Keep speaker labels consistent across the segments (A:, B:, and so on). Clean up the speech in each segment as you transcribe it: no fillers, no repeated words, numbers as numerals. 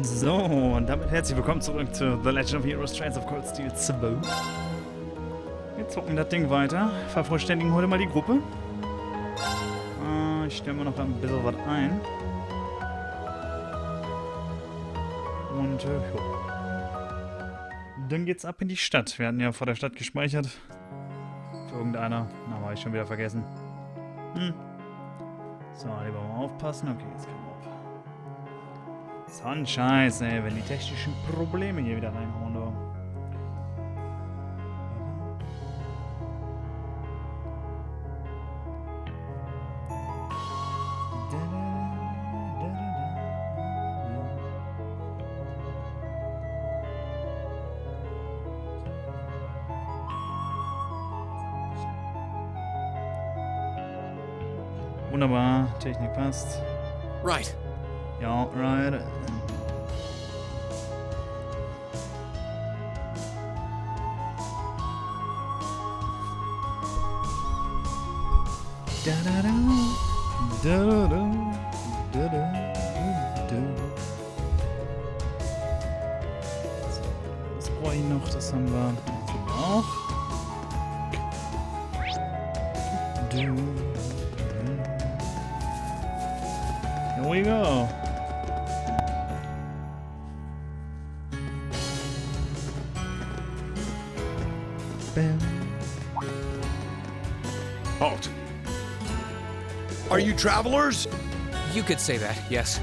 A: So, und damit herzlich willkommen zurück zu The Legend of Heroes Trails of Cold Steel 2. Wir zocken das Ding weiter, vervollständigen heute mal die Gruppe. Ich stelle mir noch ein bisschen was ein. Und ja. Dann geht's ab in die Stadt. Wir hatten ja vor der Stadt gespeichert. Irgendeiner. Na, habe ich schon wieder vergessen. So, lieber mal aufpassen. Okay, jetzt können wir ab. So ein Scheiß, ey, wenn die technischen Probleme hier wieder reinhauen, da. Wunderbar, Technik passt.
B: Right.
A: Ja, right. Das brauche ich noch, das haben wir auch. Here we go. Bam.
B: Halt.
C: Are you travelers?
B: You could say that, yes.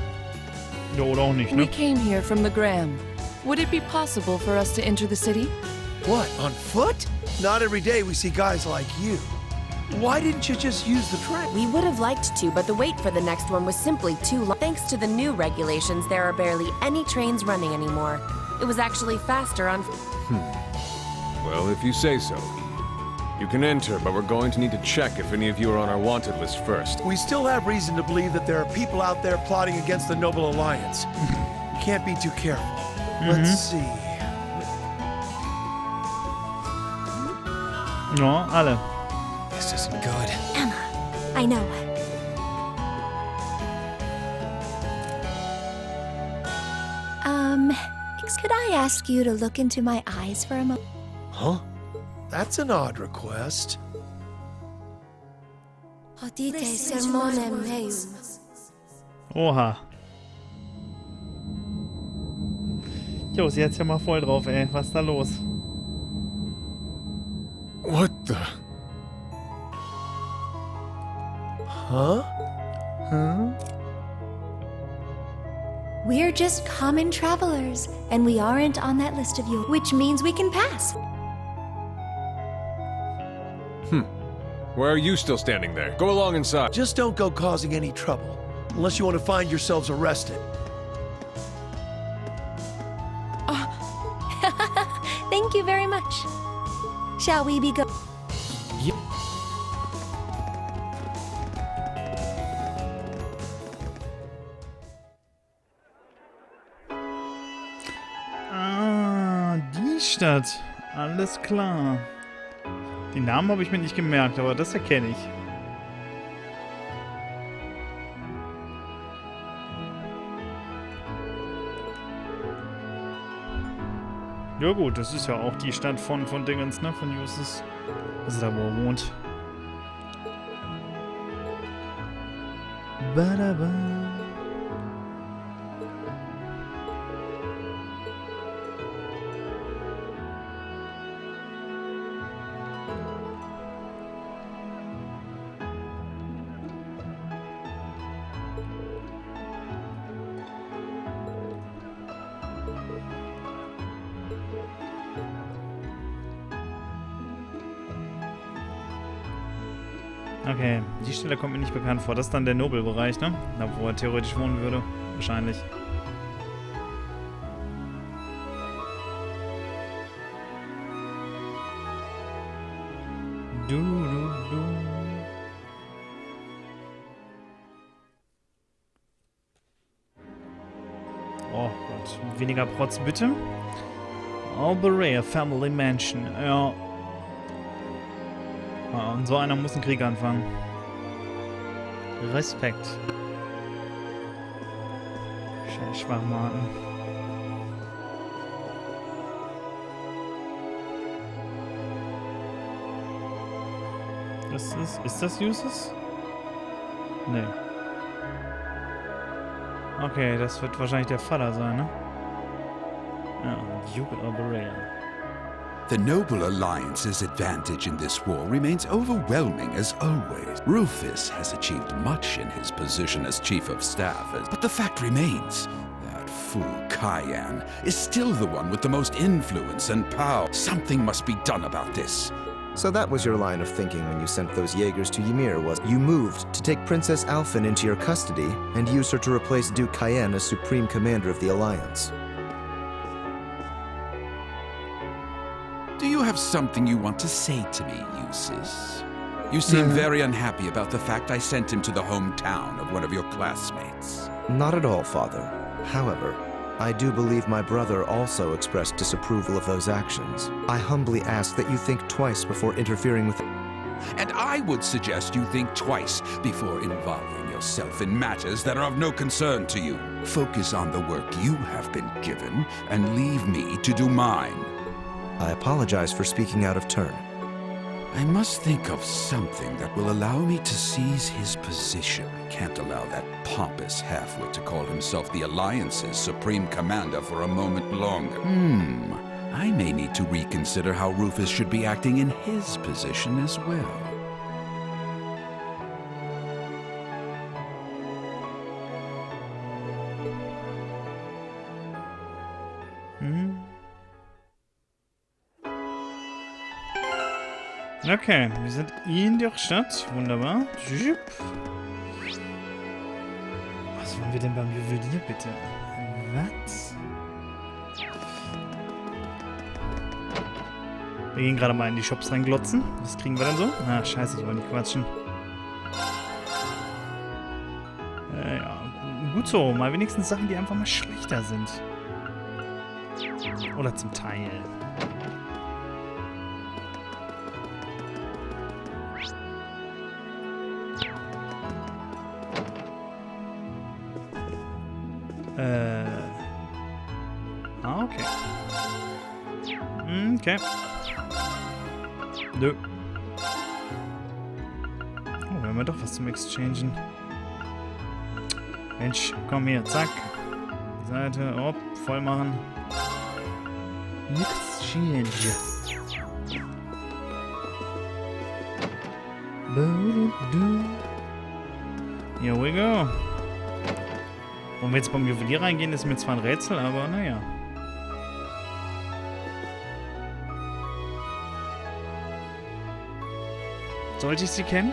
A: Ja, oder auch nicht,
D: We
A: ne?
D: came here from the Gram. Would it be possible for us to enter the city?
C: What, on foot? Not every day we see guys like you. Why didn't you just use the train?
E: We would have liked to, but the wait for the next one was simply too long. Thanks to the new regulations, there are barely any trains running anymore. It was actually faster on...
F: Well, if you say so. You can enter, but we're going to need to check if any of you are on our wanted list first.
C: We still have reason to believe that there are people out there plotting against the Noble Alliance. Can't be too careful. Let's see.
A: Ja, alle.
B: This isn't good.
E: Emma, I know. Could I ask you to look into my eyes for a moment?
C: Huh? That's an odd request.
A: Oha. Jo, sie hat's ja mal voll drauf, ey. Was ist da los?
F: What the?
C: Huh?
E: We're just common travelers, and we aren't on that list of yours, which means we can pass.
F: Why are you still standing there? Go along inside.
C: Just don't go causing any trouble. Unless you want to find yourselves arrested.
E: Thank you very much. Shall we be go?
A: Altstadt. Alles klar. Die Namen habe ich mir nicht gemerkt, aber das erkenne ich. Ja gut, das ist ja auch die Stadt von Dingens, ne? Von Justus. Das ist da, wo er wohnt. Badaba. Okay, die Stelle kommt mir nicht bekannt vor. Das ist dann der Nobelbereich, ne? Da, wo er theoretisch wohnen würde. Wahrscheinlich. Du. Oh Gott. Weniger Protz, bitte. Alberea Family Mansion. Ja. Und so einer muss einen Krieg anfangen. Respekt. Scheiß Schwachmaten. Ist das Justus? Nee. Okay, das wird wahrscheinlich der Vater sein, ne? Ja, Duke Alberea.
G: The Noble Alliance's advantage in this war remains overwhelming as always. Rufus has achieved much in his position as Chief of Staff, but the fact remains, that fool Cayenne is still the one with the most influence and power. Something must be done about this.
H: So that was your line of thinking when you sent those Jaegers to Ymir, was you moved to take Princess Alphen into your custody and use her to replace Duke Cayenne as Supreme Commander of the Alliance.
G: Do you have something you want to say to me, Eustace? You seem very unhappy about the fact I sent him to the hometown of one of your classmates.
H: Not at all, Father. However, I do believe my brother also expressed disapproval of those actions. I humbly ask that you think twice before interfering with...
G: And I would suggest you think twice before involving yourself in matters that are of no concern to you. Focus on the work you have been given and leave me to do mine.
H: I apologize for speaking out of turn.
G: I must think of something that will allow me to seize his position. I can't allow that pompous halfwit to call himself the Alliance's Supreme Commander for a moment longer. I may need to reconsider how Rufus should be acting in his position as well.
A: Okay, wir sind in der Stadt. Wunderbar. Was wollen wir denn beim Juwelier, bitte? Was? Wir gehen gerade mal in die Shops reinglotzen. Was kriegen wir denn so? Ah, scheiße, ich wollte nicht quatschen. Ja, gut so. Mal wenigstens Sachen, die einfach mal schlechter sind. Oder zum Teil. Okay. Okay. Nö. Oh, wir haben ja doch was zum Exchangen. Mensch, komm hier, zack. Die Seite, hopp, voll machen. Exchange. Here we go. Wollen wir jetzt beim Juwelier reingehen, ist mir zwar ein Rätsel, aber naja. Sollte ich sie kennen?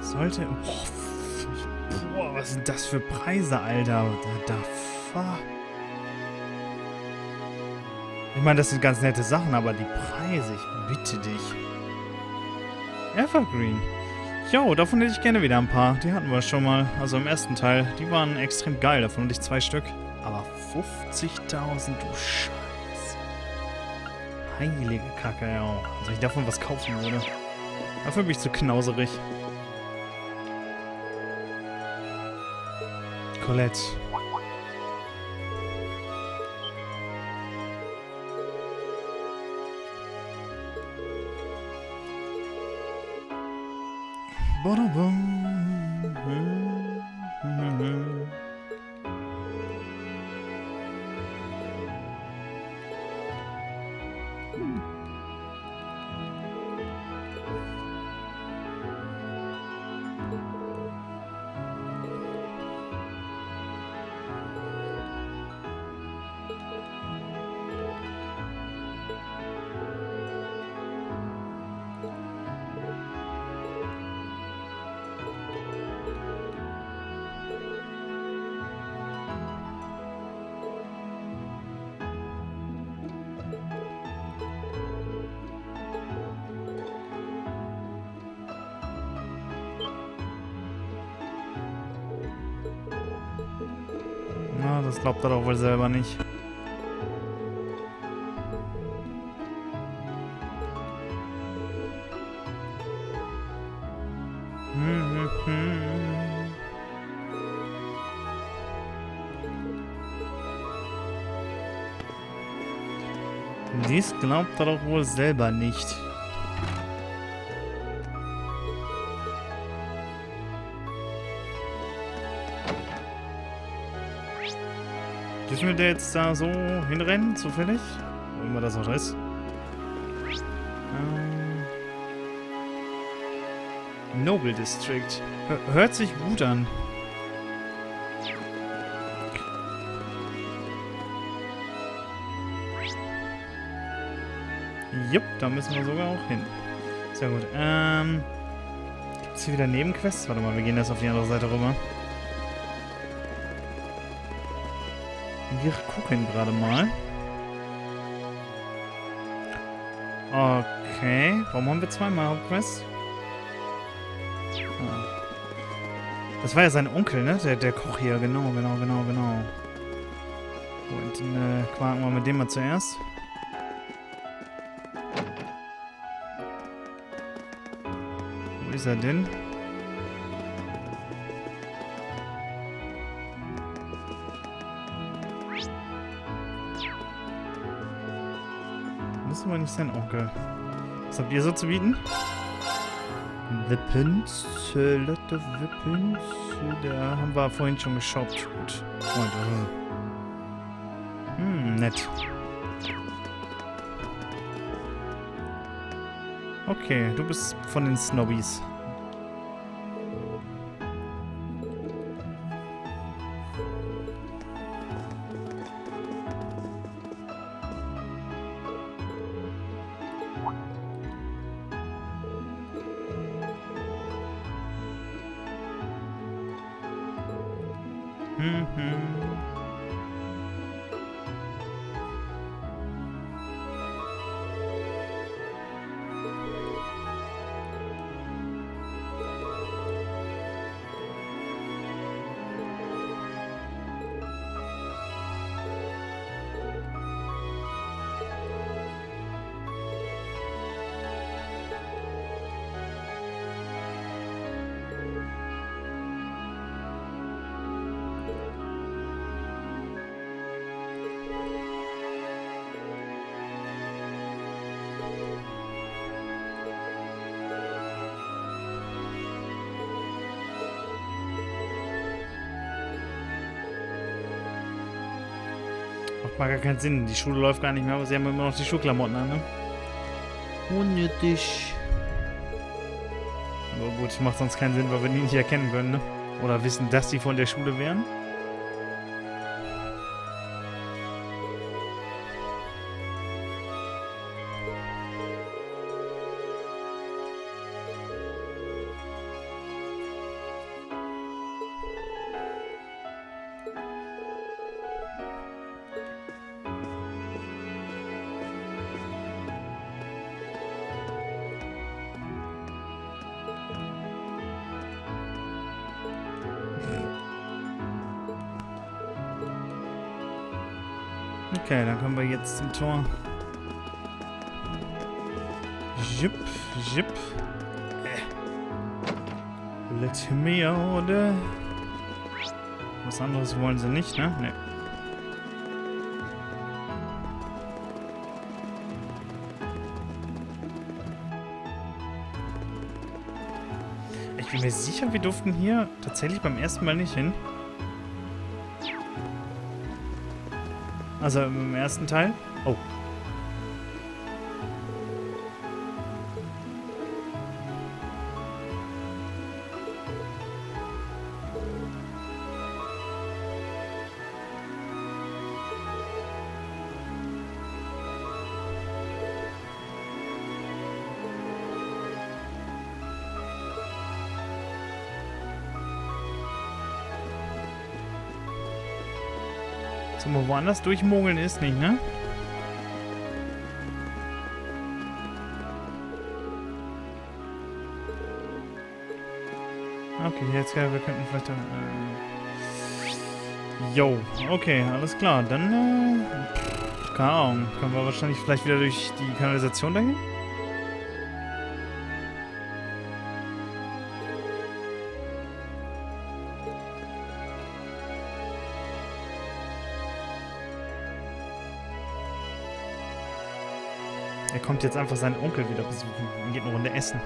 A: Sollte... Boah, was sind das für Preise, Alter? Ich meine, das sind ganz nette Sachen, aber die Preise, ich bitte dich. Evergreen. Jo, davon hätte ich gerne wieder ein paar. Die hatten wir schon mal, also im ersten Teil. Die waren extrem geil, davon hatte ich 2 Stück. Aber 50.000, du Scheiße. Heilige Kacke, ja. Also ich davon was kaufen würde. Dafür bin ich zu knauserig. Colette. Na, das glaubt er doch wohl selber nicht. Dies glaubt er doch wohl selber nicht. Dürfen wir der jetzt da so hinrennen, zufällig? Wo immer das auch ist. Noble District. Hört sich gut an. Jupp, da müssen wir sogar auch hin. Sehr gut. Gibt es hier wieder Nebenquests? Warte mal, wir gehen jetzt auf die andere Seite rüber. Wir gucken gerade mal. Okay. Warum haben wir zweimal Hauptquests? Ah. Das war ja sein Onkel, ne? Der Koch hier. Genau. Und dann quaken wir mit dem mal zuerst. Wo ist er denn? Das ist aber nicht sein Onkel. Was habt ihr so zu bieten? Weapons, Leute, Weapons. Da haben wir vorhin schon geshoppt. Gut. Freund, nett. Okay, du bist von den Snobbies. Macht mal gar keinen Sinn. Die Schule läuft gar nicht mehr, aber sie haben immer noch die Schulklamotten an, ne? Unnötig. Aber gut, macht sonst keinen Sinn, weil wir die nicht erkennen können, ne? Oder wissen, dass die von der Schule wären. Okay, dann kommen wir jetzt zum Tor. Jip, jip. Let me out. Was anderes wollen sie nicht, ne? Ne. Ich bin mir sicher, wir durften hier tatsächlich beim ersten Mal nicht hin. Also im ersten Teil. Oh. So, mal woanders durchmogeln ist nicht, ne? Okay, jetzt wir könnten vielleicht... Jo, okay, alles klar. Dann, keine Ahnung. Können wir wahrscheinlich vielleicht wieder durch die Kanalisation dahin? Er kommt jetzt einfach seinen Onkel wieder besuchen und geht eine Runde essen.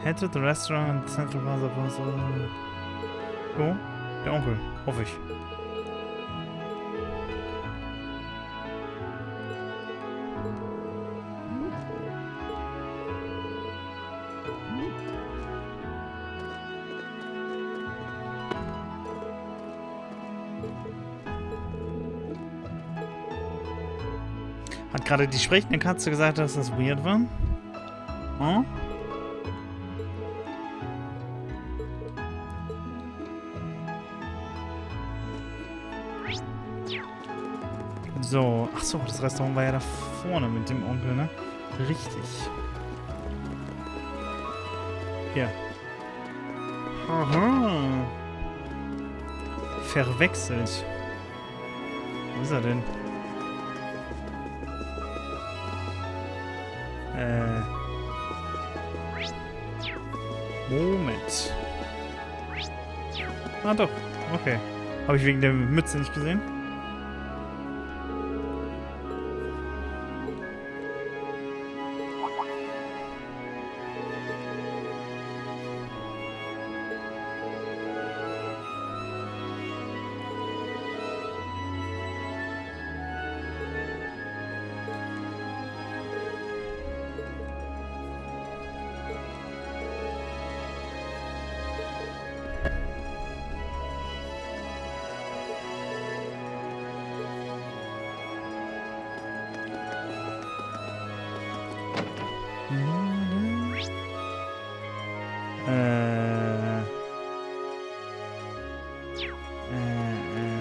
A: Head to the restaurant in Central Plaza. So, der Onkel, hoffe ich. Hat gerade die sprechende Katze gesagt, dass das weird war? Hm? So, ach so, das Restaurant war ja da vorne mit dem Onkel, ne? Richtig. Hier. Aha. Verwechselt. Wo ist er denn? Moment. Ah doch, okay. Habe ich wegen der Mütze nicht gesehen?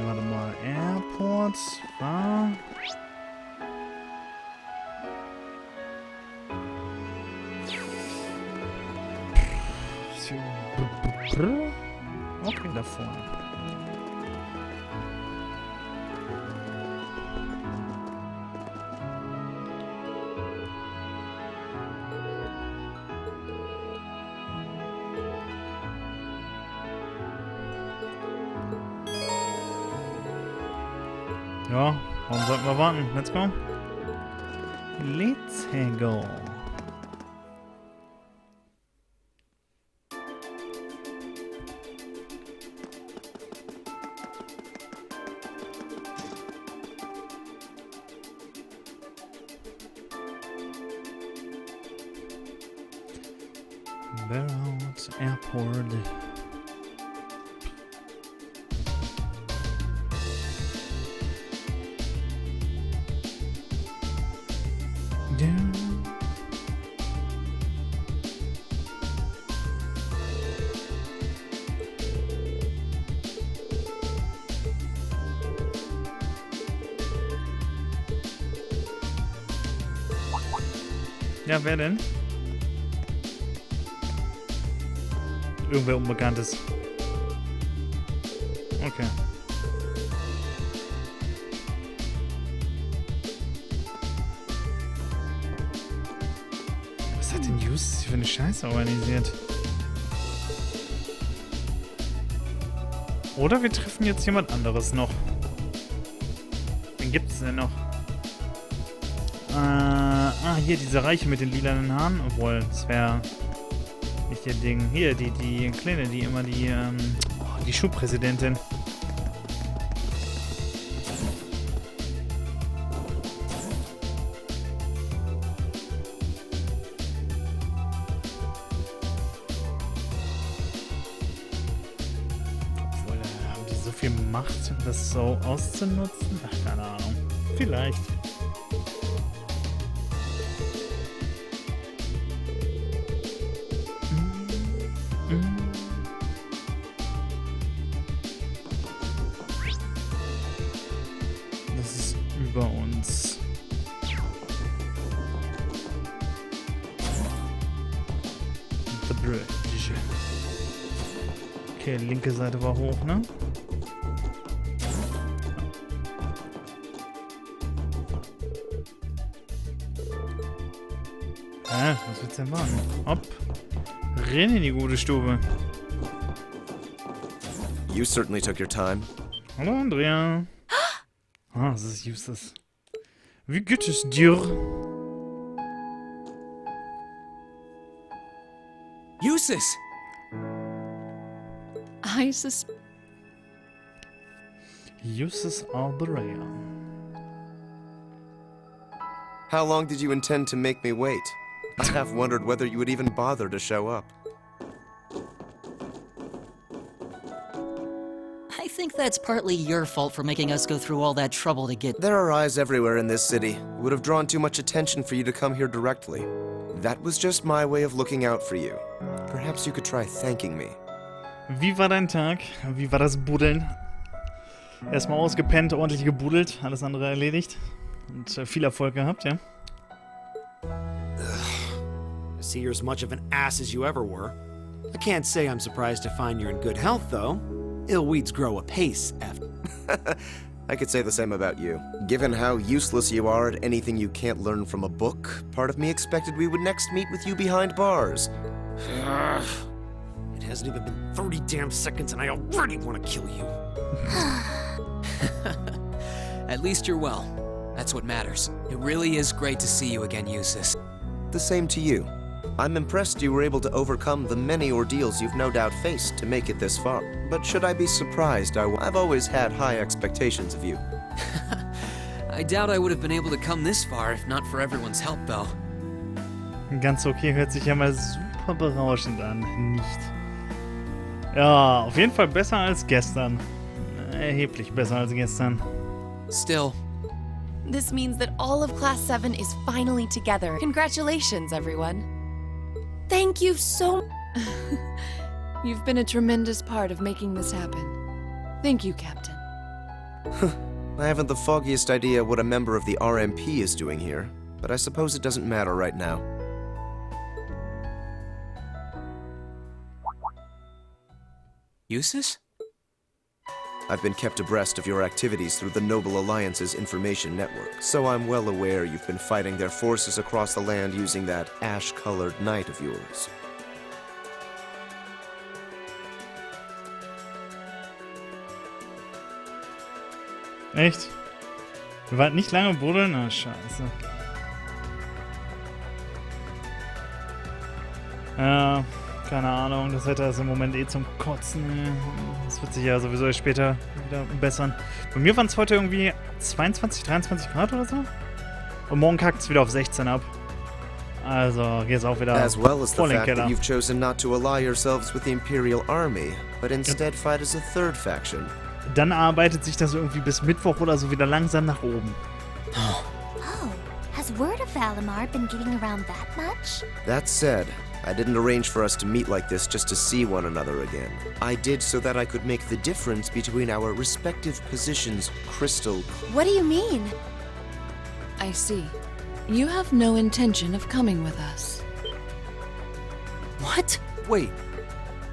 A: Warte mal. Airport war... Okay, da vorne. Ja, warum sollten wir warten? Let's go. Let's go. Vereint Airport. Ja, wer denn? Irgendwer Unbekanntes. Okay. Was hat denn Justus für eine Scheiße organisiert? Oder wir treffen jetzt jemand anderes noch. Wen gibt's denn noch? Hier, diese Reiche mit den lilanen Haaren. Obwohl, das wäre nicht ihr Ding. Hier, die Kleine, die immer die Schulpräsidentin. Obwohl, haben die so viel Macht, das so auszunutzen? Ach, keine Ahnung. Vielleicht. Das ist über uns. The Bridge. Okay, linke Seite war hoch, ne? Was willst du denn machen? Hopp. Renn in die gute Stube.
H: You certainly took your time.
A: Hallo, Andrea. Das ist Justus. Wie geht es dir?
B: Eustace!
A: Justus Alberea.
H: How long did you intend to make me wait? I half wondered whether you would even bother to show up.
I: I think that's partly your fault for making us go through all that trouble to get...
H: There are eyes everywhere in this city. It would have drawn too much attention for you to come here directly. That was just my way of looking out for you. Perhaps you could try thanking me.
A: Wie war dein Tag? Wie war das Buddeln? Erstmal ausgepennt, ordentlich gebuddelt, alles andere erledigt. Und viel Erfolg gehabt, ja?
J: I see you're as much of an ass as you ever were. I can't say I'm surprised to find you're in good health, though. Ill weeds grow apace after...
H: I could say the same about you. Given how useless you are at anything you can't learn from a book, part of me expected we would next meet with you behind bars.
J: It hasn't even been 30 damn seconds and I already want to kill you.
B: At least you're well. That's what matters. It really is great to see you again, Eustace.
H: The same to you. I'm impressed you were able to overcome the many ordeals you've no doubt faced to make it this far. But should I be surprised, I've always had high expectations of you.
B: I doubt I would have been able to come this far if not for everyone's help, though.
A: Ganz okay, hört sich ja mal super berauschend an. Nicht. Ja, auf jeden Fall besser als gestern. Erheblich besser als gestern.
B: Still.
E: This means that all of Class 7 is finally together. Congratulations, everyone. Thank you so...
D: You've been a tremendous part of making this happen. Thank you, Captain.
H: I haven't the foggiest idea what a member of the RMP is doing here, but I suppose it doesn't matter right now.
B: Eustace?
H: I've been kept abreast of your activities through the Noble Alliance's information network, so I'm well aware you've been fighting their forces across the land using that ash-colored knight of yours.
A: Echt? Wir wollten nicht lange buddeln? Na, scheiße. Ja, keine Ahnung. Das Wetter ist im Moment eh zum Kotzen. Das wird sich ja sowieso später wieder bessern. Bei mir waren es heute irgendwie 22, 23 Grad oder so. Und morgen kackt es wieder auf 16 ab. Also geht's auch wieder
H: as well as the
A: voll in den
H: fact
A: Keller.
H: that you've chosen not to ally yourselves with the Imperial Army, but instead fight as a third faction.
A: Dann arbeitet sich das irgendwie bis Mittwoch oder so wieder langsam nach oben.
K: Oh, has word of Valimar been getting around that much?
H: That said, I didn't arrange for us to meet like this just to see one another again. I did so that I could make the difference between our respective positions crystal.
E: What do you mean?
D: I see. you have no intention of coming with us.
J: What? Wait.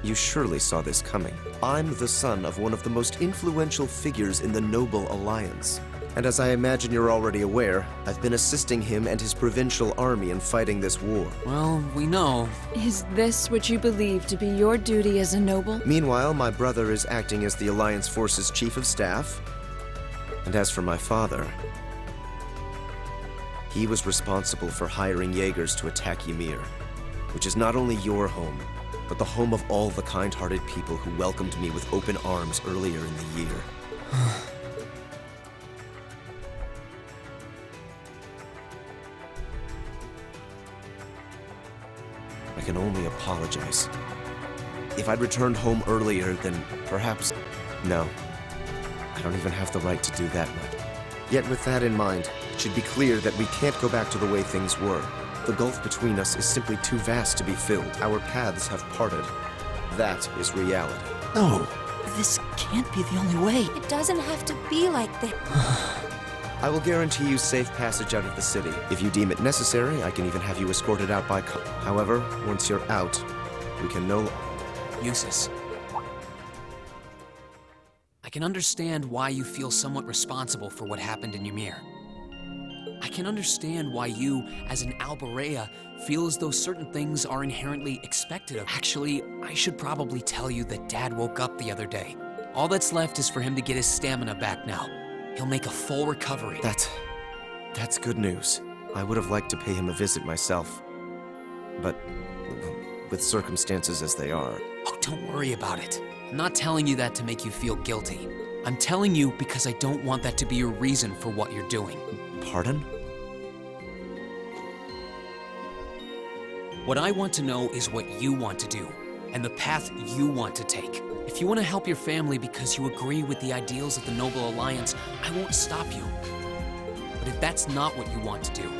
H: You surely saw this coming. I'm the son of one of the most influential figures in the Noble Alliance. And as I imagine you're already aware, I've been assisting him and his provincial army in fighting this war.
B: Well, we know.
D: Is this what you believe to be your duty as a noble?
H: Meanwhile, my brother is acting as the Alliance Force's Chief of Staff. And as for my father, he was responsible for hiring Jaegers to attack Ymir, which is not only your home, but the home of all the kind-hearted people who welcomed me with open arms earlier in the year. I can only apologize. If I'd returned home earlier, then perhaps... No. I don't even have the right to do that much. Yet with that in mind, it should be clear that we can't go back to the way things were. The gulf between us is simply too vast to be filled. Our paths have parted. That is reality.
I: No, this can't be the only way.
K: It doesn't have to be like this.
H: I will guarantee you safe passage out of the city. If you deem it necessary, I can even have you escorted out by car. However, once you're out, we can no...
B: Eustace. I can understand why you feel somewhat responsible for what happened in Ymir. I can understand why you, as an Alberea, feel as though certain things are inherently expected of. Actually, I should probably tell you that Dad woke up the other day. All that's left is for him to get his stamina back now. He'll make a full recovery.
H: That's good news. I would have liked to pay him a visit myself. But with circumstances as they are...
B: Oh, don't worry about it. I'm not telling you that to make you feel guilty. I'm telling you because I don't want that to be your reason for what you're doing.
H: Pardon?
B: What I want to know is what you want to do, and the path you want to take. If you want to help your family because you agree with the ideals of the Noble Alliance, I won't stop you. But if that's not what you want to do,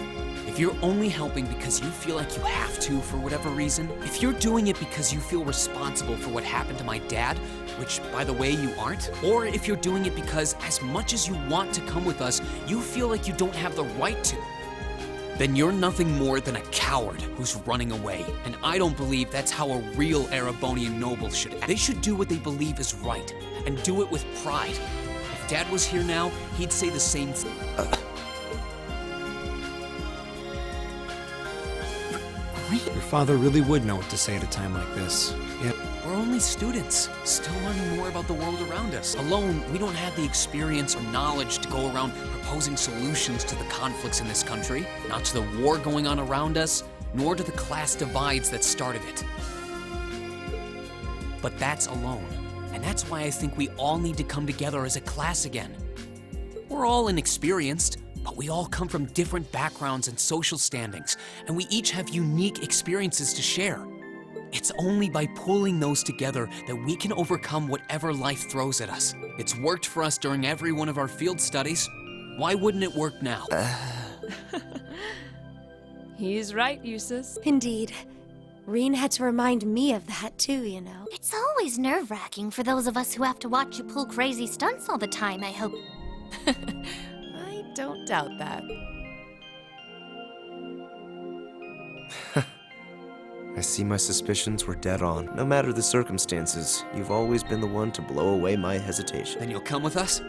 B: if you're only helping because you feel like you have to for whatever reason, if you're doing it because you feel responsible for what happened to my dad, which, by the way, you aren't, or if you're doing it because as much as you want to come with us, you feel like you don't have the right to, then you're nothing more than a coward who's running away. And I don't believe that's how a real Erebonian noble should act. They should do what they believe is right, and do it with pride. If Dad was here now, he'd say the same thing.
J: Your father really would know what to say at a time like this. Yet,
B: we're only students, still learning more about the world around us. Alone, we don't have the experience or knowledge to go around proposing solutions to the conflicts in this country, not to the war going on around us, nor to the class divides that started it. But that's alone, and that's why I think we all need to come together as a class again. We're all inexperienced, but we all come from different backgrounds and social standings, and we each have unique experiences to share. It's only by pulling those together that we can overcome whatever life throws at us. It's worked for us during every one of our field studies. Why wouldn't it work now?
D: He's right, Eustace.
E: Indeed. Reen had to remind me of that too, you know.
K: It's always nerve-wracking for those of us who have to watch you pull crazy stunts all the time, I hope.
D: I don't doubt that.
H: I see my suspicions were dead on. No matter the circumstances, you've always been the one to blow away my hesitation.
B: Then you'll come with us?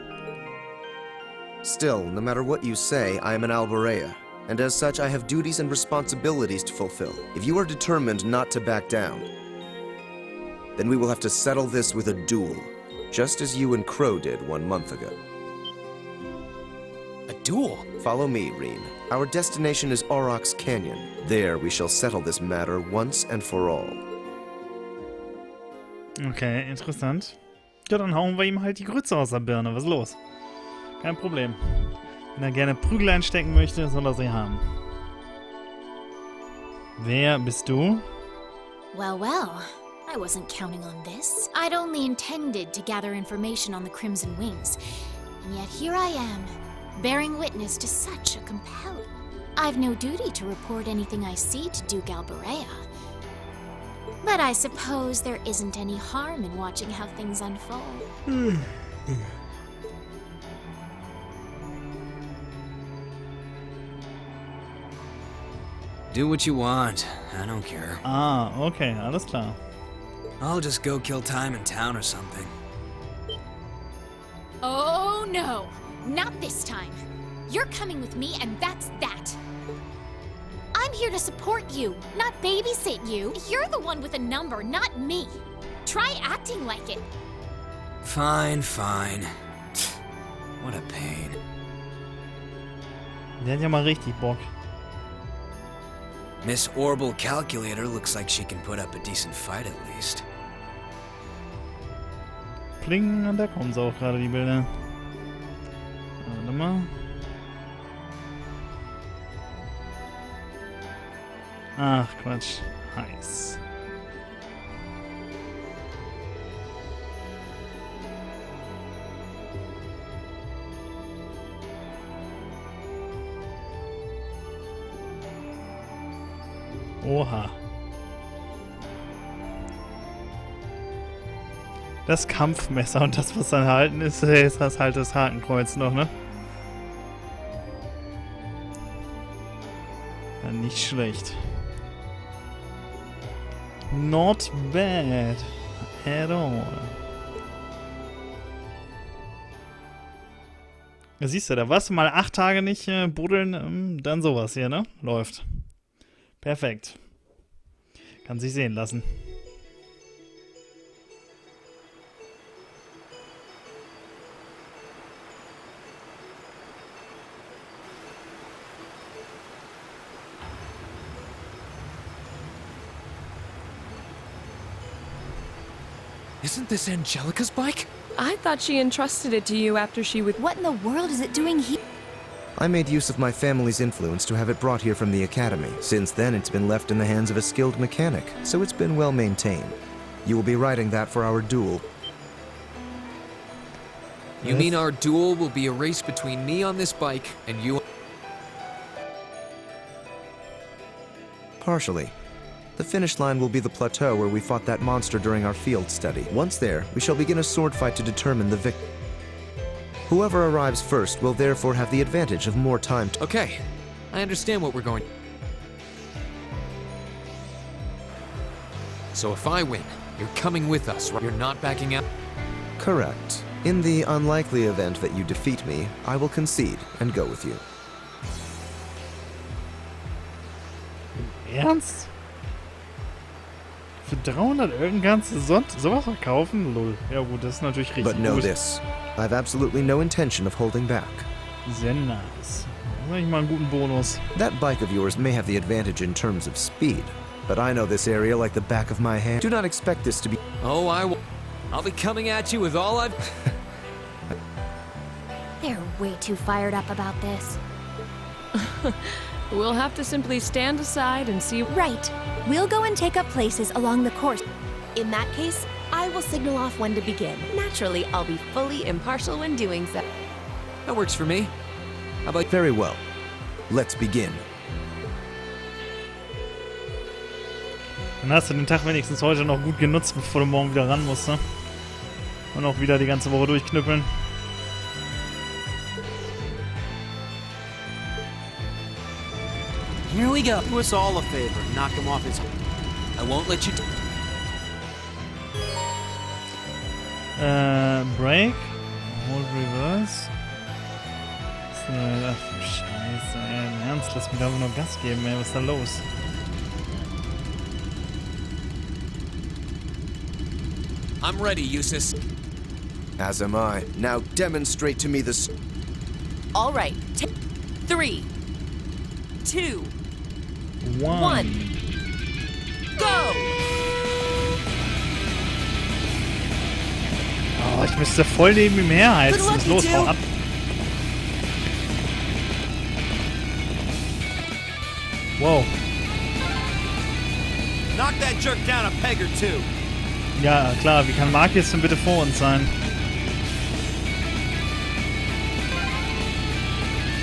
H: Still, no matter what you say, I am an Alberea, and as such I have duties and responsibilities to fulfill. If you are determined not to back down, then we will have to settle this with a duel, just as you and Crow did 1 month ago.
B: A duel?
H: Follow me, Reen. Our destination is Aurochs Canyon. There we shall settle this matter once and for all.
A: Okay, interessant. Ja, dann hauen wir ihm halt die Grütze aus der Birne. Was ist los? Kein Problem. Wenn er gerne Prügel einstecken möchte, soll er sie haben. Wer bist du?
K: Well, well. I wasn't counting on this. I'd only intended to gather information on the Crimson Wings. And yet here I am, bearing witness to such a compelling... I've no duty to report anything I see to Duke Alberea. But I suppose there isn't any harm in watching how things unfold.
J: Do what you want. I don't care.
A: Ah, okay, alles klar.
J: I'll just go kill time in town or something.
K: Oh no, not this time. You're coming with me and that's that. I'm here to support you, not babysit you. You're the one with a number, not me. Try acting like it.
J: Fine, fine. What a pain.
A: Der hat ja mal richtig Bock.
J: Miss Orbital Calculator looks like she can put up a decent fight at least.
A: Pling, und da kommen sie auch gerade, die Bilder. Warte mal. Ach, Quatsch. Heiß. Oha. Das Kampfmesser und das, was dann erhalten ist, ist das halt das Hakenkreuz noch, ne? Ja, nicht schlecht. Not bad at all. Ja, siehst du, da warst du mal 8 Tage nicht buddeln, dann sowas hier, ne? Läuft. Perfekt. Kann sich sehen lassen.
B: Isn't this Angelica's bike?
L: I thought she entrusted it to you after she was—
E: What in the world is it doing here?
H: I made use of my family's influence to have it brought here from the academy. Since then, it's been left in the hands of a skilled mechanic, so it's been well maintained. You will be riding that for our duel.
B: You mean our duel will be a race between me on this bike and you?
H: Partially. The finish line will be the plateau where we fought that monster during our field study. Once there, we shall begin a sword fight to determine the victor. Whoever arrives first will therefore have the advantage of more time to—
B: Okay, I understand what we're going. So if I win, you're coming with us, right? You're not backing out?
H: Correct. In the unlikely event that you defeat me, I will concede and go with you.
A: Ernst? Für 300 irgendein sowas verkaufen? Lol. Ja gut, das ist natürlich richtig
H: But know
A: gut.
H: this, I've absolutely no intention of holding back.
A: Sehr nice. Da ich mal einen guten Bonus.
H: That bike of yours may have the advantage in terms of speed, but I know this area like the back of my hand. Do not expect this to be—
B: Oh, I will. I'll be coming at you with all I've...
K: They're way too fired up about this.
L: We'll have to simply stand aside and see—
E: Right. We'll go and take up places along the course. In that case, I will signal off when to begin. Naturally, I'll be fully impartial when doing so.
B: That works for me. How about...
H: Very well. Let's begin.
A: Dann hast du den Tag wenigstens heute noch gut genutzt, bevor du morgen wieder ran musst, ne? Und auch wieder die ganze Woche durchknüppeln.
J: Here we go. Do us all a favor. Knock him off his...
B: I won't let you...
A: Break. Hold reverse. Ach du Scheiße, ey. Im Ernst, lass mich da einfach nur Gas geben, ey. Was ist da los?
B: I'm ready, Eustace.
H: As am I. Now demonstrate to me the...
E: All right. 3, 2,
A: 1.
E: Go!
A: Oh, ich müsste voll neben ihm herheizen. Was ist los? Hau ab. Wow.
J: Knock that jerk down a peg or two.
A: Ja, klar. Wie kann Mark jetzt denn bitte vor uns sein?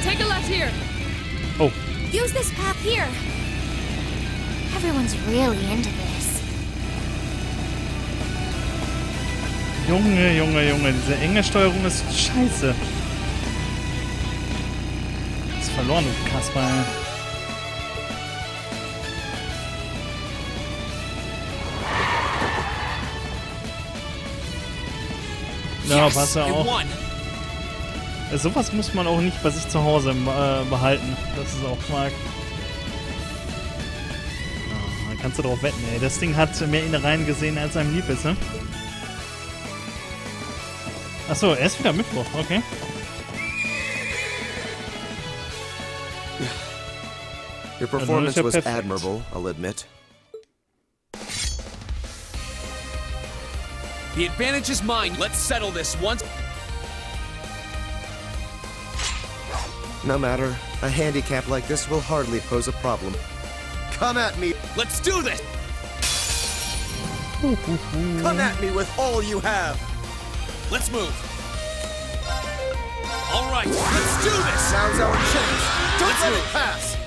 L: Take a left here.
A: Oh.
K: Use this path here. Everyone's really into this.
A: Junge, Junge, Junge. Diese enge Steuerung ist scheiße. Du hast verloren, du Kasper. Ja,
B: Yes,
A: passt ja
B: I
A: auch.
B: won.
A: Sowas muss man auch nicht bei sich zu Hause behalten. Das ist auch Quark. Ja, da kannst du drauf wetten, ey. Das Ding hat mehr Innereien gesehen, als einem lieb ist, ne? Achso, er ist wieder Mittwoch, okay.
H: Your performance was admirable, I'll admit.
B: The advantage is mine. Let's settle this once.
H: No matter. A handicap like this will hardly pose a problem. Come at me!
B: Let's do this!
H: Come at me with all you have!
B: Let's move. All right, let's do this!
H: Now's our chance! Don't let it pass!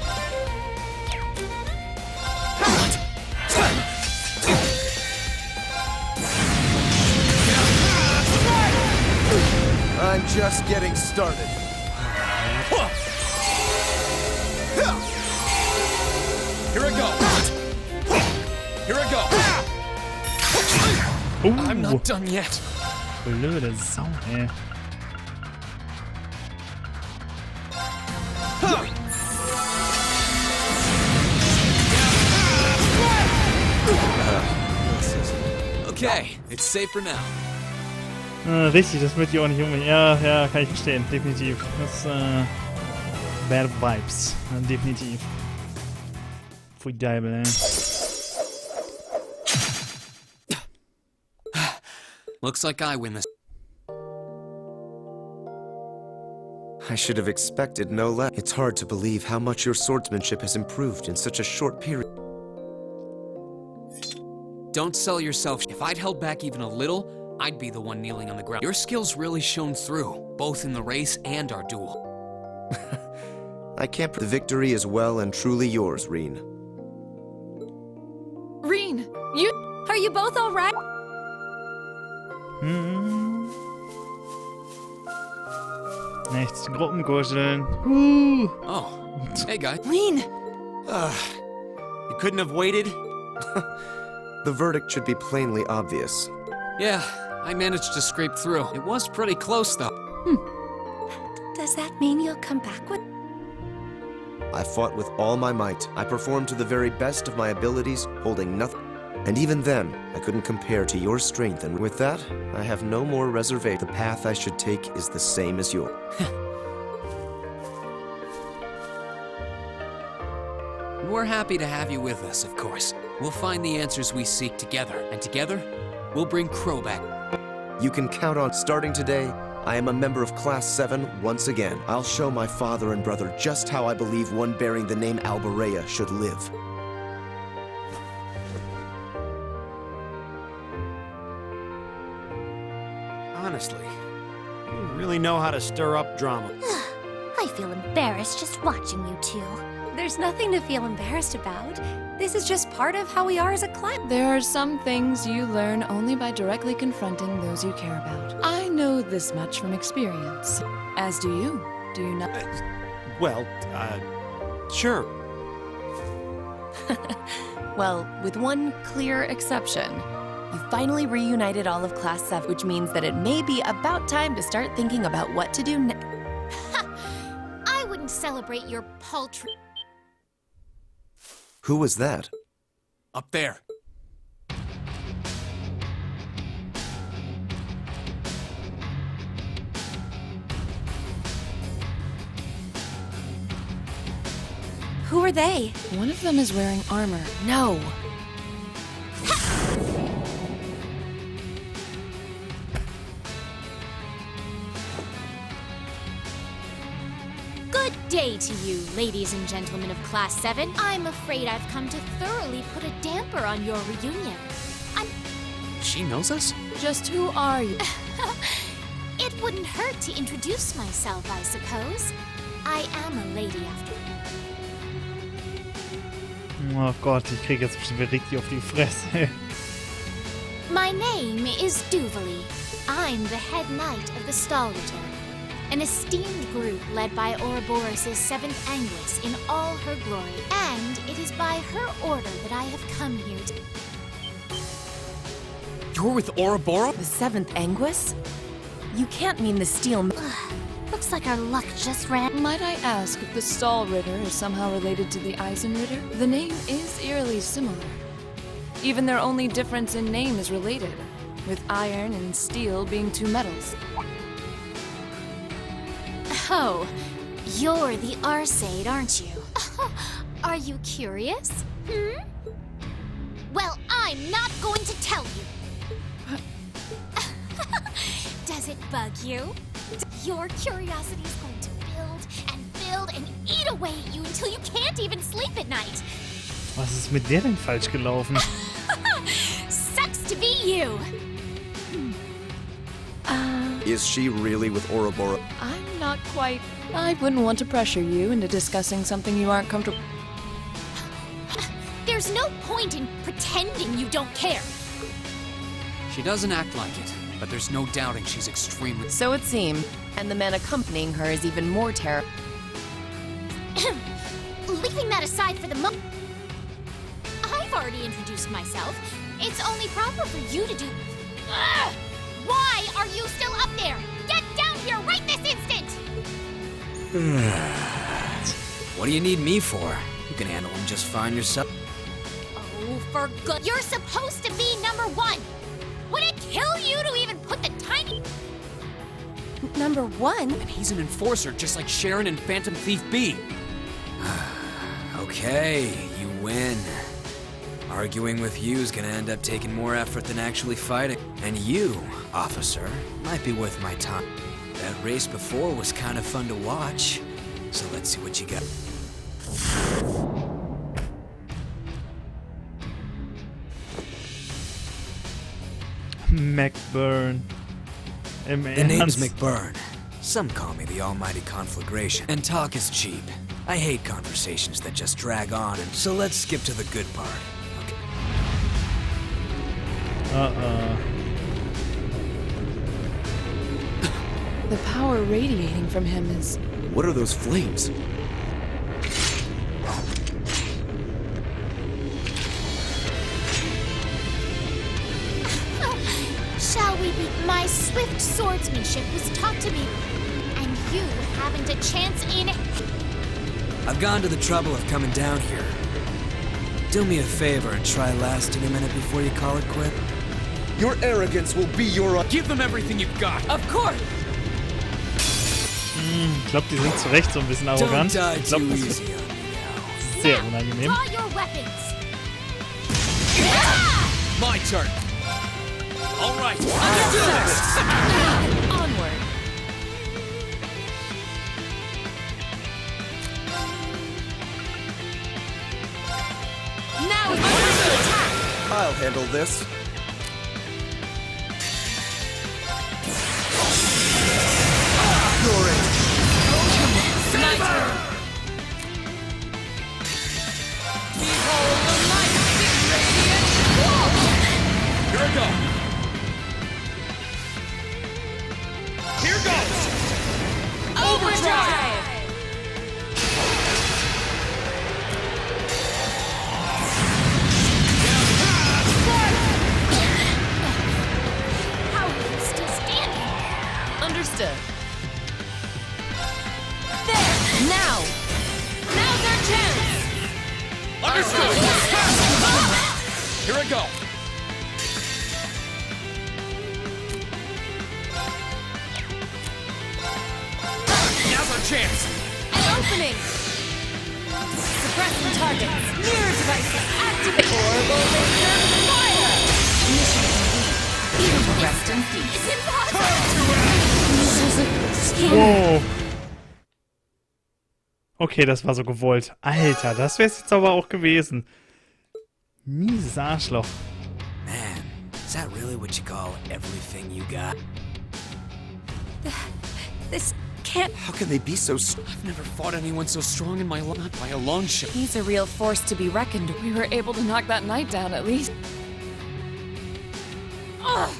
H: I'm just getting started.
B: Here I go. Here I go. I'm not done yet.
A: Blöde Sau, ey.
B: Okay, it's safe for now.
A: Richtig, das wird die auch nicht umbringen. Ja, ja, kann ich verstehen, definitiv. Das Bad Vibes, definitiv. Pfui Deibel, ey.
B: Looks like I win this.
H: I should have expected no less. It's hard to believe how much your swordsmanship has improved in such a short period.
B: Don't sell yourself. If I'd held back even a little, I'd be the one kneeling on the ground. Your skills really shone through, both in the race and our duel.
H: I can't. The victory is well and truly yours, Reen.
D: Reen, are you both all right?
A: Nichts, Gruppenkuscheln.
B: Oh, hey guys.
D: Reen!
J: You couldn't have waited?
H: The verdict should be plainly obvious.
B: Yeah, I managed to scrape through. It was pretty close though.
E: Does that mean you'll come back with...
H: I fought with all my might. I performed to the very best of my abilities, holding nothing. And even then, I couldn't compare to your strength, and with that, I have no more reservation. The path I should take is the same as yours.
B: We're happy to have you with us, of course. We'll find the answers we seek together, and together, we'll bring Crow back.
H: You can count on starting today. I am a member of Class 7 once again. I'll show my father and brother just how I believe one bearing the name Alberea should live.
J: Honestly, you really know how to stir up drama.
K: I feel embarrassed just watching you two.
E: There's nothing to feel embarrassed about. This is just part of how we are as a class.
D: There are some things you learn only by directly confronting those you care about. I know this much from experience. As do you. Do you not?
J: Well, sure.
E: Well, with one clear exception. You finally reunited all of Class 7, which means that it may be about time to start thinking about what to do next.
K: I wouldn't celebrate your paltry...
H: Who was that?
B: Up there.
E: Who are they?
D: One of them is wearing armor.
E: No.
K: Good day to you, ladies and gentlemen of Class 7. I'm afraid I've come to thoroughly put a damper on your reunion.
B: She knows us?
D: Just who are you?
K: It wouldn't hurt to introduce myself, I suppose. I am a lady after all.
A: Oh Gott, ich krieg jetzt bestimmt richtig auf die Fresse.
K: My name is Duvalie. I'm the head knight of the Stalwater, an esteemed group led by Ouroboros' 7th Anguis in all her glory, and it is by her order that I have come here to...
B: You're with Ouroboros?
E: The 7th Anguis? You can't mean the steel...
K: Looks like our luck just ran.
D: Might I ask if the Stahl Ritter is somehow related to the Eisen Ritter? The name is eerily similar. Even their only difference in name is related, with iron and steel being two metals.
K: Oh, you're the Arseid, aren't you? Are you curious? Well, I'm not going to tell you. Does it bug you? Your curiosity is going to build and eat away at you until you can't even sleep at night.
A: Was ist mit der denn falsch gelaufen?
K: Sucks to be you.
H: Is she really with Ouroboros?
D: I'm not quite... I wouldn't want to pressure you into discussing something you aren't comfortable...
K: There's no point in pretending you don't care.
B: She doesn't act like it, but there's no doubting she's extremely...
E: So it seemed, and the man accompanying her is even more terrible.
K: Leaving that aside for the moment, I've already introduced myself. It's only proper for you to do... Ugh! Why are you still up there? Get down here right this instant!
J: What do you need me for? You can handle him just fine yourself.
K: Oh, for good... You're supposed to be number one! Would it kill you to even put the tiny...
E: Number one?
B: And he's an enforcer just like Sharon and Phantom Thief B.
J: Okay, you win. Arguing with you is gonna end up taking more effort than actually fighting. And you, officer, might be worth my time. That race before was kind of fun to watch. So let's see what you got.
A: McBurn. Im
J: The name's
A: Ernst?
J: McBurn. Some call me the almighty conflagration. And talk is cheap. I hate conversations that just drag on, and so let's skip to the good part.
A: Uh-oh.
D: The power radiating from him is...
H: What are those flames?
K: Shall we be... My swift swordsmanship was taught to me, and you haven't a chance in...
J: I've gone to the trouble of coming down here. Do me a favor and try lasting a minute before you call it quit.
C: Your arrogance will be your...
B: Give them everything you've got.
I: Of course.
A: Ich glaube, die sind zu Recht so ein bisschen arrogant.
J: Don't die
A: Ich glaube,
J: too
A: das
J: easy
A: wird
J: on me now.
A: sehr unangenehm.
K: Draw your weapons!
B: My turn. All right.
E: Onward.
K: Now is the time to attack!
C: I'll handle this. You're it.
I: My turn. Behold the mighty radiant wall.
B: Here we go. Here goes.
I: Overdrive.
K: How are you still standing?
E: Understood. There! Now!
I: Now's our chance.
B: Understood. Here we go. Now's our chance.
I: An opening. Suppressing targets. Mirror devices activate. Horrible laser fire. Mission complete. Rest in peace.
K: It's impossible!
A: Wow. Okay, das war so gewollt. Alter, das wäre es jetzt aber auch gewesen. Mieses Arschloch.
J: Man, is that really what you call everything you got?
E: This can't...
C: How can they be so...
B: I've never fought anyone so strong in my life. Not by a long shot.
E: He's a real force to be reckoned with.
D: We were able to knock that knight down at least.
K: Ugh! I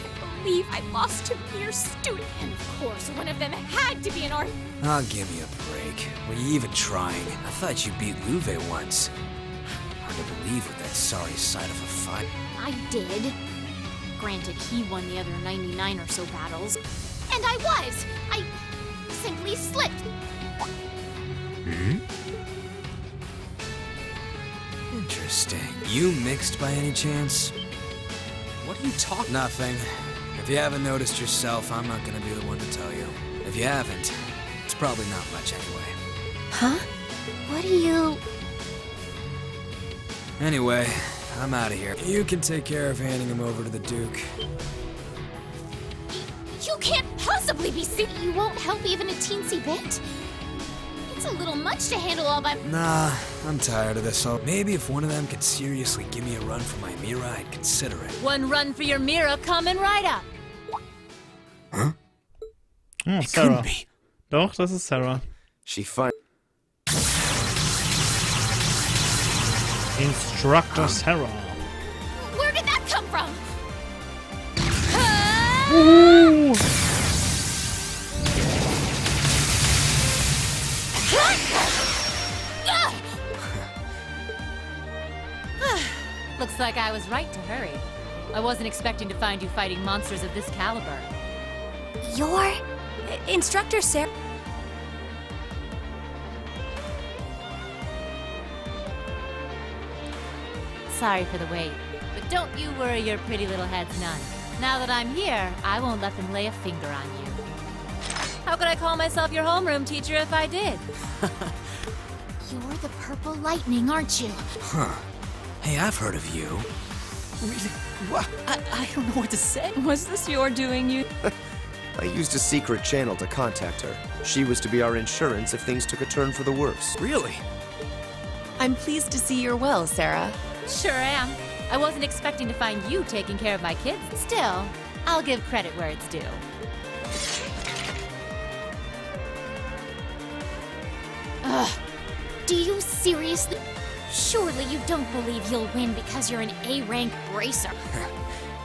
K: can't believe I lost to mere student. And of course, one of them had to be an art.
J: Oh, give me a break. Were you even trying? I thought you beat Louve once. Hard to believe with that sorry sight of a fight.
K: I did. Granted, he won the other 99 or so battles. And I was! I simply slipped.
J: Hmm? Interesting. You mixed by any chance?
B: What are you talking?
J: Nothing. If you haven't noticed yourself, I'm not gonna be the one to tell you. If you haven't, it's probably not much anyway.
K: Huh? What do you...
J: Anyway, I'm out of here. You can take care of handing him over to the Duke.
K: You can't possibly be sick. You won't help even a teensy bit? It's a little much to handle all by...
J: Nah, I'm tired of this. So maybe if one of them could seriously give me a run for my Mira, I'd consider it.
K: One run for your Mira coming right up.
J: Huh?
A: Oh,
J: It
A: Sarah.
J: couldn't be.
A: Doch, das ist Sarah.
H: She finally...
A: Instructor Sarah.
K: Where did that come from?
A: Woohoo!
I: Looks like I was right to hurry. I wasn't expecting to find you fighting monsters of this caliber.
K: You're...
E: Instructor Sarah.
I: Sorry for the wait, but don't you worry your pretty little heads none. Now that I'm here, I won't let them lay a finger on you. How could I call myself your homeroom teacher if I did?
K: You're the Purple Lightning, aren't you?
J: Huh. Hey, I've heard of you.
B: Really? What? I don't know what to say.
L: Was this your doing, you?
H: I used a secret channel to contact her. She was to be our insurance if things took a turn for the worse.
J: Really?
E: I'm pleased to see you're well, Sarah.
I: Sure am. I wasn't expecting to find you taking care of my kids. Still, I'll give credit where it's due.
K: Ugh. Do you seriously... Surely you don't believe you'll win because you're an A-rank bracer.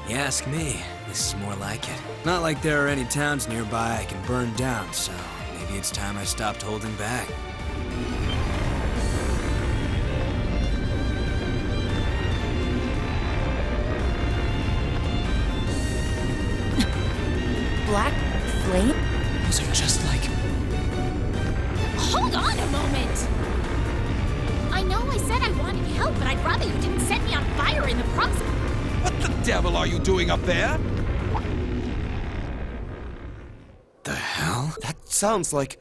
J: You ask me, this is more like it. Not like there are any towns nearby I can burn down, so maybe it's time I stopped holding back.
E: Black flame?
B: Those are just like...
K: Hold on a moment! I know I said I wanted help, but I'd rather you didn't set me on fire in the process.
G: What the devil are you doing up there?
J: The hell?
H: That sounds like...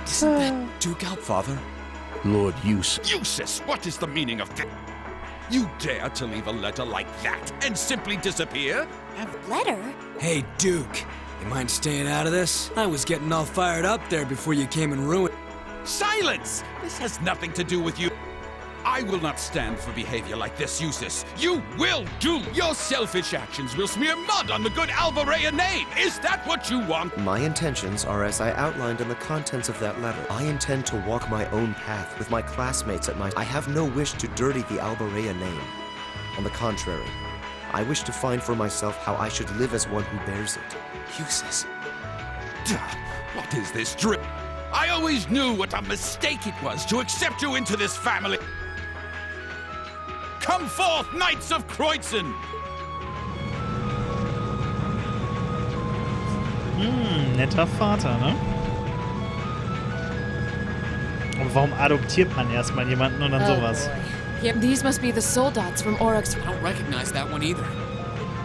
F: Isn't that Duke out,
C: Father?
G: Lord Eustace, what is the meaning of this? You dare to leave a letter like that and simply disappear?
K: Letter?
J: Hey, Duke, you mind staying out of this? I was getting all fired up there before you came and ruined...
G: Silence! This has nothing to do with you. I will not stand for behavior like this, Eustace. You will do! Your selfish actions will smear mud on the good Alvarea name! Is that what you want?
H: My intentions are as I outlined in the contents of that letter. I intend to walk my own path with my classmates at my... I have no wish to dirty the Alvarea name. On the contrary, I wish to find for myself how I should live as one who bears it.
B: Eustace.
G: What is this drip? I always knew what a mistake it was to accept you into this family. Come forth, Knights of Kreuzen!
A: Netter Vater, ne? Und warum adoptiert man erstmal jemanden und dann sowas?
D: Here, these must be the soldats from Oryx.
B: I don't recognize that one either.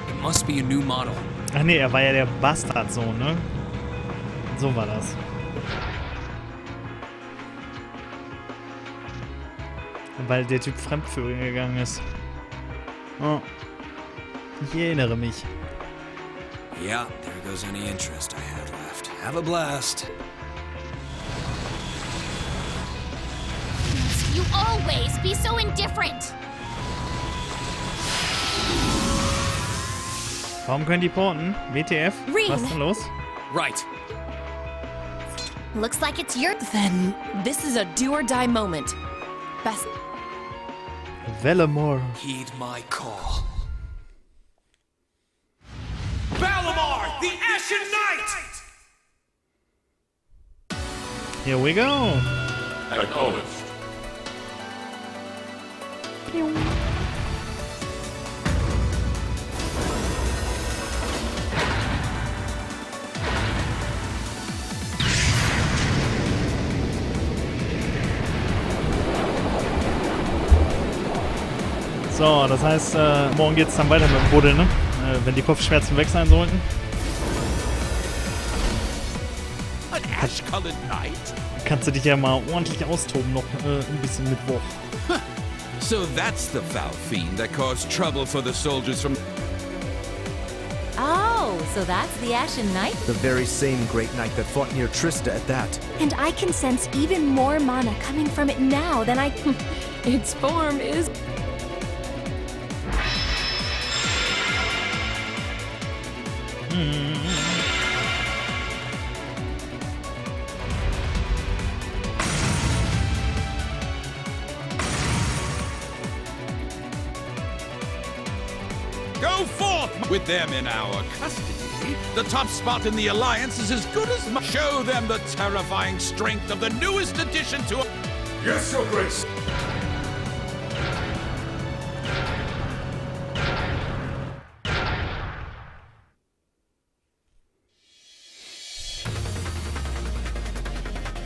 B: It must be a new model.
A: Ach nee, er war ja der Bastardsohn, ne? So war das. Weil der Typ fremdführen gegangen ist. Oh. Ich erinnere mich.
J: Yeah, there goes any interest I had left. Have a blast.
K: You always be so indifferent!
A: Warum können die porten? WTF?
E: Reen.
A: Was ist denn los?
B: Right.
K: Looks like it's your...
E: Then this is a do-or-die moment. Best...
A: Velemore.
B: Heed my call.
C: Valimar, the Ashen Knight!
A: Here we go.
M: Acknowledged.
A: So, das heißt, morgen geht's dann weiter mit dem Buddeln, ne? Wenn die Kopfschmerzen weg sein sollten. Kannst du dich ja mal ordentlich austoben, noch ein bisschen Mittwoch.
G: So that's the foul fiend that caused trouble for the soldiers from...
I: Oh, so that's the Ashen Knight?
C: The very same great knight that fought near Trista at that.
E: And I can sense even more mana coming from it now than I...
L: Its form is...
G: Go forth! With them in our custody, the top spot in the Alliance is as good as... Show them the terrifying strength of the newest addition to...
C: Yes, Your Grace.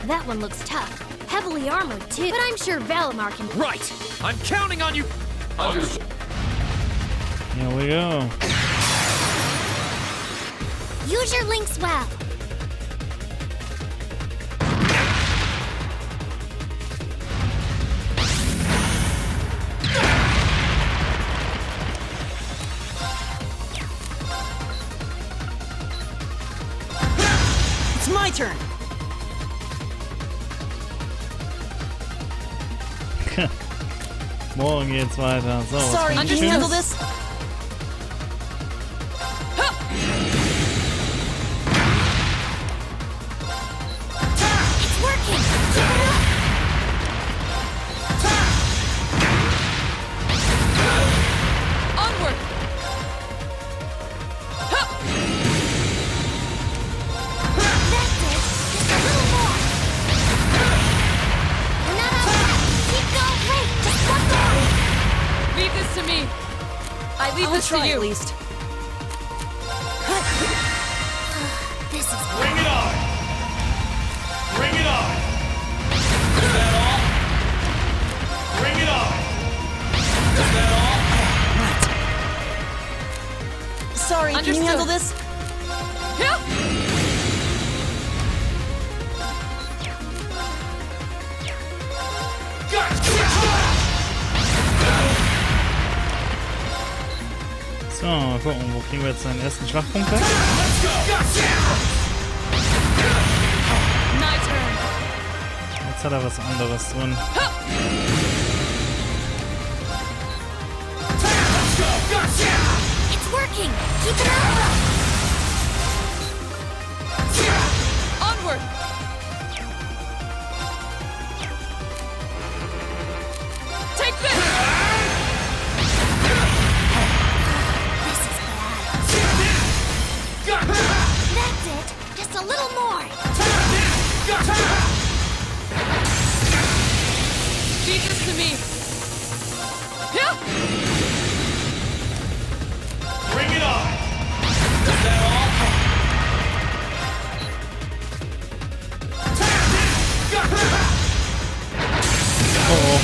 K: That one looks tough. Heavily armored, too. But I'm sure Valimar can...
J: Right! I'm counting on you!
A: Here we go.
K: Use your links well.
E: It's my turn!
A: Morgen geht's weiter. So, was
E: Sorry,
A: kann
E: can
A: ich
E: you handle
A: Schönes?
E: this?
K: It's working. Keep it up.
L: Onward!
K: That's it. Just a little more. We're not out yet. Keep going. Wait, just one more.
L: Leave this to me. I leave this to
E: try
L: you.
E: at least.
K: This is...
C: Bring it on! Bring it on! Is that all? Bring it on! Is that all?
E: Sorry, can you
L: Understood.
E: handle this?
L: Yep.
A: So, mal gucken, wo kriegen wir jetzt seinen ersten Schwachpunkt weg?
L: My turn.
A: Jetzt hat er was anderes drin.
K: It's working. Keep it up.
L: Onward! Take this!
K: This is bad. That's it. Just a little more.
L: Leave this to me. Yeah.
C: Bring it on! Is that all?
A: Oh,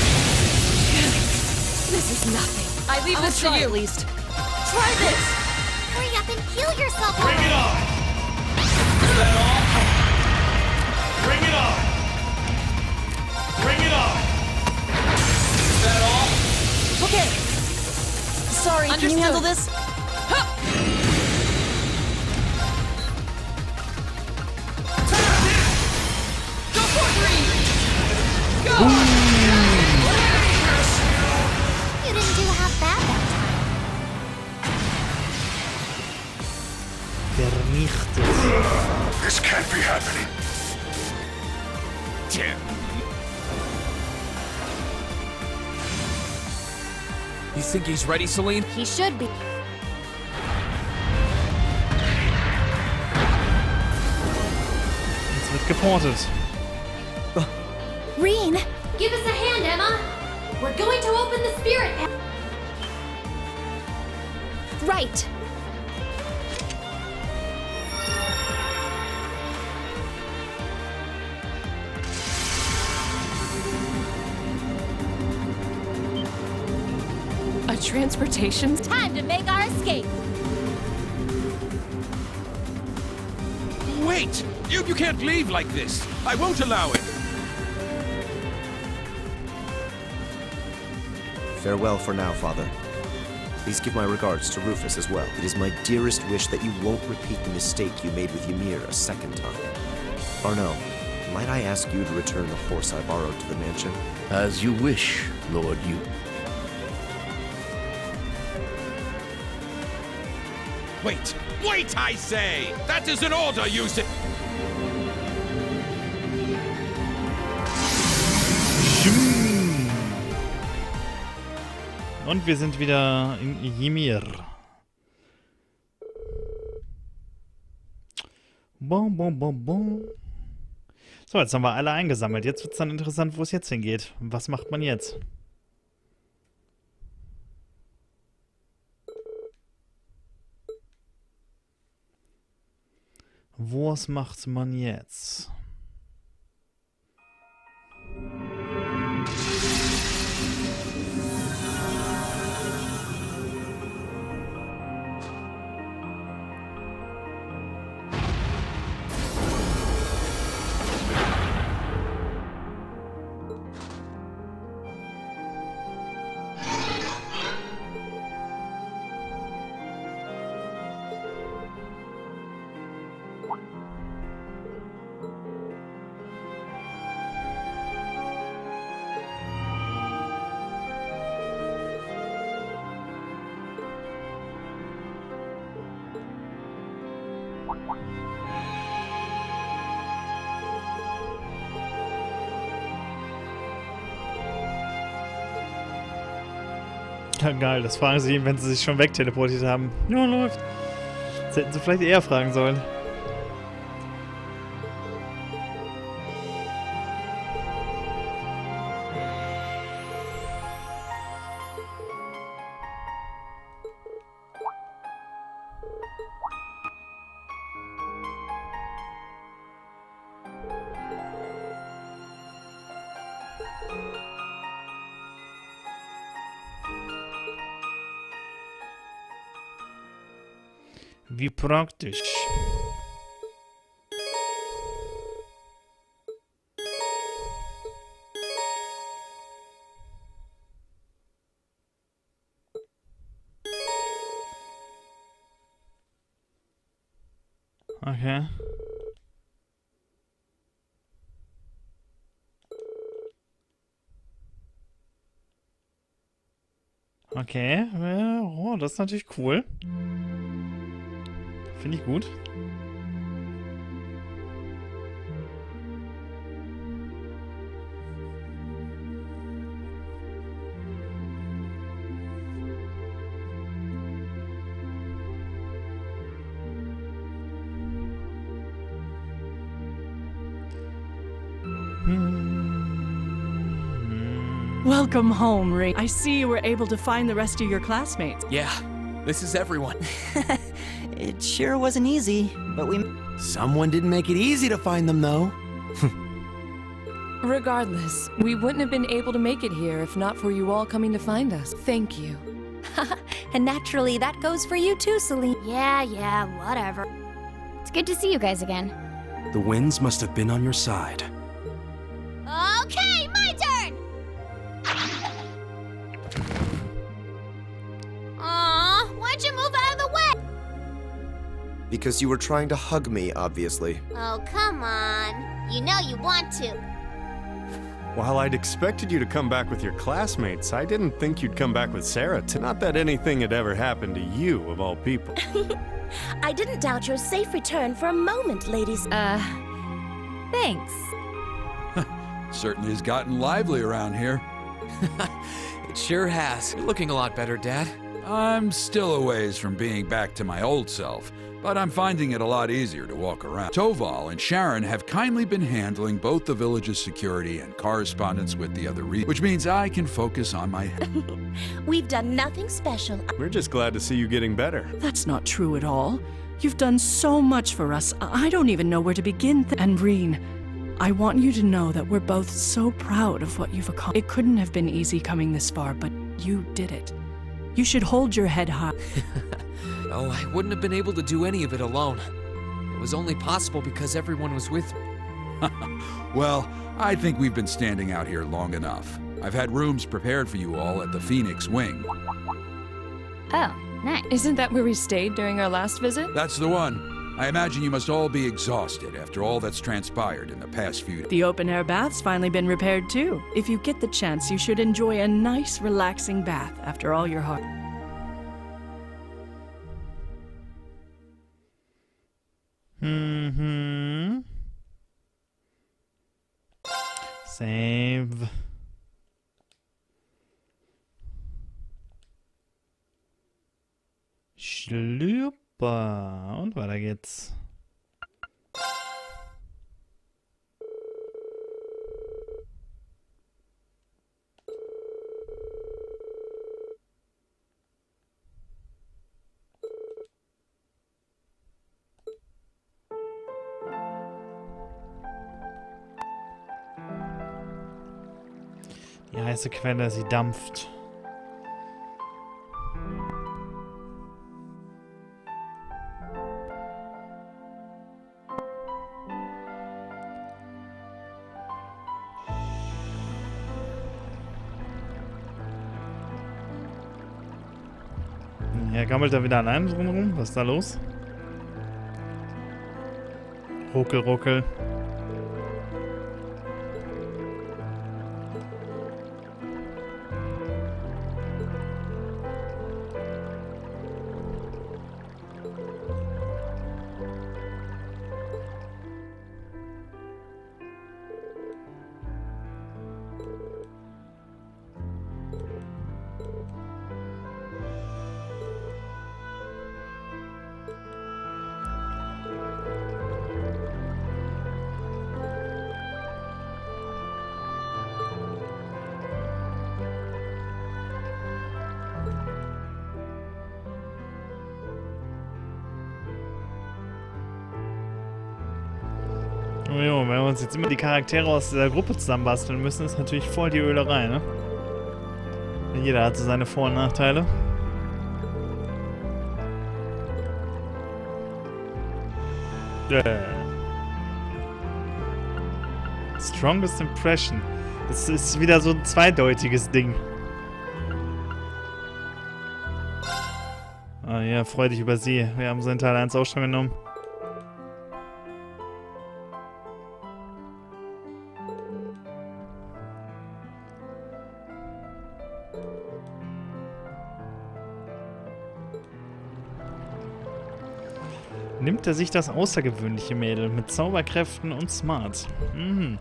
L: This is nothing. I leave this to
E: try
L: you.
E: at least.
L: Try this.
K: Hurry up and heal yourself.
C: Bring it on! Is that all? Bring it on! Bring it on! Is that all?
E: Okay. Sorry, can you
L: Understood.
E: handle this?
L: Go for three. Go.
K: You didn't do half bad that
A: vernichtet.
C: This can't be happening.
G: Damn.
J: You think he's ready, Celine?
K: time. He should be.
A: Jetzt wird geportet.
K: Reen, give us a hand, Emma. We're going to open the spirit.
E: Right.
L: A transportation?
I: Time to make our escape.
G: Wait! You can't leave like this! I won't allow it!
H: Farewell for now, Father. Please give my regards to Rufus as well. It is my dearest wish that you won't repeat the mistake you made with Ymir a second time. Arno, might I ask you to return the horse I borrowed to the mansion?
M: As you wish, Lord you.
G: Wait! Wait, I say! That is an order, you say!
A: Und wir sind wieder in Ymir. Bom, bom, bom, bom. So, jetzt haben wir alle eingesammelt. Jetzt wird es dann interessant, wo es jetzt hingeht. Was macht man jetzt? Was macht man jetzt? Ja, geil, das fragen sie, wenn sie sich schon wegteleportiert haben. Ja, läuft. Das hätten sie vielleicht eher fragen sollen. Wie praktisch. Okay. Okay, oh, das ist natürlich cool. Finde ich gut.
L: Welcome home, Ring. I see you were able to find the rest of your classmates.
J: Yeah, this is everyone.
N: It sure wasn't easy, but Someone didn't make it easy to find them, though.
D: Regardless, we wouldn't have been able to make it here if not for you all coming to find us. Thank you.
E: And naturally, that goes for you too, Celine.
K: Yeah, whatever. It's good to see you guys again.
M: The winds must have been on your side.
K: Okay, my turn! Aw, why'd you move out of the way?
H: Because you were trying to hug me, obviously.
K: Oh, come on. You know you want to.
F: While I'd expected you to come back with your classmates, I didn't think you'd come back with Sarah. Not that anything had ever happened to you, of all people.
O: I didn't doubt your safe return for a moment, ladies.
E: Thanks.
M: Certainly has gotten lively around here.
J: It sure has. You're looking a lot better, Dad.
M: I'm still a ways from being back to my old self, but I'm finding it a lot easier to walk around. Toval and Sharon have kindly been handling both the village's security and correspondence with the other regions, which means I can focus on my...
O: We've done nothing special.
F: We're just glad to see you getting better.
L: That's not true at all. You've done so much for us. I don't even know where to begin. And Reen, I want you to know that we're both so proud of what you've accomplished. It couldn't have been easy coming this far, but you did it. You should hold your head high.
B: Oh, I wouldn't have been able to do any of it alone. It was only possible because everyone was with me.
M: Well, I think we've been standing out here long enough. I've had rooms prepared for you all at the Phoenix Wing.
D: Oh, nice. Isn't that where we stayed during our last visit?
M: That's the one. I imagine you must all be exhausted after all that's transpired in the past few days.
L: The open-air bath's finally been repaired, too. If you get the chance, you should enjoy a nice, relaxing bath after all your hard...
A: Save. Schlüpper. Und weiter geht's. Die heiße Quelle, sie dampft. Ja, gammelt er wieder allein drumherum? Was ist da los? Ruckel, ruckel. Oh jo, wenn wir uns jetzt immer die Charaktere aus dieser Gruppe zusammenbasteln müssen, ist natürlich voll die Ölerei, ne? Jeder hat so seine Vor- und Nachteile. Strongest Impression. Das ist wieder so ein zweideutiges Ding. Ah ja, freu dich über sie. Wir haben seinen Teil 1 auch schon genommen. Nimmt er sich das außergewöhnliche Mädel mit Zauberkräften und smart. Mhm.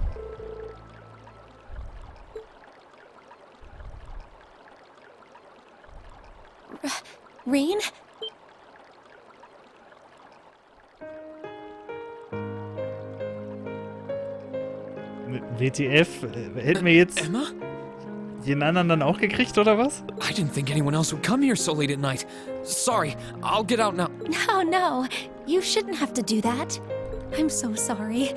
O: Reen?
A: WTF? Hätten wir jetzt
B: Emma?
A: den anderen dann auch gekriegt, oder was?
B: I didn't think anyone else would come here so late at night. Sorry, I'll get out now.
O: No. You shouldn't have to do that. I'm so sorry.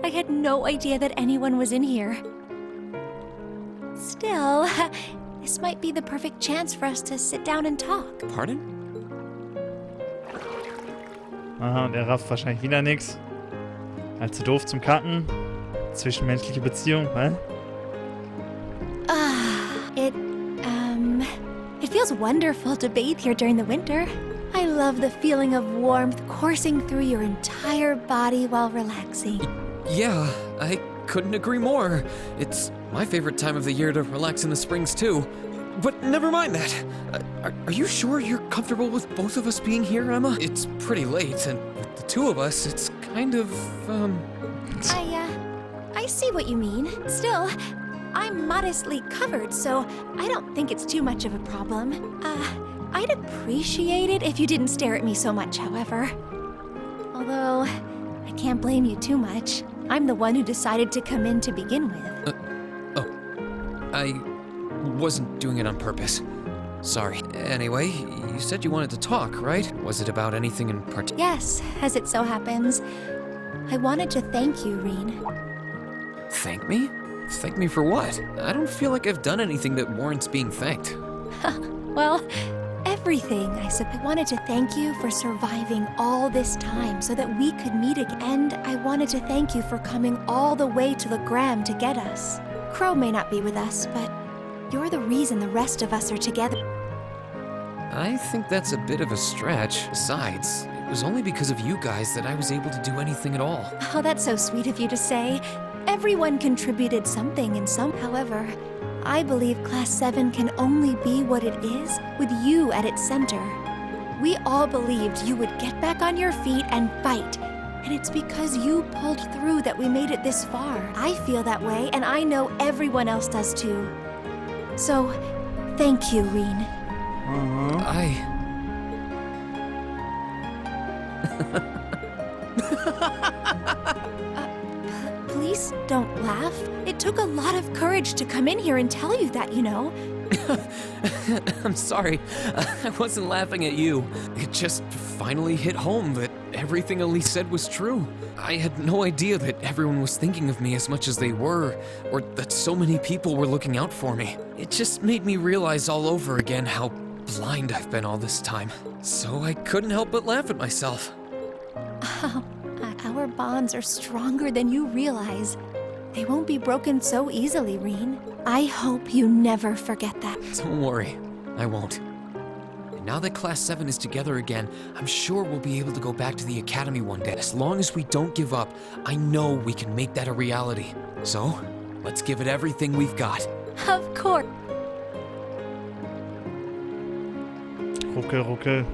O: I had no idea that anyone was in here. Still, this might be the perfect chance for us to sit down and talk.
B: Pardon?
A: Aha, und er rafft wahrscheinlich wieder nix. Halt zu doof zum Kacken. Zwischenmenschliche Beziehung, was?
O: It feels wonderful to bathe here during the winter. I love the feeling of warmth coursing through your entire body while relaxing.
B: Yeah, I couldn't agree more. It's my favorite time of the year to relax in the springs, too. But never mind that. Are you sure you're comfortable with both of us being here, Emma? It's pretty late, and with the two of us, it's kind of,
O: I see what you mean. Still, I'm modestly covered, so I don't think it's too much of a problem. I'd appreciate it if you didn't stare at me so much, however. Although, I can't blame you too much. I'm the one who decided to come in to begin with.
B: I wasn't doing it on purpose. Sorry. Anyway, you said you wanted to talk, right? Was it about anything in particular?
O: Yes, as it so happens. I wanted to thank you, Reen.
B: Thank me? Thank me for what? I don't feel like I've done anything that warrants being thanked.
O: Well, everything, I suppose. I wanted to thank you for surviving all this time so that we could meet again. And I wanted to thank you for coming all the way to the Gram to get us. Crow may not be with us, but you're the reason the rest of us are together.
B: I think that's a bit of a stretch. Besides, it was only because of you guys that I was able to do anything at all.
O: Oh, that's so sweet of you to say. Everyone contributed something in some. However, I believe Class 7 can only be what it is with you at its center. We all believed you would get back on your feet and fight. And it's because you pulled through that we made it this far. I feel that way, and I know everyone else does too. So, thank you, Reen. Please don't laugh. It took a lot of courage to come in here and tell you that, you know.
B: I'm sorry. I wasn't laughing at you. It just finally hit home that everything Elise said was true. I had no idea that everyone was thinking of me as much as they were, or that so many people were looking out for me. It just made me realize all over again how blind I've been all this time. So I couldn't help but laugh at myself.
O: Oh, our bonds are stronger than you realize. They won't be broken so easily, Reen. I hope you never forget that.
B: Don't worry, I won't. And now that Class 7 is together again, I'm sure we'll be able to go back to the Academy one day. As long as we don't give up, I know we can make that a reality. So, let's give it everything we've got.
O: Of course.
A: Ruckel.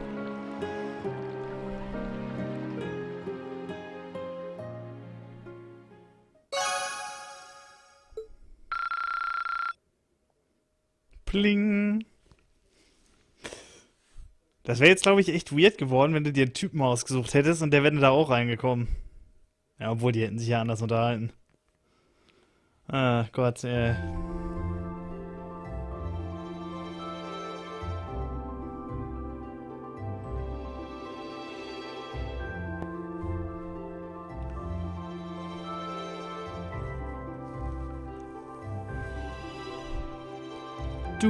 A: Pling. Das wäre jetzt, glaube ich, echt weird geworden, wenn du dir einen Typen ausgesucht hättest und der wäre da auch reingekommen. Ja, obwohl, die hätten sich ja anders unterhalten. Ah, Gott, Du.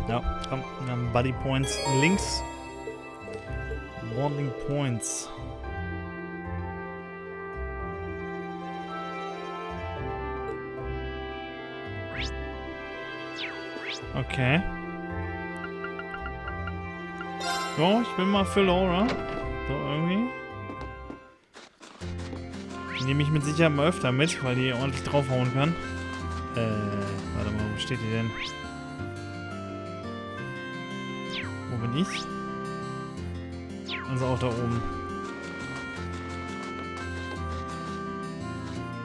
A: Ja, komm, wir haben Buddy Points links. Bonding Points. Okay. Ja, ich bin mal für Laura. So irgendwie. Die nehme ich mit Sicherheit mal öfter mit, weil die ordentlich draufhauen kann. Warte mal, wo steht die denn? Wo bin ich? Also auch da oben.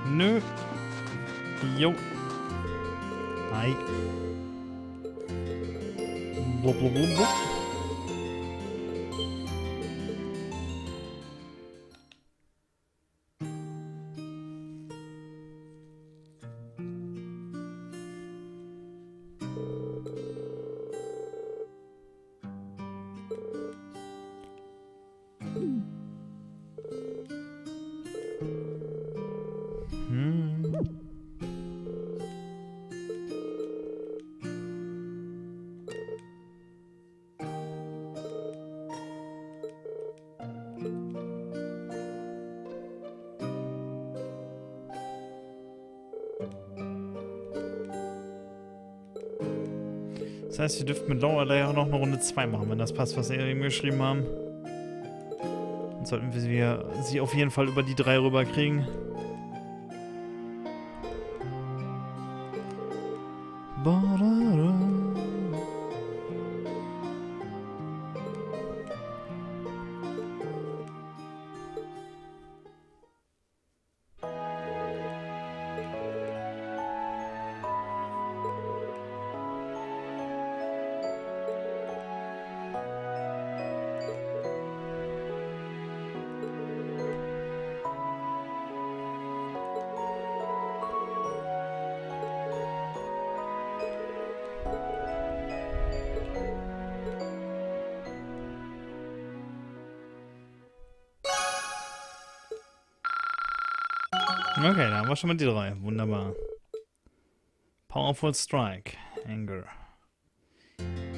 A: Nö. Jo. Hi. Blub. Das heißt, wir dürften mit Laura da ja noch eine Runde 2 machen, wenn das passt, was sie eben geschrieben haben. Dann sollten wir sie auf jeden Fall über die 3 rüberkriegen. Okay, da haben wir schon mal die 3. Wunderbar. Powerful Strike. Anger.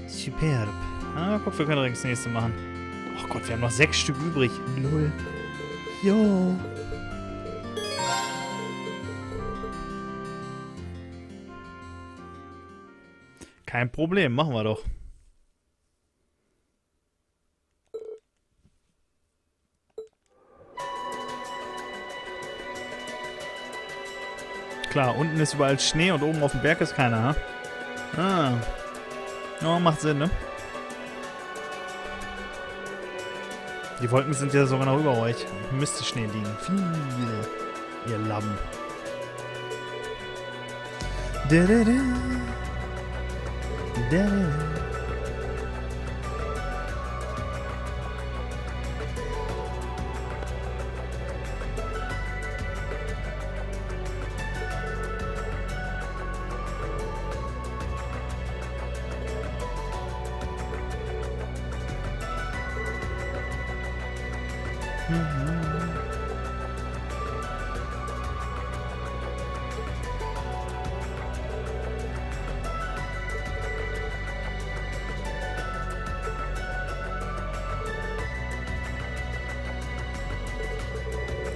A: Superb. Ah, guck, wir können direkt das nächste machen. Oh Gott, wir haben noch 6 Stück übrig. 0. Jo. Kein Problem, machen wir doch. Klar, unten ist überall Schnee und oben auf dem Berg ist keiner, ha? Ah. Ja, macht Sinn, ne? Die Wolken sind ja sogar noch über euch. Müsste Schnee liegen. Viele. Ihr Lappen.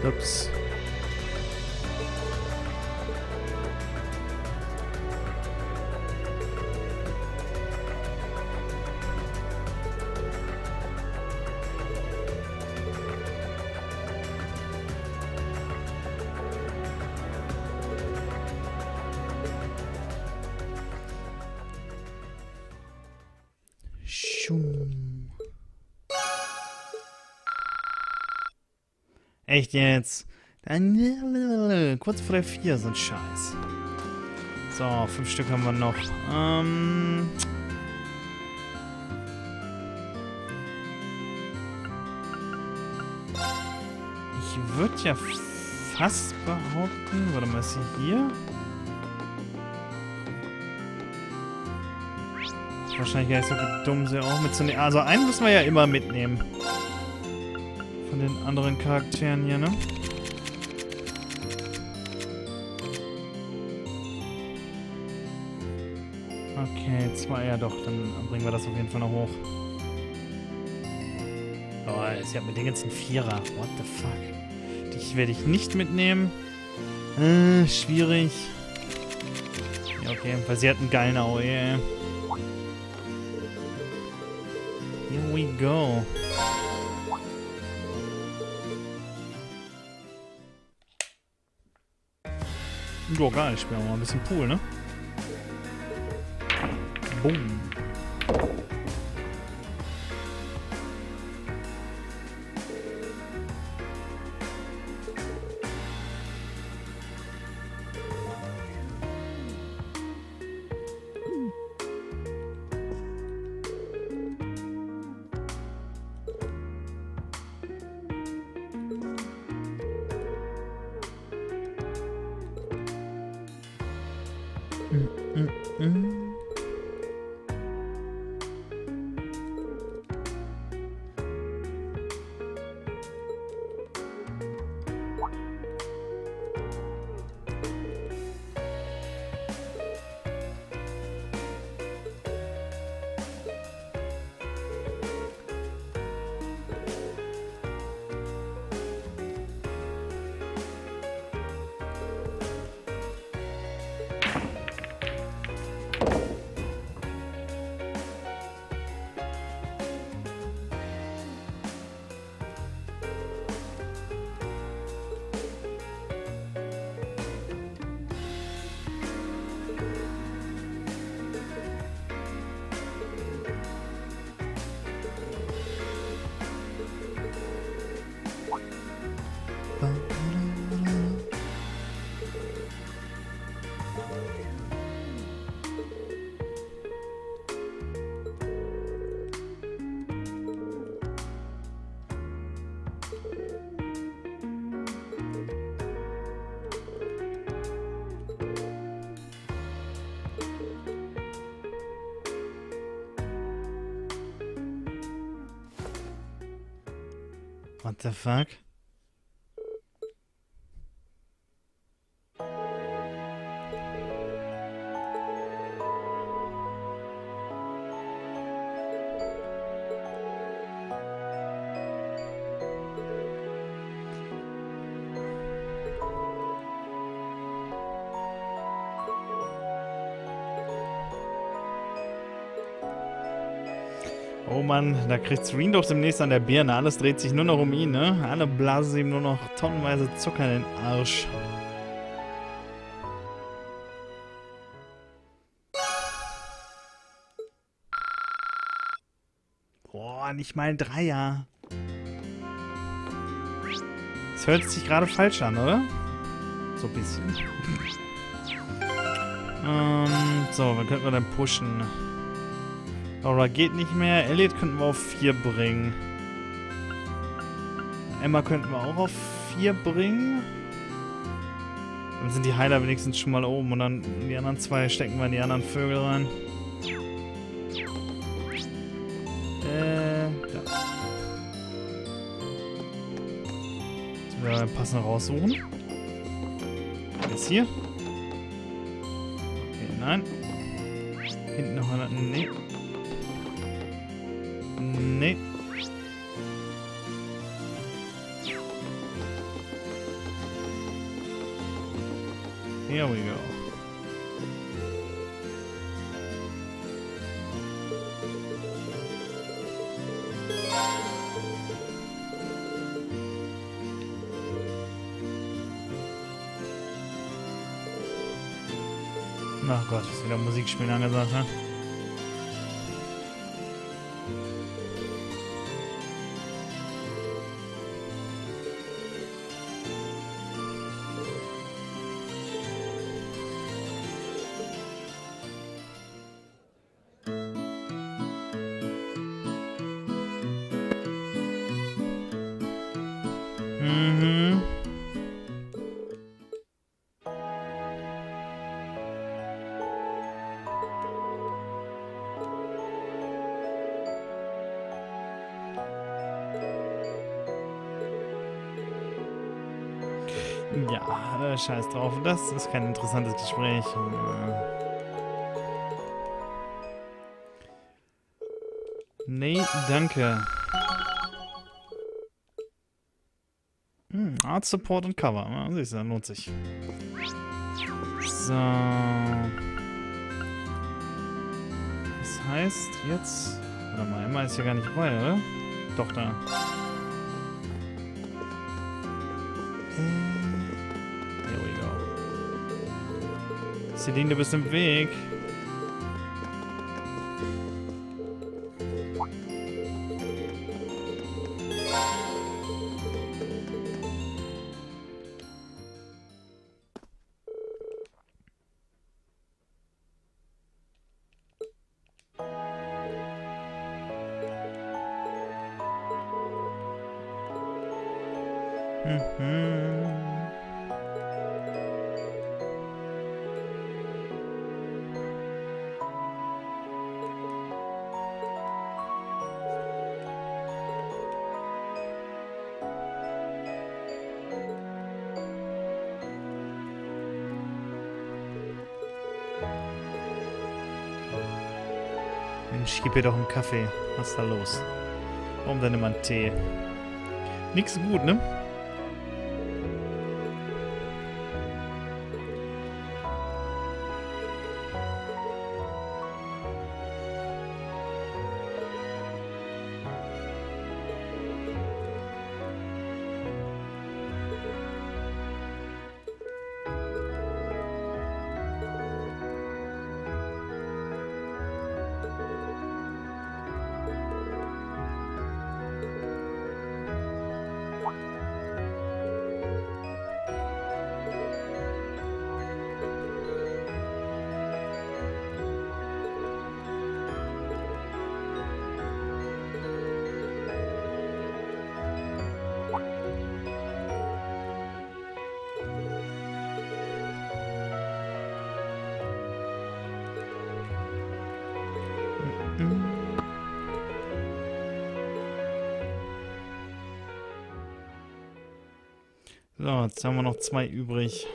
A: Ups. Echt jetzt? Kurz vor der 4, so ein Scheiß. So, 5 Stück haben wir noch. Ich würde ja fast behaupten... Warte mal, ist sie hier? Wahrscheinlich gar nicht so dumm, sie auch mitzunehmen. Also einen müssen wir ja immer mitnehmen. Von den anderen Charakteren hier, ne? Okay, 2, ja doch, dann bringen wir das auf jeden Fall noch hoch. Oh, sie hat mit den ganzen 4er. What the fuck? Dich werde ich nicht mitnehmen. Schwierig. Ja, okay, weil sie hat einen geilen AOE. Here we go. Oh, geil, spielen wir mal ein bisschen Pool, ne? Boom. What the fuck? Oh Mann, da kriegt's Reen doch demnächst an der Birne. Alles dreht sich nur noch um ihn, ne? Alle blasen ihm nur noch tonnenweise Zucker in den Arsch. Boah, nicht mal ein Dreier. Das hört sich gerade falsch an, oder? So ein bisschen. So, wann könnten wir denn pushen? Laura geht nicht mehr. Elliot könnten wir auf 4 bringen. Emma könnten wir auch auf 4 bringen. Dann sind die Heiler wenigstens schon mal oben. Und dann die anderen 2 stecken wir in die anderen Vögel rein. Ja. Jetzt müssen wir einen passenden raussuchen. Jetzt hier. Okay, nein. Hinten noch einer. Nee. Nee. Here we go. Ach Gott, ist wieder Musikspielen angesagt, ne? Mhm. Ja, scheiß drauf. Das ist kein interessantes Gespräch. Nee, danke. Art Support und Cover. Ja, siehst du, lohnt sich. So. Das heißt jetzt... Warte mal, Emma ist ja gar nicht dabei, oder? Doch, da. Here we go. Celine, du bist im Weg. Mensch, gib mir doch einen Kaffee. Was ist da los? Warum denn immer einen Tee? Nix gut, ne? So, jetzt haben wir noch 2 übrig.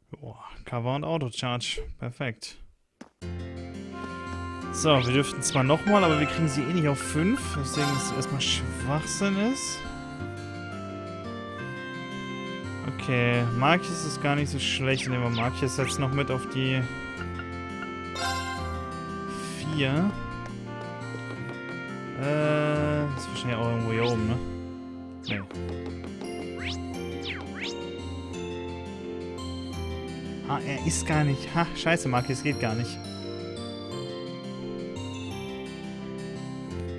A: Boah, Cover und Autocharge. Perfekt. So, wir dürften zwar nochmal, aber wir kriegen sie eh nicht auf 5. Deswegen ist es erstmal Schwachsinn ist. Okay, Marcus ist gar nicht so schlecht. Nehmen wir Marcus jetzt noch mit auf die 4. Das ist wahrscheinlich auch irgendwo hier oben, ne? Nee. Ah, er ist gar nicht. Ha, scheiße, Marcus geht gar nicht.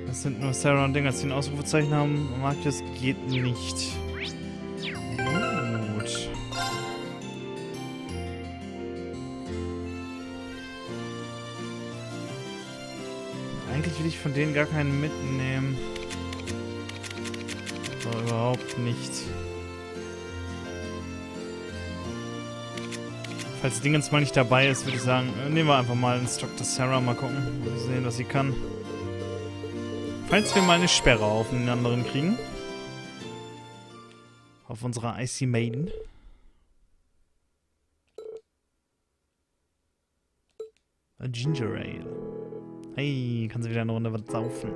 A: Das sind nur Sarah und Dinger, die ein Ausrufezeichen haben. Marcus geht nicht. Gut. Eigentlich will ich von denen gar keinen mitnehmen. So, überhaupt nicht. Falls Dingens mal nicht dabei ist, würde ich sagen, nehmen wir einfach mal ins Dr. Sarah, mal gucken. Mal sehen, was sie kann. Falls wir mal eine Sperre auf einen anderen kriegen. Auf unserer Icy Maiden. A Ginger Ale. Hey, kann sie wieder eine Runde was saufen.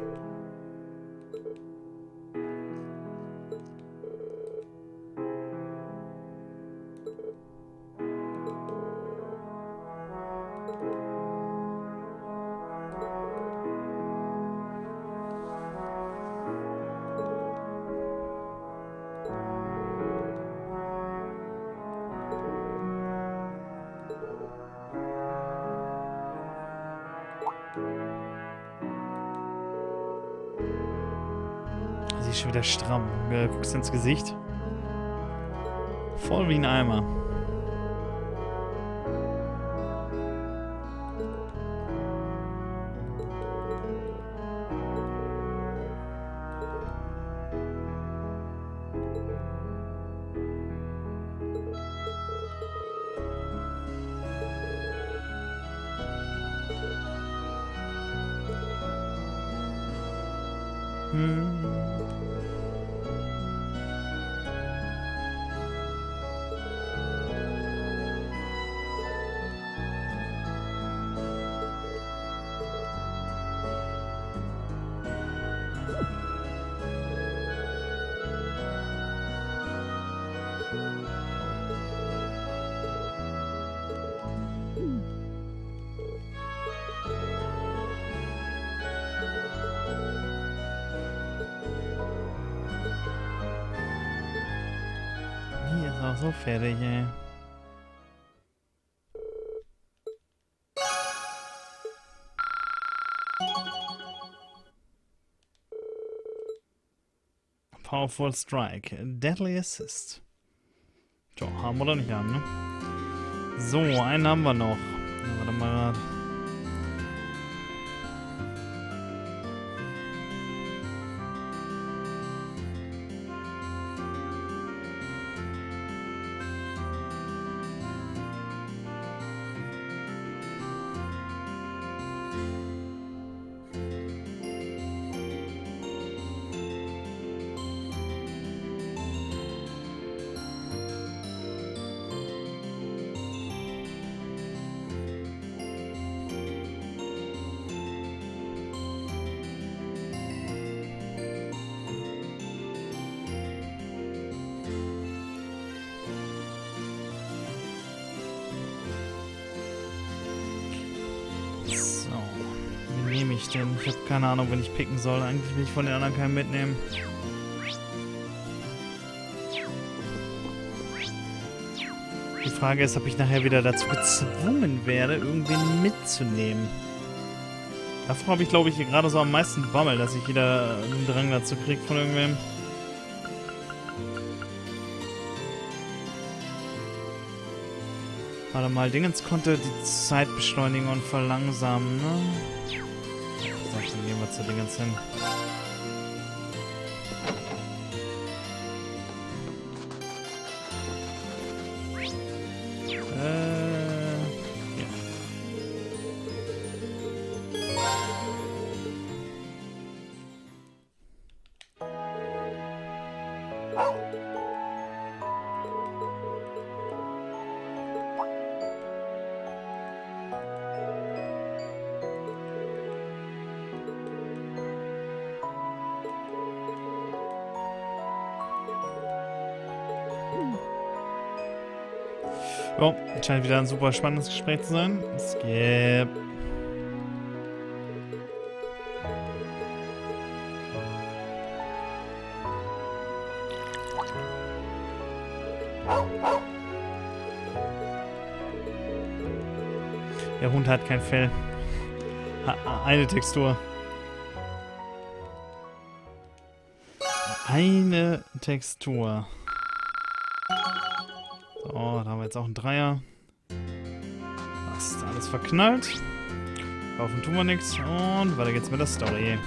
A: Sie ist schon wieder stramm. Guckst ins Gesicht. Voll wie ein Eimer. Auch so fertig, ey. Powerful Strike. Deadly Assist. So, haben wir oder nicht haben, ne? So, einen haben wir noch. Warte mal. Nehme ich denn? Ich habe keine Ahnung, wenn ich picken soll. Eigentlich will ich von den anderen keinen mitnehmen. Die Frage ist, ob ich nachher wieder dazu gezwungen werde, irgendwen mitzunehmen. Davor habe ich, glaube ich, hier gerade so am meisten Bammel, dass ich wieder einen Drang dazu kriege von irgendwem. Warte mal, Dingens konnte die Zeit beschleunigen und verlangsamen, ne? So, dann gehen wir zu Dingens hin. Ja. Oh, scheint wieder ein super spannendes Gespräch zu sein. Skip. Der Hund hat kein Fell. Eine Textur. Eine Textur. So, da haben wir jetzt auch einen Dreier. Das ist alles verknallt. Kaufen tun wir nichts. Und weiter geht's mit der Story.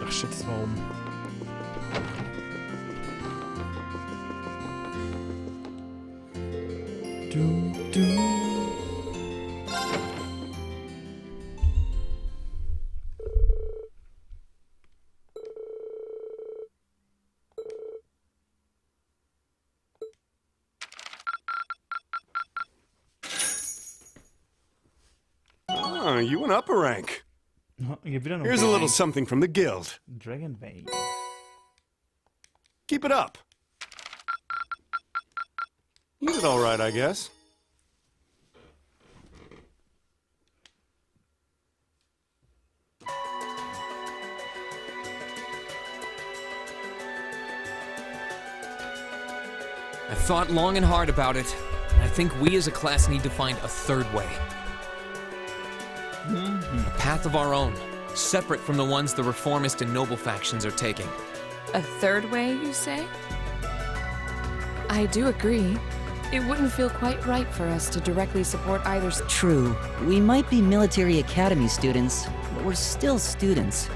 A: Ach shit, das war oben.
F: Oh, you went up a rank. Here's a little something from the guild.
A: Dragon Bay.
F: Keep it up. You did all right, I guess.
B: I've thought long and hard about it, and I think we as a class need to find a third way. A path of our own, separate from the ones the reformist and noble factions are taking.
D: A third way, you say? I do agree. It wouldn't feel quite right for us to directly support either.
N: True. We might be military academy students, but we're still students.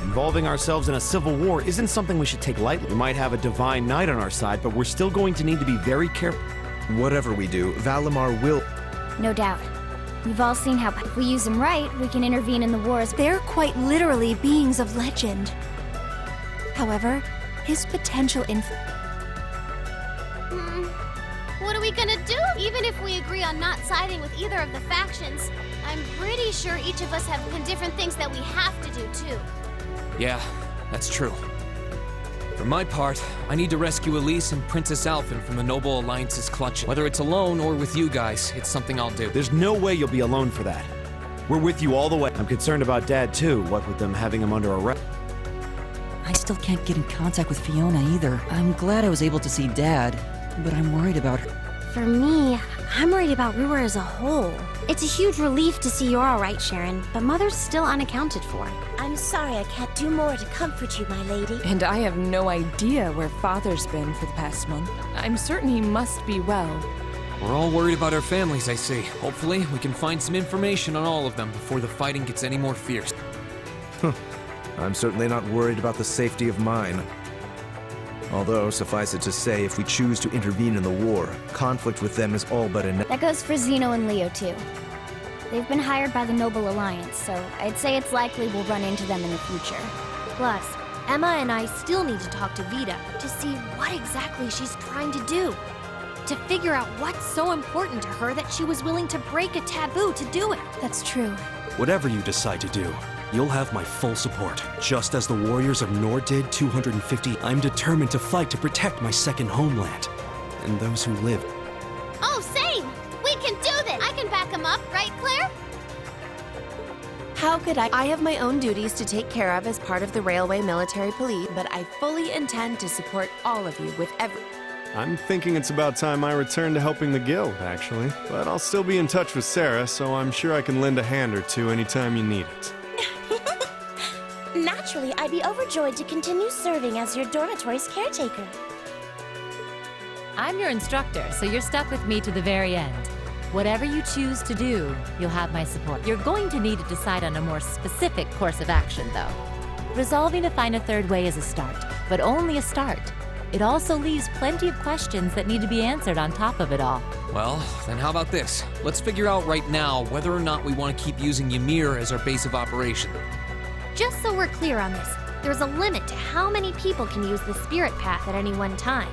P: Involving ourselves in a civil war isn't something we should take lightly. We might have a divine knight on our side, but we're still going to need to be very careful.
H: Whatever we do, Valimar will...
O: No doubt. We've all seen how if we use them right, we can intervene in the wars. They're quite literally beings of legend. However, his potential
K: What are we gonna do? Even if we agree on not siding with either of the factions, I'm pretty sure each of us have different things that we have to do, too.
B: Yeah, that's true. For my part, I need to rescue Elise and Princess Alphen from the Noble Alliance's clutches. Whether it's alone or with you guys, it's something I'll do.
P: There's no way you'll be alone for that. We're with you all the way. I'm concerned about Dad, too, what with them having him under arrest.
N: I still can't get in contact with Fiona either. I'm glad I was able to see Dad, but I'm worried about her.
O: For me, I'm worried about Ruhr as a whole. It's a huge relief to see you're all right, Sharon, but Mother's still unaccounted for. I'm sorry I can't do more to comfort you, my lady.
D: And I have no idea where Father's been for the past month. I'm certain he must be well.
B: We're all worried about our families, I see. Hopefully, we can find some information on all of them before the fighting gets any more fierce.
H: I'm certainly not worried about the safety of mine. Although, suffice it to say, if we choose to intervene in the war, conflict with them is all but
O: That goes for Zeno and Leo, too. They've been hired by the Noble Alliance, so I'd say it's likely we'll run into them in the future. Plus, Emma and I still need to talk to Vida to see what exactly she's trying to do. To figure out what's so important to her that she was willing to break a taboo to do it. That's true.
P: Whatever you decide to do, you'll have my full support. Just as the warriors of Nord did 250, I'm determined to fight to protect my second homeland. And those who live.
K: Oh, same! We can do this! I can back him up, right, Claire?
E: How could I? I have my own duties to take care of as part of the Railway Military Police, but I fully intend to support all of you with every...
F: I'm thinking it's about time I return to helping the guild, actually. But I'll still be in touch with Sarah, so I'm sure I can lend a hand or two anytime you need it.
O: Naturally, I'd be overjoyed to continue serving as your dormitory's caretaker.
I: I'm your instructor, so you're stuck with me to the very end. Whatever you choose to do, you'll have my support. You're going to need to decide on a more specific course of action, though. Resolving to find a third way is a start, but only a start. It also leaves plenty of questions that need to be answered on top of it all.
B: Well, then how about this? Let's figure out right now whether or not we want to keep using Ymir as our base of operation.
K: Just so we're clear on this, there's a limit to how many people can use the spirit path at any one time.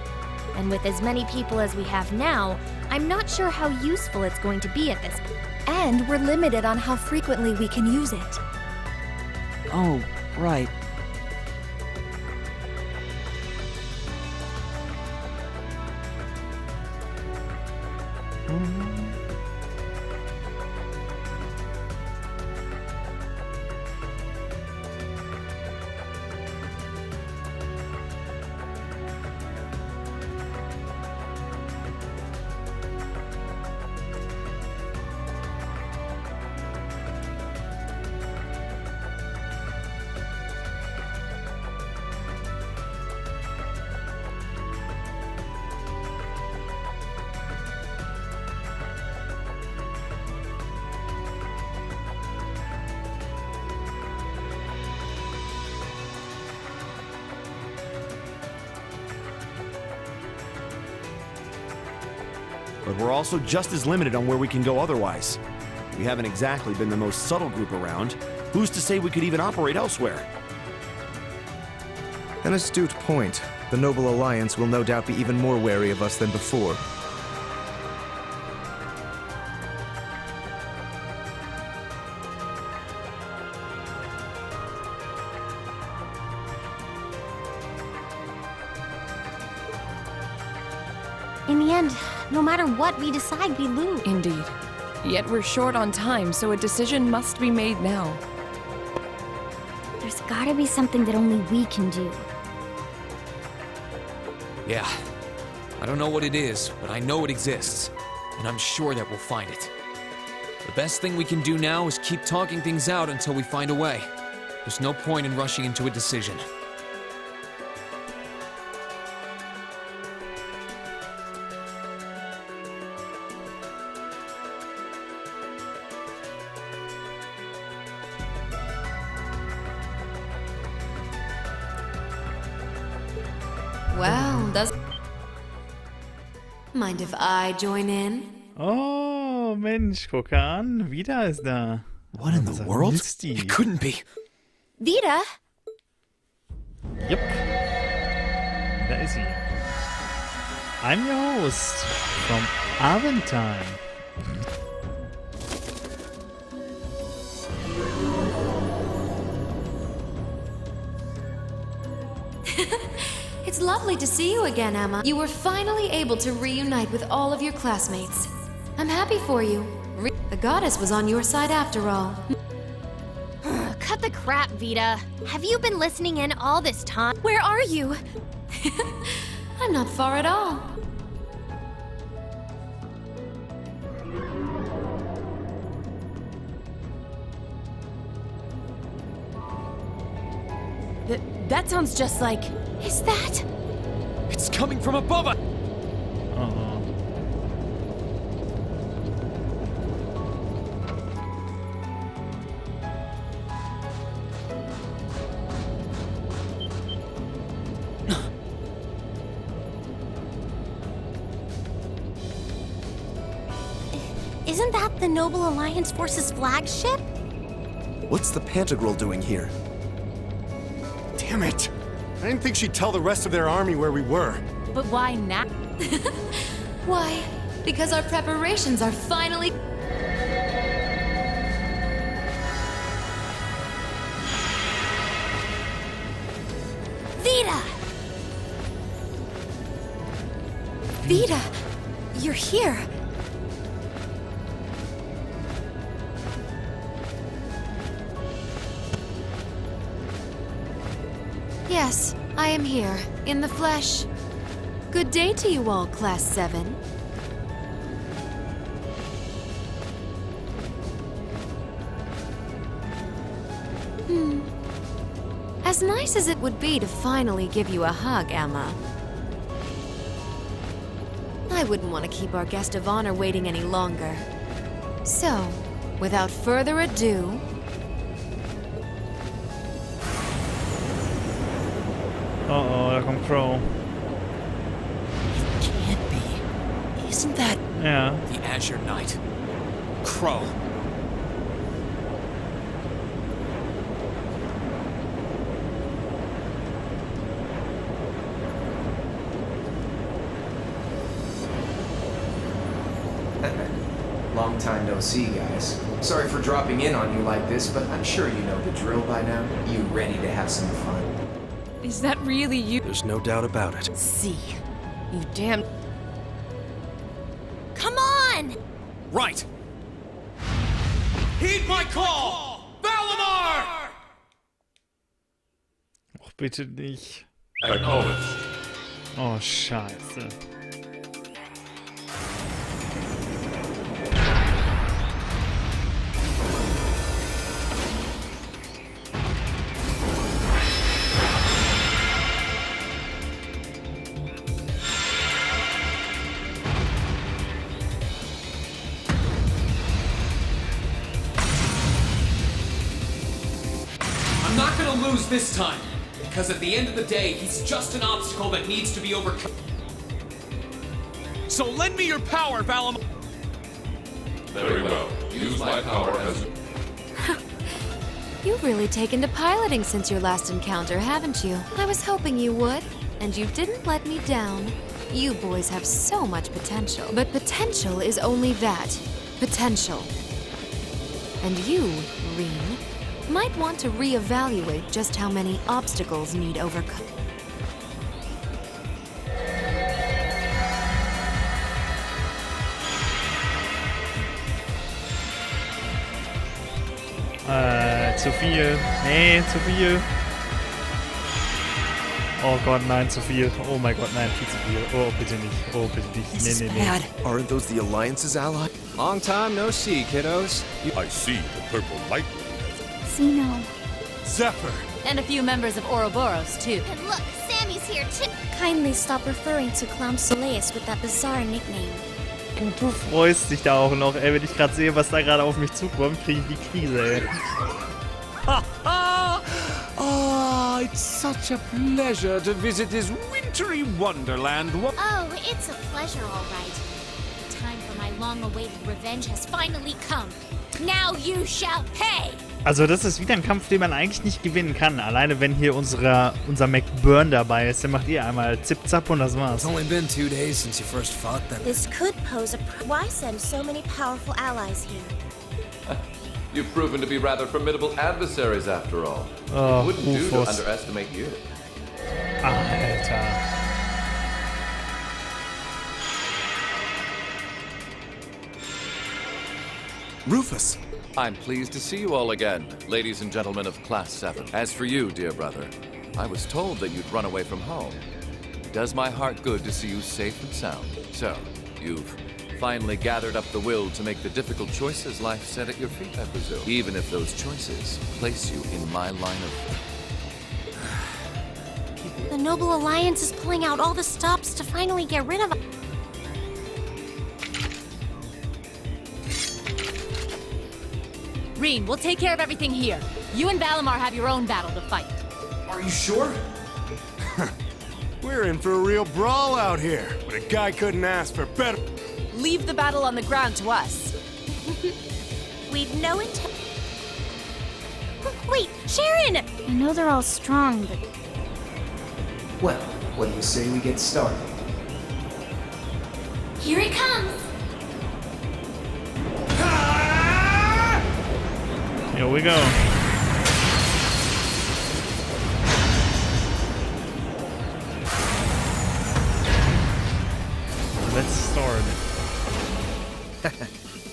O: And with as many people as we have now, I'm not sure how useful it's going to be at this point.
Q: And we're limited on how frequently we can use it.
N: Oh, right.
R: But we're also just as limited on where we can go otherwise. We haven't exactly been the most subtle group around. Who's to say we could even operate elsewhere?
H: An astute point. The Noble Alliance will no doubt be even more wary of us than before.
O: In the end, no matter what we decide, we lose.
D: Indeed. Yet we're short on time, so a decision must be made now.
O: There's gotta be something that only we can do.
B: Yeah. I don't know what it is, but I know it exists. And I'm sure that we'll find it. The best thing we can do now is keep talking things out until we find a way. There's no point in rushing into a decision.
S: Well, does... Mind if I join in?
A: Oh, Mensch, guck an. Wieder ist da.
P: What in the world?
A: It
P: couldn't be.
O: Vida?
A: Yep. Da ist sie. I'm your host from Aventime.
S: It's lovely to see you again, Emma. You were finally able to reunite with all of your classmates. I'm happy for you. The goddess was on your side after all.
O: Cut the crap, Vida. Have you been listening in all this time? Where are you?
S: I'm not far at all.
E: That sounds just like...
S: Is that?
P: It's coming from above us!
A: Uh-oh.
O: Isn't that the Noble Alliance Force's flagship?
H: What's the Pantagruel doing here?
F: Damn it! I didn't think she'd tell the rest of their army where we were.
I: But why now?
S: Why? Because our preparations are finally...
O: Vida! Vida! You're here!
S: Yes, I am here, in the flesh. Good day to you all, Class 7. As nice as it would be to finally give you a hug, Emma, I wouldn't want to keep our guest of honor waiting any longer. So, without further ado...
A: Uh-oh, da kommt Crow.
N: Can't be. Isn't that...
A: Yeah.
B: The Azure Knight. Crow.
T: Long time no see, guys. Sorry for dropping in on you like this, but I'm sure you know the drill by now. You ready to have some fun?
D: Is that really you?
P: There's no doubt about it.
E: See. You damn...
O: Come on!
C: Right! Heed my call! Valimar!
A: Och, bitte nicht.
C: Acknowledged.
A: Oh, scheiße.
B: I'm not gonna lose this time, because at the end of the day, he's just an obstacle that needs to be overcome.
C: So lend me your power, Valimar! Very well. Use my power as...
S: You've really taken to piloting since your last encounter, haven't you? I was hoping you would, and you didn't let me down. You boys have so much potential. But potential is only that. Potential. And you, Reen, might want to reevaluate just how many obstacles need overcome.
A: Zu viel. Nee, zu viel. Oh Gott, nein, zu viel. Oh mein Gott, nein, viel zu viel. Oh, bitte nicht. Oh, bitte nicht. Nee, nee, nee.
H: Aren't those the Alliance's ally?
T: Long time no see, kiddos.
C: I see the purple light.
O: Xeno.
C: Zephyr.
I: And a few members of Ouroboros, too.
O: And look, Sammy's here too. Kindly stop referring to Clown Soleus with that bizarre nickname.
A: Und du freust dich da auch noch, ey. Wenn ich gerade sehe, was da gerade auf mich zukommt, kriege ich die Krise, ey.
U: Oh, it's such a pleasure to visit this wintry wonderland.
K: Oh, it's a pleasure, all right. The time for my long-awaited revenge has finally come. Now you shall pay!
A: Also das ist wieder ein Kampf, den man eigentlich nicht gewinnen kann. Alleine wenn hier unser McBurn dabei ist, dann macht ihr einmal Zip-Zap und das war's.
J: It's only been 2 days since you first fought them.
O: This could pose a Why send so many powerful allies here?
V: You've proven to be rather formidable adversaries after all.
A: Oh,
V: It wouldn't do to
A: Rufus.
V: underestimate you.
A: Alter.
V: Rufus! I'm pleased to see you all again, ladies and gentlemen of Class 7. As for you, dear brother, I was told that you'd run away from home. It does my heart good to see you safe and sound. So, you've finally gathered up the will to make the difficult choices life set at your feet, I presume. Even if those choices place you in my line of...
O: The Noble Alliance is pulling out all the stops to finally get rid of...
I: Reen, we'll take care of everything here. You and Valimar have your own battle to fight.
T: Are you sure?
R: We're in for a real brawl out here, but a guy couldn't ask for better.
I: Leave the battle on the ground to us.
O: We've no intent... Wait, Sharon! I know they're all strong, but...
T: Well, what do you say we get started?
K: Here it comes!
A: Here we go. Let's start.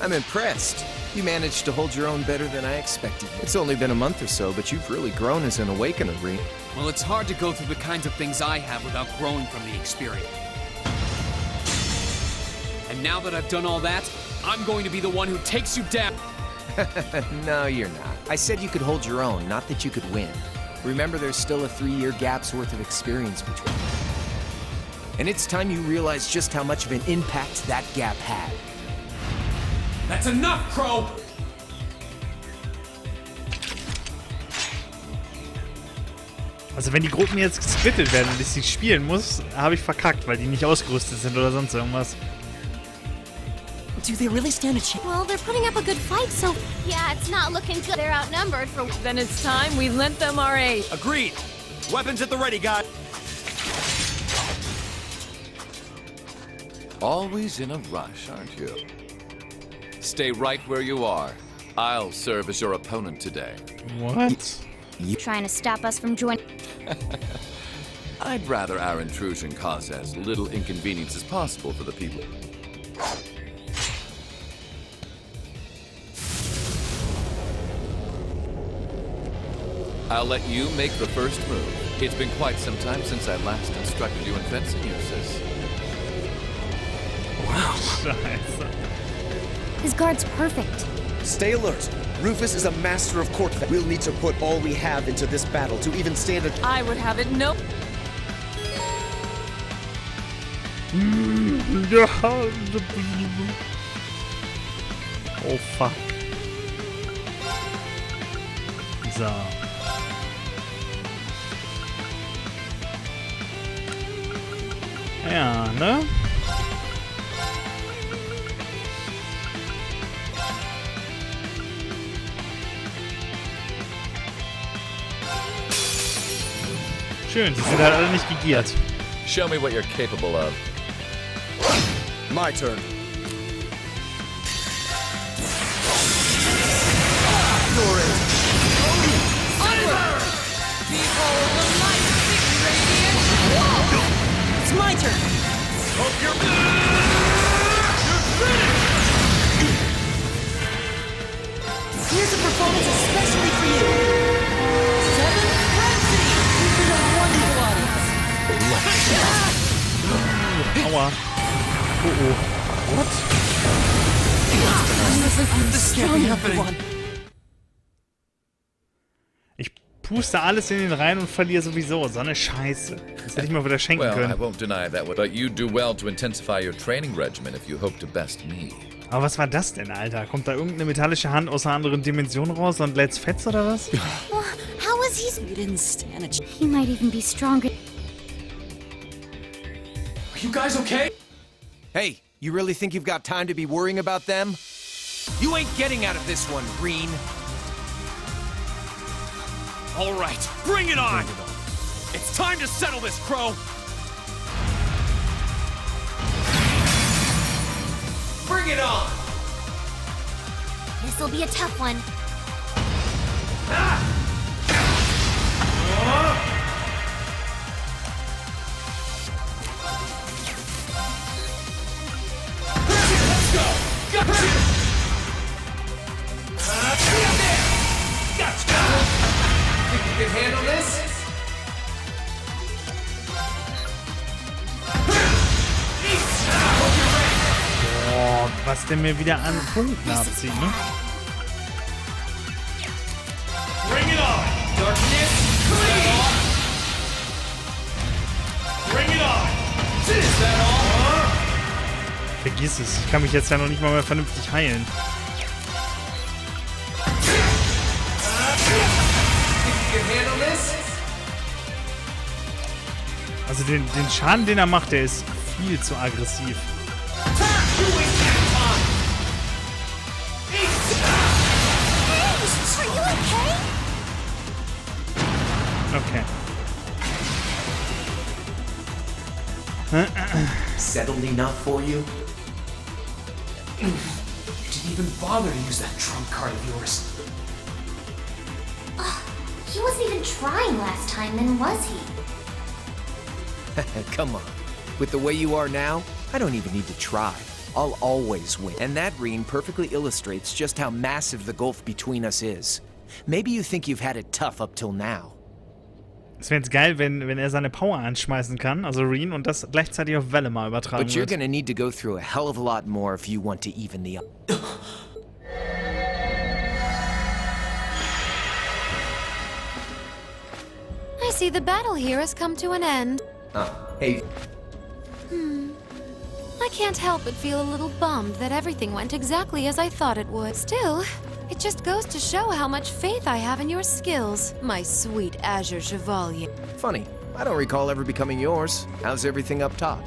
H: I'm impressed. You managed to hold your own better than I expected. It's only been a month or so, but you've really grown as an awakener, Reen.
B: Well, it's hard to go through the kinds of things I have without growing from the experience. And now that I've done all that, I'm going to be the one who takes you down.
H: No, you're not. I said you could hold your own, not that you could win. Remember, there's still a 3-year gap's worth of experience between you. And it's time you realize just how much of an impact that gap had.
B: That's enough, Crow!
A: Also wenn die Gruppen jetzt gesplittet werden und ich sie spielen muss, habe ich verkackt, weil die nicht ausgerüstet sind oder sonst irgendwas.
N: Do they really stand a chance?
O: Well, they're putting up a good fight, so... Yeah, it's not looking good. They're outnumbered for...
D: Then it's time we lent them our aid.
R: Agreed. Weapons at the ready, guys.
V: Always in a rush, aren't you? Stay right where you are. I'll serve as your opponent today.
A: What?
K: You trying to stop us from joining?
V: I'd rather our intrusion cause as little inconvenience as possible for the people. I'll let you make the first move. It's been quite some time since I last instructed you in fencing uses.
R: Wow.
A: Scheiße.
K: His guard's perfect.
H: Stay alert. Rufus is a master of court. We'll need to put all we have into this battle to even stand a...
D: I would have it no.
A: Oh fuck. So. Ja, ne? Schön, sie sind halt alle nicht gegiert.
V: Show me what you're capable of.
H: My turn. You're it.
C: Onward! Behold the light of the radiant wall!
N: It's my turn!
C: Hope you're finished!
N: Here's a performance especially for you! 7 Frenzy! You've been a wonderful audience!
A: Aua. Oh oh. What?
N: This can't be happening.
A: Ich puste alles in den rein und verliere sowieso. So eine Scheiße. Das hätte ich mal wieder schenken
V: Well, I
A: können.
V: won't deny that, but you'd do well to intensify your training regimen if you hope to best me.
A: Aber was war das denn, Alter? Kommt da irgendeine metallische Hand aus einer anderen Dimension raus und lädt's Fetz oder was?
K: How was he?
N: You didn't stand a chance.
K: He might even be stronger.
T: Are you guys okay? Hey, you really think you've got time to be worrying about them? You ain't getting out of this one, Green.
C: All right, bring it on! It's time to settle this, Crow!
T: Bring it on!
K: This'll be a tough one.
C: Let's go! Gotcha! Gotcha!
T: Think you can handle this?
A: Boah, was der mir wieder an Punkten abzieht, ne?
C: Bring it on! Darkness, clean! Bring it on! Is that all?
A: Vergiss es. Ich kann mich jetzt ja noch nicht mal mehr vernünftig heilen. Also den Schaden, den er macht, der ist viel zu aggressiv. Okay.
T: Settled enough for you? You didn't even bother to use that trump card of yours.
K: He wasn't even trying last time, then was he?
T: Come on. With the way you are now, I don't even need to try. I'll always win. And that Reen perfectly illustrates just how massive the gulf between us is. Maybe you think you've had it tough up till now.
A: Es wäre jetzt geil, wenn er seine Power anschmeißen kann, also Reen, und das gleichzeitig auf Welle mal übertragen
T: But you're
A: wird.
T: gonna need to go through a hell of a lot more if you want to even the...
S: I see the battle here has come to an end.
T: Hey.
S: I can't help but feel a little bummed that everything went exactly as I thought it would. Still, it just goes to show how much faith I have in your skills, my sweet Azure Chevalier.
T: Funny, I don't recall ever becoming yours. How's everything up top?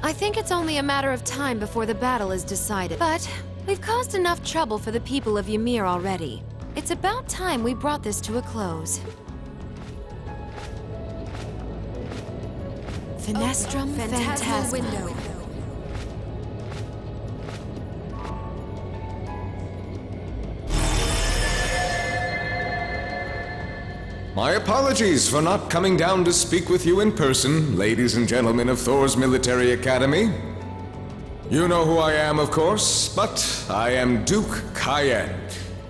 S: I think it's only a matter of time before the battle is decided. But we've caused enough trouble for the people of Ymir already. It's about time we brought this to a close. Finestrum Phantasma. Window.
G: My apologies for not coming down to speak with you in person, ladies and gentlemen of Thor's Military Academy. You know who I am, of course, but I am Duke Cayenne,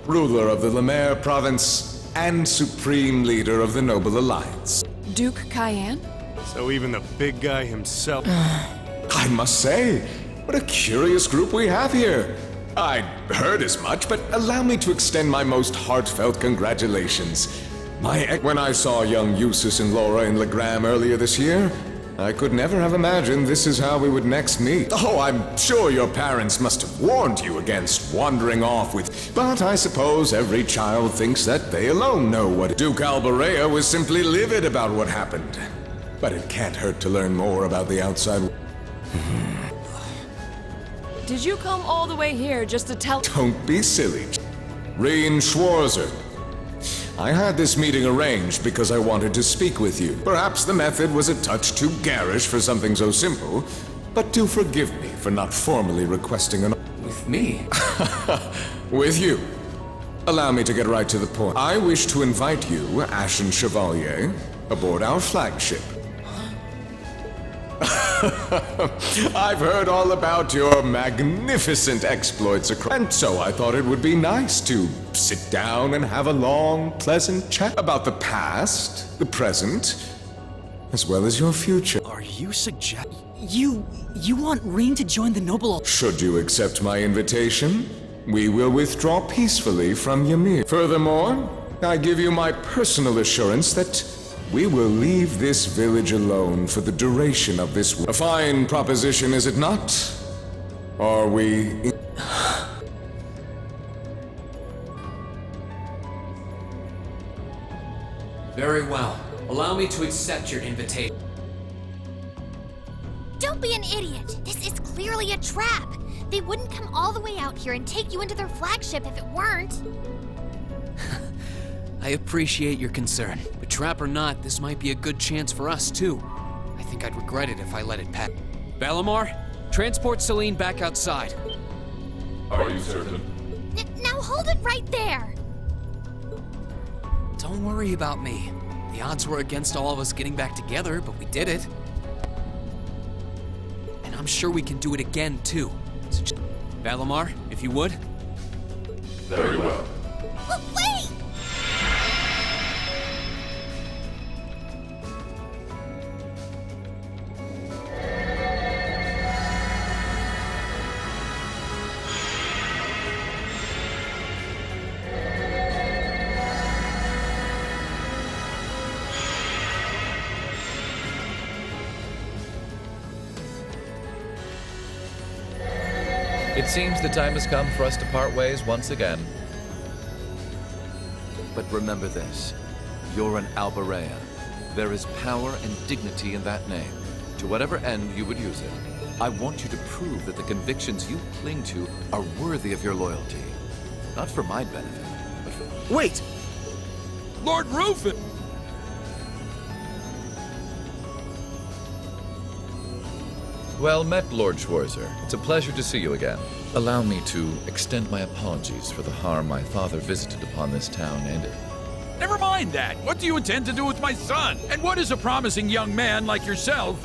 G: ruler of the Lemaire province and supreme leader of the Noble Alliance.
D: Duke Cayenne?
F: So even the big guy himself...
G: I must say, what a curious group we have here. I'd heard as much, but allow me to extend my most heartfelt congratulations. When I saw young Eustace and Laura in Legram earlier this year, I could never have imagined this is how we would next meet. Oh, I'm sure your parents must have warned you against wandering off with... But I suppose every child thinks that they alone know what... Duke Alberea was simply livid about what happened. But it can't hurt to learn more about the outside...
D: Did you come all the way here just to tell...
G: Don't be silly. Reen Schwarzer. I had this meeting arranged because I wanted to speak with you. Perhaps the method was a touch too garish for something so simple, but do forgive me for not formally requesting an...
B: With me?
G: With you. Allow me to get right to the point. I wish to invite you, Ashen Chevalier, aboard our flagship. I've heard all about your magnificent exploits and so I thought it would be nice to sit down and have a long, pleasant chat about the past, the present, as well as your future.
N: Are you suggesting... You want Reen to join the Noble...
G: Should you accept my invitation, we will withdraw peacefully from Ymir. Furthermore, I give you my personal assurance that we will leave this village alone for the duration of this war. A fine proposition, is it not? Are we...
B: Very well. Allow me to accept your invitation.
K: Don't be an idiot! This is clearly a trap! They wouldn't come all the way out here and take you into their flagship if it weren't.
B: I appreciate your concern, but trap or not, this might be a good chance for us, too. I think I'd regret it if I let it pass. Valimar, transport Celine back outside.
C: Are you certain?
K: Now hold it right there!
B: Don't worry about me. The odds were against all of us getting back together, but we did it. And I'm sure we can do it again, too. So just... Valimar, if you would.
C: Very well.
K: Wait!
V: It seems the time has come for us to part ways once again. But remember this, you're an Alberea. There is power and dignity in that name. To whatever end you would use it, I want you to prove that the convictions you cling to are worthy of your loyalty. Not for my benefit, but for...
R: Wait!
U: Lord Rufus!
V: Well met, Lord Schwarzer. It's a pleasure to see you again. Allow me to extend my apologies for the harm my father visited upon this town and...
U: Never mind that. What do you intend to do with my son? And what is a promising young man like yourself?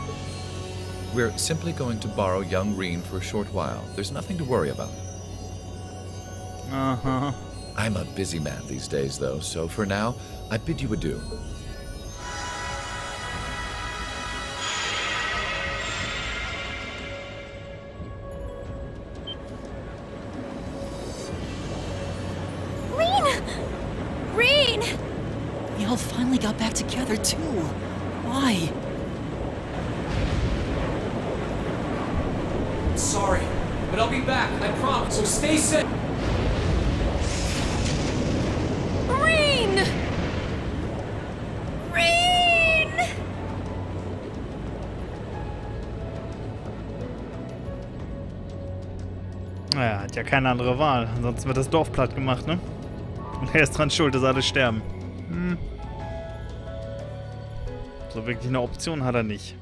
V: We're simply going to borrow young Reen for a short while. There's nothing to worry about.
A: Uh-huh.
V: I'm a busy man these days, though, so for now, I bid you adieu.
N: We all finally got back together, too. Why?
B: Sorry, but I'll be back, I promise, so stay safe.
D: Reen! Reen!
A: Naja, hat ja keine andere Wahl. Ansonsten wird das Dorf platt gemacht, ne? Und er ist dran schuld, dass alle sterben. So wirklich eine Option hat er nicht.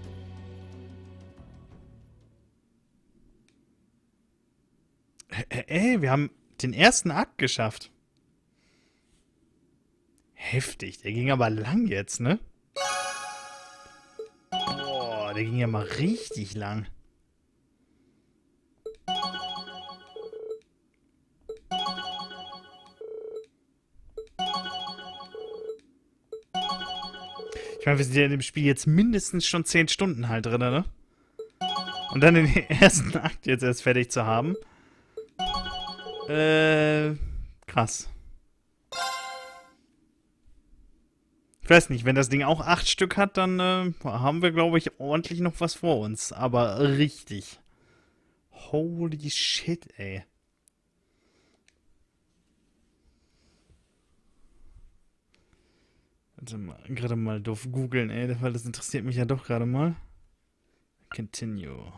A: Ey, wir haben den ersten Akt geschafft. Heftig. Der ging aber lang jetzt, ne? Boah, der ging ja mal richtig lang. Ich meine, wir sind ja in dem Spiel jetzt mindestens schon 10 Stunden halt drin, ne? Und dann den ersten Akt jetzt erst fertig zu haben. Krass. Ich weiß nicht, wenn das Ding auch 8 Stück hat, dann haben wir, glaube ich, ordentlich noch was vor uns. Aber richtig. Holy shit, ey. Also gerade mal doof googeln, ey, weil das interessiert mich ja doch gerade mal. Continue.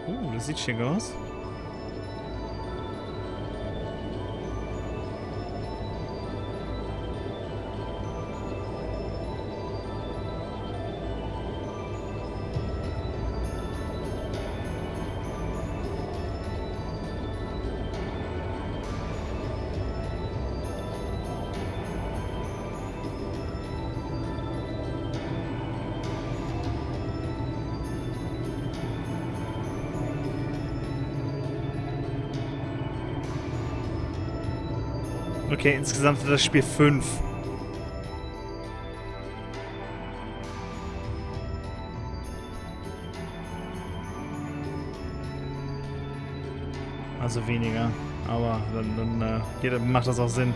A: Oh, das sieht schick aus. Okay, insgesamt wird das Spiel 5. Also weniger. Aber dann macht das auch Sinn.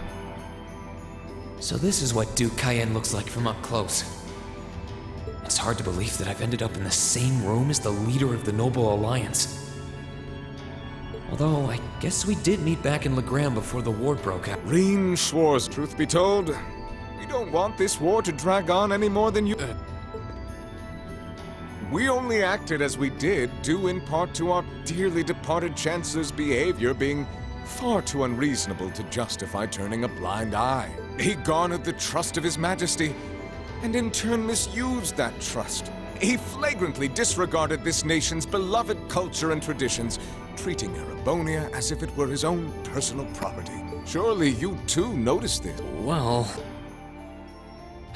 B: So this is what Duke Cayenne looks like from up close. It's hard to believe that I've ended up in the same room as the leader of the Noble Alliance. Although, I guess we did meet back in Legram before the war broke out.
G: Reen Schwarz, truth be told, we don't want this war to drag on any more than you... We only acted as we did, due in part to our dearly departed Chancellor's behavior being far too unreasonable to justify turning a blind eye. He garnered the trust of His Majesty, and in turn misused that trust. He flagrantly disregarded this nation's beloved culture and traditions, treating Erebonia as if it were his own personal property. Surely you too noticed this.
B: Well,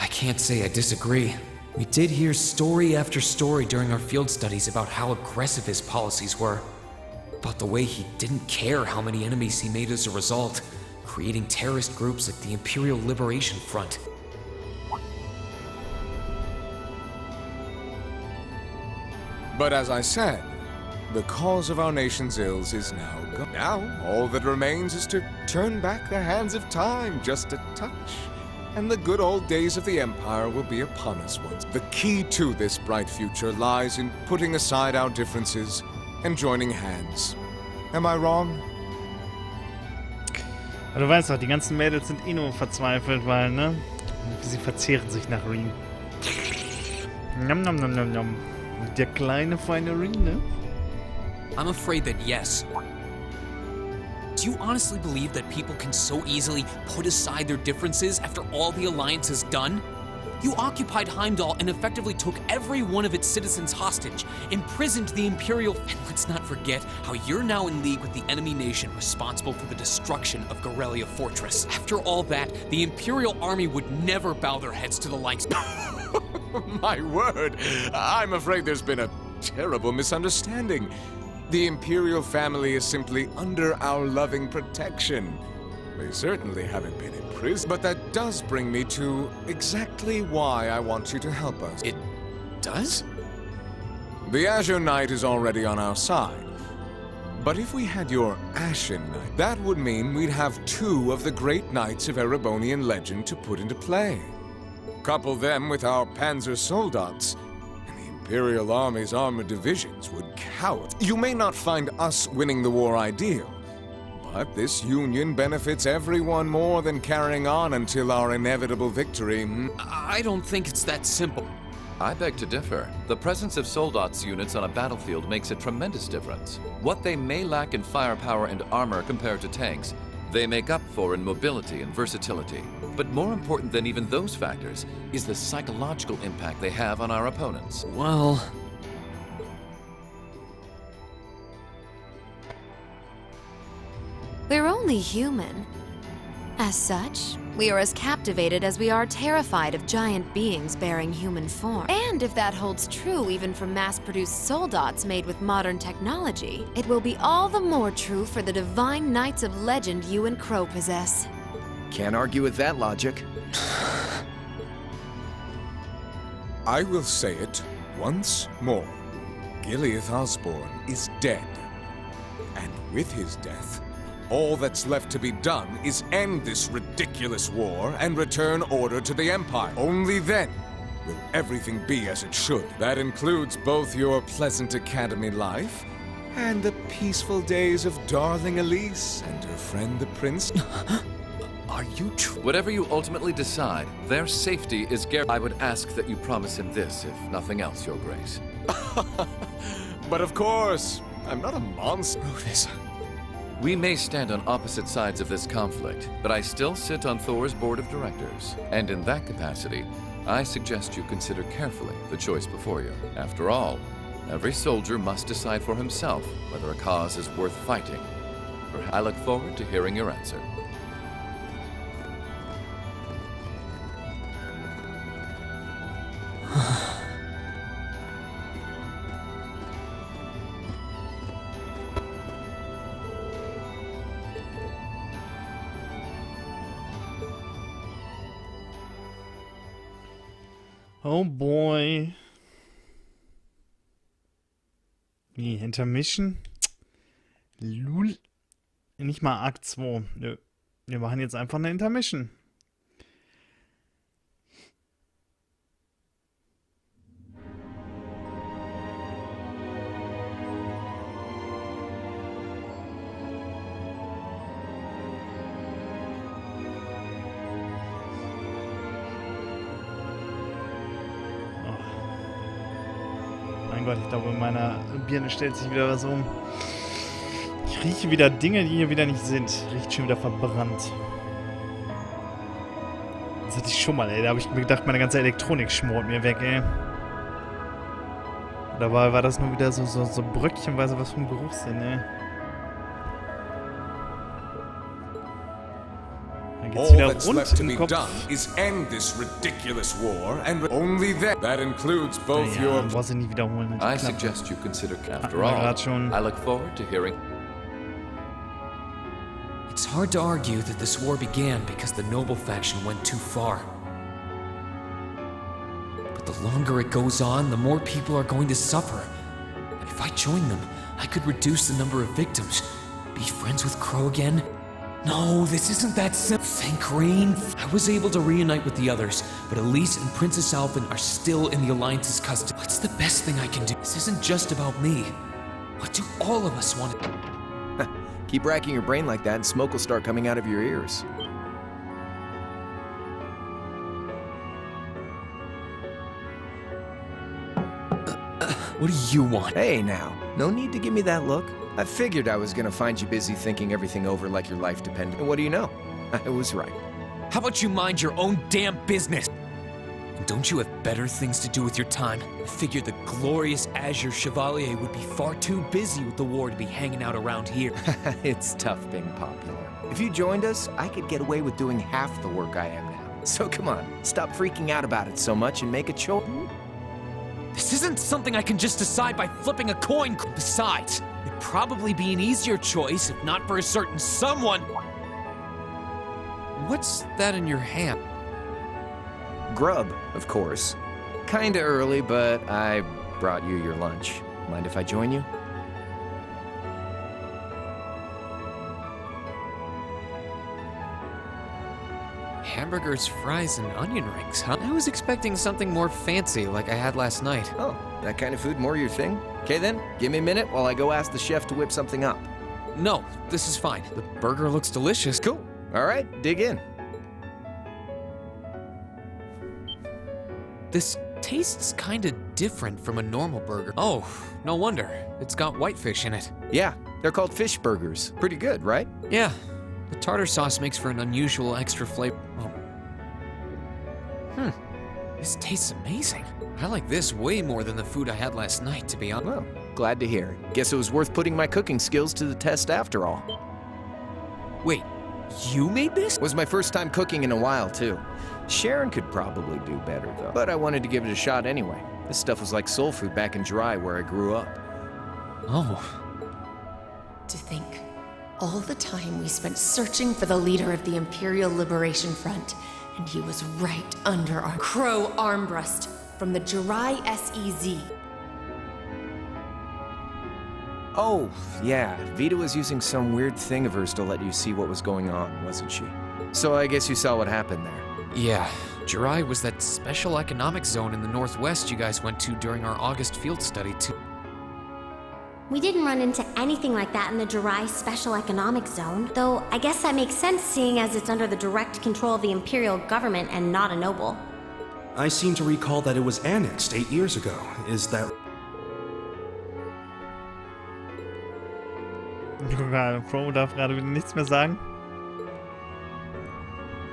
B: I can't say I disagree. We did hear story after story during our field studies about how aggressive his policies were. About the way he didn't care how many enemies he made as a result, creating terrorist groups like the Imperial Liberation Front.
G: But as I said, the cause of our nation's ills is now gone. Now, all that remains is to turn back the hands of time just a touch, and the good old days of the Empire will be upon us once. The key to this bright future lies in putting aside our differences and joining hands. Am I wrong?
A: Aber du weißt doch, die ganzen Mädels sind eh nur verzweifelt, weil, ne? Sie verzehren sich nach Reen. Nom nom nom nom nom. Der kleine feine Reen, ne?
B: I'm afraid that yes. Do you honestly believe that people can so easily put aside their differences after all the Alliance has done? You occupied Heimdall and effectively took every one of its citizens hostage, imprisoned the Imperial... And let's not forget how you're now in league with the enemy nation responsible for the destruction of Gorelia Fortress. After all that, the Imperial army would never bow their heads to the likes...
G: My word! I'm afraid there's been a terrible misunderstanding. The Imperial family is simply under our loving protection. They certainly haven't been in prison, but that does bring me to exactly why I want you to help us.
B: It does?
G: The Azure Knight is already on our side. But if we had your Ashen Knight, that would mean we'd have 2 of the great knights of Erebonian legend to put into play. Couple them with our Panzer Soldats, and the Imperial Army's armored divisions would cower. You may not find us winning the war ideal, but this union benefits everyone more than carrying on until our inevitable victory.
B: I don't think it's that simple.
V: I beg to differ. The presence of Soldats units on a battlefield makes a tremendous difference. What they may lack in firepower and armor compared to tanks, they make up for in mobility and versatility. But more important than even those factors is the psychological impact they have on our opponents.
B: Well...
S: We're only human. As such, we are as captivated as we are terrified of giant beings bearing human form. And if that holds true even for mass-produced soldats made with modern technology, it will be all the more true for the divine knights of legend you and Crow possess.
T: Can't argue with that logic.
G: I will say it once more. Gileath Osborne is dead. And with his death, all that's left to be done is end this ridiculous war and return order to the Empire. Only then will everything be as it should. That includes both your pleasant academy life and the peaceful days of darling Elise and her friend the prince.
V: Are you Whatever you ultimately decide, their safety is guaranteed. I would ask that you promise him this, if nothing else, Your Grace.
G: But of course, I'm not a monster.
V: Rufus. We may stand on opposite sides of this conflict, but I still sit on Thor's board of directors. And in that capacity, I suggest you consider carefully the choice before you. After all, every soldier must decide for himself whether a cause is worth fighting. I look forward to hearing your answer.
A: Oh boy. Wie, Intermission? Lul. Nicht mal Akt 2. Nö. Wir machen jetzt einfach eine Intermission. Mein Gott, ich glaube, in meiner Birne stellt sich wieder was um. Ich rieche wieder Dinge, die hier wieder nicht sind. Riecht schon wieder verbrannt. Das hatte ich schon mal, ey. Da habe ich mir gedacht, meine ganze Elektronik schmort mir weg, ey. Dabei war das nur wieder so bröckchenweise was vom Geruchssinn, ey. Dann geht's wieder rund im Kopf. Brauchst du nie wiederholen.
V: I suggest you consider after all. I look forward to hearing.
B: It's hard to argue that this war began because the noble faction went too far. But the longer it goes on, the more people are going to suffer. And if I join them, I could reduce the number of victims. Be friends with Crow again? No, this isn't that simple. Thank Rain. I was able to reunite with the others, but Elise and Princess Alphen are still in the Alliance's custody. What's the best thing I can do? This isn't just about me. What do all of us want to do?
T: Keep racking your brain like that and smoke will start coming out of your ears.
B: What do you want?
T: Hey now, no need to give me that look. I figured I was gonna find you busy thinking everything over like your life depended. And what do you know? I was right.
B: How about you mind your own damn business? And don't you have better things to do with your time? I figured the glorious Azure Chevalier would be far too busy with the war to be hanging out around here.
T: It's tough being popular. If you joined us, I could get away with doing half the work I am now. So come on, stop freaking out about it so much and make a choice.
B: This isn't something I can just decide by flipping a coin. Besides, it'd probably be an easier choice if not for a certain someone. What's that in your hand?
T: Grub, of course. Kinda early, but I brought you your lunch. Mind if I join you?
B: Hamburgers, fries, and onion rings, huh? I was expecting something more fancy like I had last night.
T: Oh, that kind of food more your thing? Okay then, give me a minute while I go ask the chef to whip something up.
B: No, this is fine. The burger looks delicious.
T: Cool. All right, dig in.
B: This tastes kinda different from a normal burger. Oh, no wonder. It's got whitefish in it.
T: Yeah, they're called fish burgers. Pretty good, right?
B: Yeah. The tartar sauce makes for an unusual extra flavor. Oh. This tastes amazing. I like this way more than the food I had last night, to be honest.
T: Well, glad to hear. Guess it was worth putting my cooking skills to the test after all.
B: Wait, you made this?
T: Was my first time cooking in a while, too. Sharon could probably do better, though. But I wanted to give it a shot anyway. This stuff was like soul food back in Jirai, where I grew up.
B: Oh.
E: To think, all the time we spent searching for the leader of the Imperial Liberation Front, and he was right under our Crow Armbrust from the Jirai SEZ. Oh, yeah, Vita was using some weird thing of hers to let you see what was going on, wasn't she? So I guess you saw what happened there.
B: Yeah, Jirai was that special economic zone in the Northwest you guys went to during our August field study, too.
L: We didn't run into anything like that in the Jirai Special Economic Zone, though I guess that makes sense seeing as it's under the direct control of the Imperial government and not a noble.
P: I seem to recall that it was annexed 8 years ago. Is that...
A: Crow darf gerade wieder nichts mehr sagen.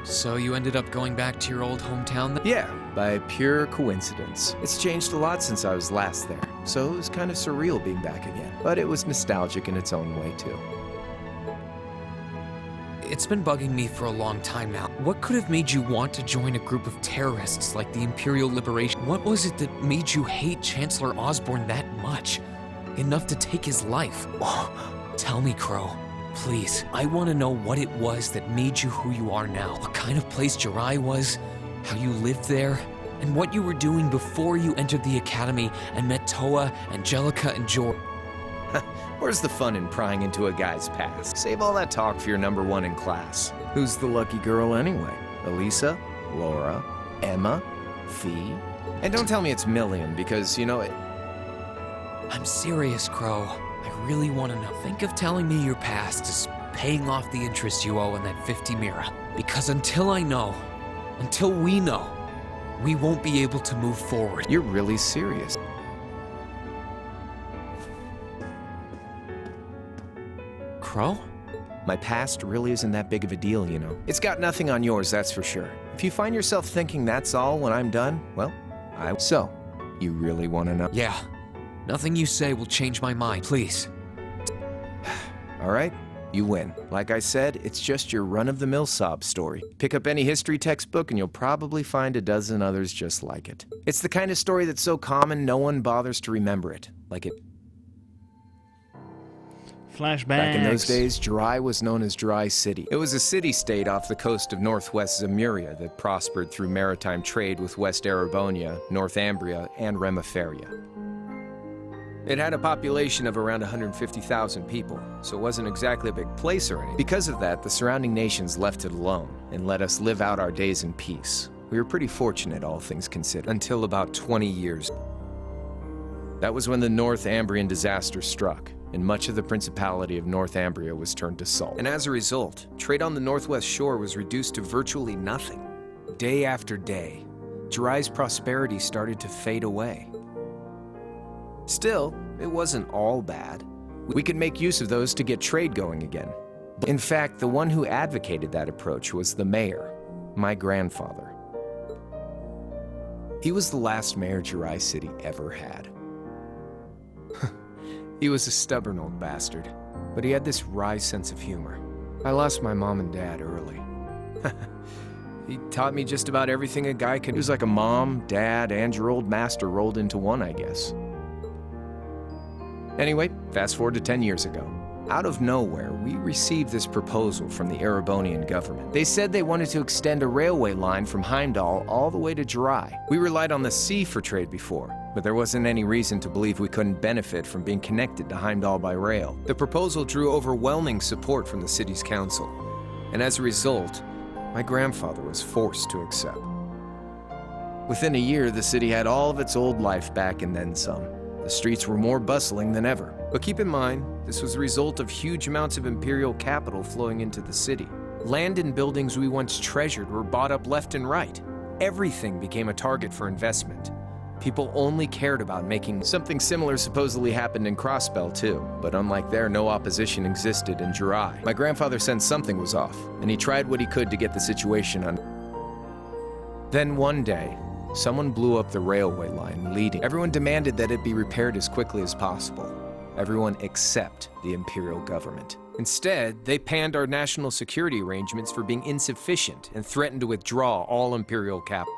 B: So you ended up going back to your old hometown then?
T: Yeah, by pure coincidence. It's changed a lot since I was last there, so it was kind of surreal being back again. But it was nostalgic in its own way, too.
B: It's been bugging me for a long time now. What could have made you want to join a group of terrorists like the Imperial Liberation? What was it that made you hate Chancellor Osborne that much? Enough to take his life? Oh, tell me, Crow. Please, I want to know what it was that made you who you are now. What kind of place Jirai was, how you lived there, and what you were doing before you entered the academy and met Toa, Angelica, and George.
T: Where's the fun in prying into a guy's past? Save all that talk for your number one in class. Who's the lucky girl anyway? Elisa? Laura? Emma? Fee? And don't tell me it's Million, because, you know,
B: I'm serious, Crow. I really want to know. Think of telling me your past is paying off the interest you owe in that 50 Mira. Because until I know, until we know, we won't be able to move forward.
T: You're really serious.
B: Crow?
T: My past really isn't that big of a deal, you know. It's got nothing on yours, that's for sure. If you find yourself thinking that's all when I'm done, well, So, you really want to know?
B: Yeah. Nothing you say will change my mind, please.
T: All right, you win. Like I said, it's just your run-of-the-mill sob story. Pick up any history textbook and you'll probably find a dozen others just like it. It's the kind of story that's so common no one bothers to remember it. Like it.
A: Flashbacks.
T: Back in those days, Jirai was known as Jirai City. It was a city-state off the coast of northwest Zemuria that prospered through maritime trade with West Erebonia, Northumbria, and Remiferia. It had a population of around 150,000 people, so it wasn't exactly a big place or anything. Because of that, the surrounding nations left it alone and let us live out our days in peace. We were pretty fortunate, all things considered, until about 20 years. That was when the Northumbrian disaster struck, and much of the Principality of Northumbria was turned to salt. And as a result, trade on the northwest shore was reduced to virtually nothing. Day after day, Jirai's prosperity started to fade away. Still, it wasn't all bad. We could make use of those to get trade going again. In fact, the one who advocated that approach was the mayor, my grandfather. He was the last mayor Jirai City ever had. He was a stubborn old bastard, but he had this wry sense of humor. I lost my mom and dad early. He taught me just about everything a guy could. He was like a mom, dad, and your old master rolled into one, I guess. Anyway, fast forward to 10 years ago. Out of nowhere, we received this proposal from the Erebonian government. They said they wanted to extend a railway line from Heimdall all the way to Jirai. We relied on the sea for trade before, but there wasn't any reason to believe we couldn't benefit from being connected to Heimdall by rail. The proposal drew overwhelming support from the city's council, and as a result, my grandfather was forced to accept. Within a year, the city had all of its old life back and then some. The streets were more bustling than ever. But keep in mind, this was the result of huge amounts of imperial capital flowing into the city. Land and buildings we once treasured were bought up left and right. Everything became a target for investment. People only cared about making. Something similar supposedly happened in Crossbell too, but unlike there, no opposition existed in Jirai. My grandfather sensed something was off, and he tried what he could to get the situation under. Then one day, someone blew up the railway line leading. Everyone demanded that it be repaired as quickly as possible. Everyone except the imperial government. Instead, they panned our national security arrangements for being insufficient and threatened to withdraw all Imperial capital.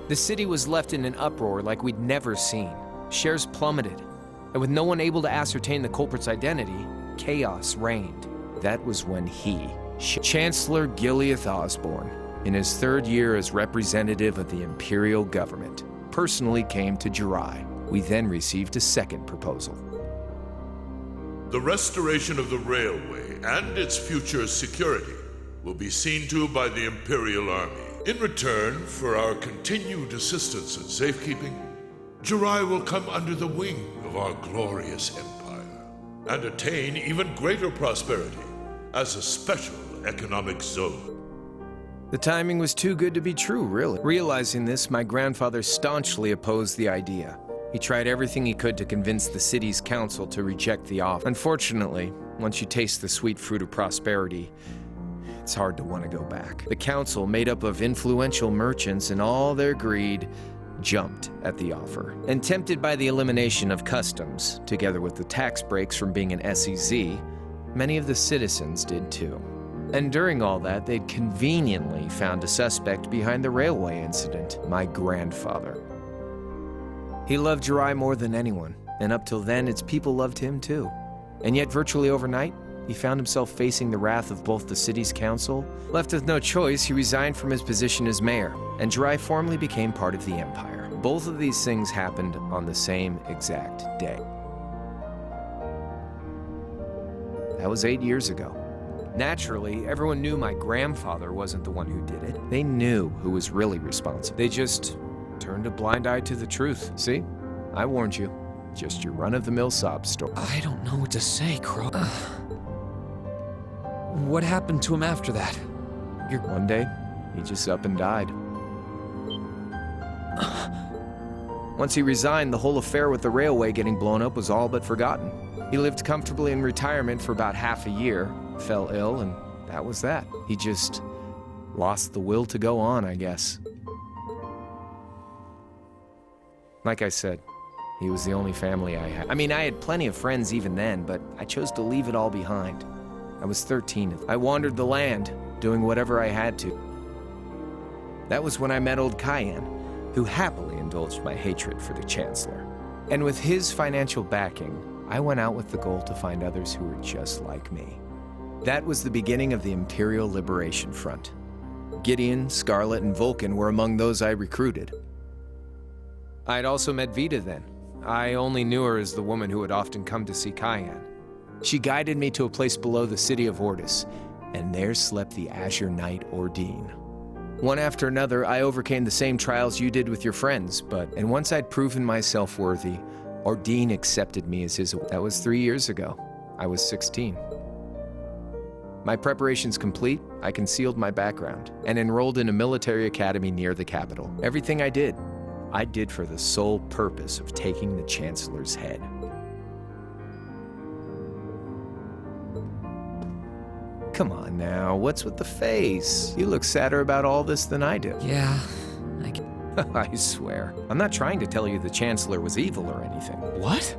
T: The city was left in an uproar like we'd never seen. Shares plummeted, and with no one able to ascertain the culprit's identity, chaos reigned. That was when Chancellor Gileath Osborne, in his third year as representative of the Imperial government, personally came to Jirai. We then received a second proposal.
M: The restoration of the railway and its future security will be seen to by the Imperial Army. In return for our continued assistance in safekeeping, Jirai will come under the wing of our glorious empire and attain even greater prosperity as a special economic zone.
T: The timing was too good to be true, really. Realizing this, my grandfather staunchly opposed the idea. He tried everything he could to convince the city's council to reject the offer. Unfortunately, once you taste the sweet fruit of prosperity, it's hard to want to go back. The council, made up of influential merchants and all their greed, jumped at the offer. And tempted by the elimination of customs, together with the tax breaks from being an SEZ, many of the citizens did too. And during all that, they'd conveniently found a suspect behind the railway incident, my grandfather. He loved Jirai more than anyone, and up till then, its people loved him too. And yet, virtually overnight, he found himself facing the wrath of both the city's council. Left with no choice, he resigned from his position as mayor, and Jirai formally became part of the empire. Both of these things happened on the same exact day. That was 8 years ago. Naturally, everyone knew my grandfather wasn't the one who did it. They knew who was really responsible. They just turned a blind eye to the truth. See? I warned you. Just your run-of-the-mill sob story.
B: I don't know what to say, Crow. What happened to him after that?
T: One day, he just up and died. Once he resigned, the whole affair with the railway getting blown up was all but forgotten. He lived comfortably in retirement for about half a year, fell ill, and that was that. He just lost the will to go on, I guess. Like I said, he was the only family I had. I mean, I had plenty of friends even then, but I chose to leave it all behind. I was 13. I wandered the land, doing whatever I had to. That was when I met old Cayenne, who happily indulged my hatred for the Chancellor. And with his financial backing, I went out with the goal to find others who were just like me. That was the beginning of the Imperial Liberation Front. Gideon, Scarlet, and Vulcan were among those I recruited. I had also met Vida then. I only knew her as the woman who had often come to see Cayenne. She guided me to a place below the city of Ordis, and there slept the Azure Knight Ordine. One after another, I overcame the same trials you did with your friends, and once I'd proven myself worthy, Ordine accepted me as his. That was 3 years ago. I was 16. My preparations complete, I concealed my background and enrolled in a military academy near the capital. Everything I did for the sole purpose of taking the Chancellor's head. Come on now, what's with the face? You look sadder about all this than I do.
B: Yeah,
T: I swear. I'm not trying to tell you the Chancellor was evil or anything.
B: What?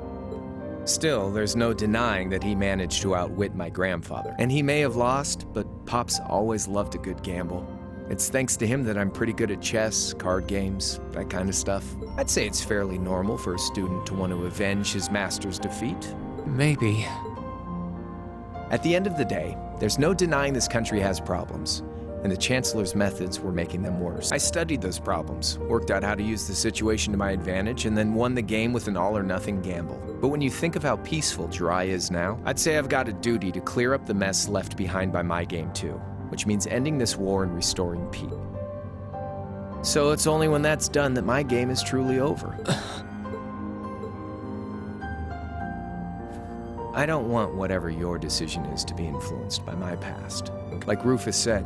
T: Still, there's no denying that he managed to outwit my grandfather. And he may have lost, but Pop's always loved a good gamble. It's thanks to him that I'm pretty good at chess, card games, that kind of stuff. I'd say it's fairly normal for a student to want to avenge his master's defeat.
B: Maybe.
T: At the end of the day, there's no denying this country has problems, and the Chancellor's methods were making them worse. I studied those problems, worked out how to use the situation to my advantage, and then won the game with an all-or-nothing gamble. But when you think of how peaceful Jirai is now, I'd say I've got a duty to clear up the mess left behind by my game too, which means ending this war and restoring peace. So it's only when that's done that my game is truly over. I don't want whatever your decision is to be influenced by my past. Like Rufus said,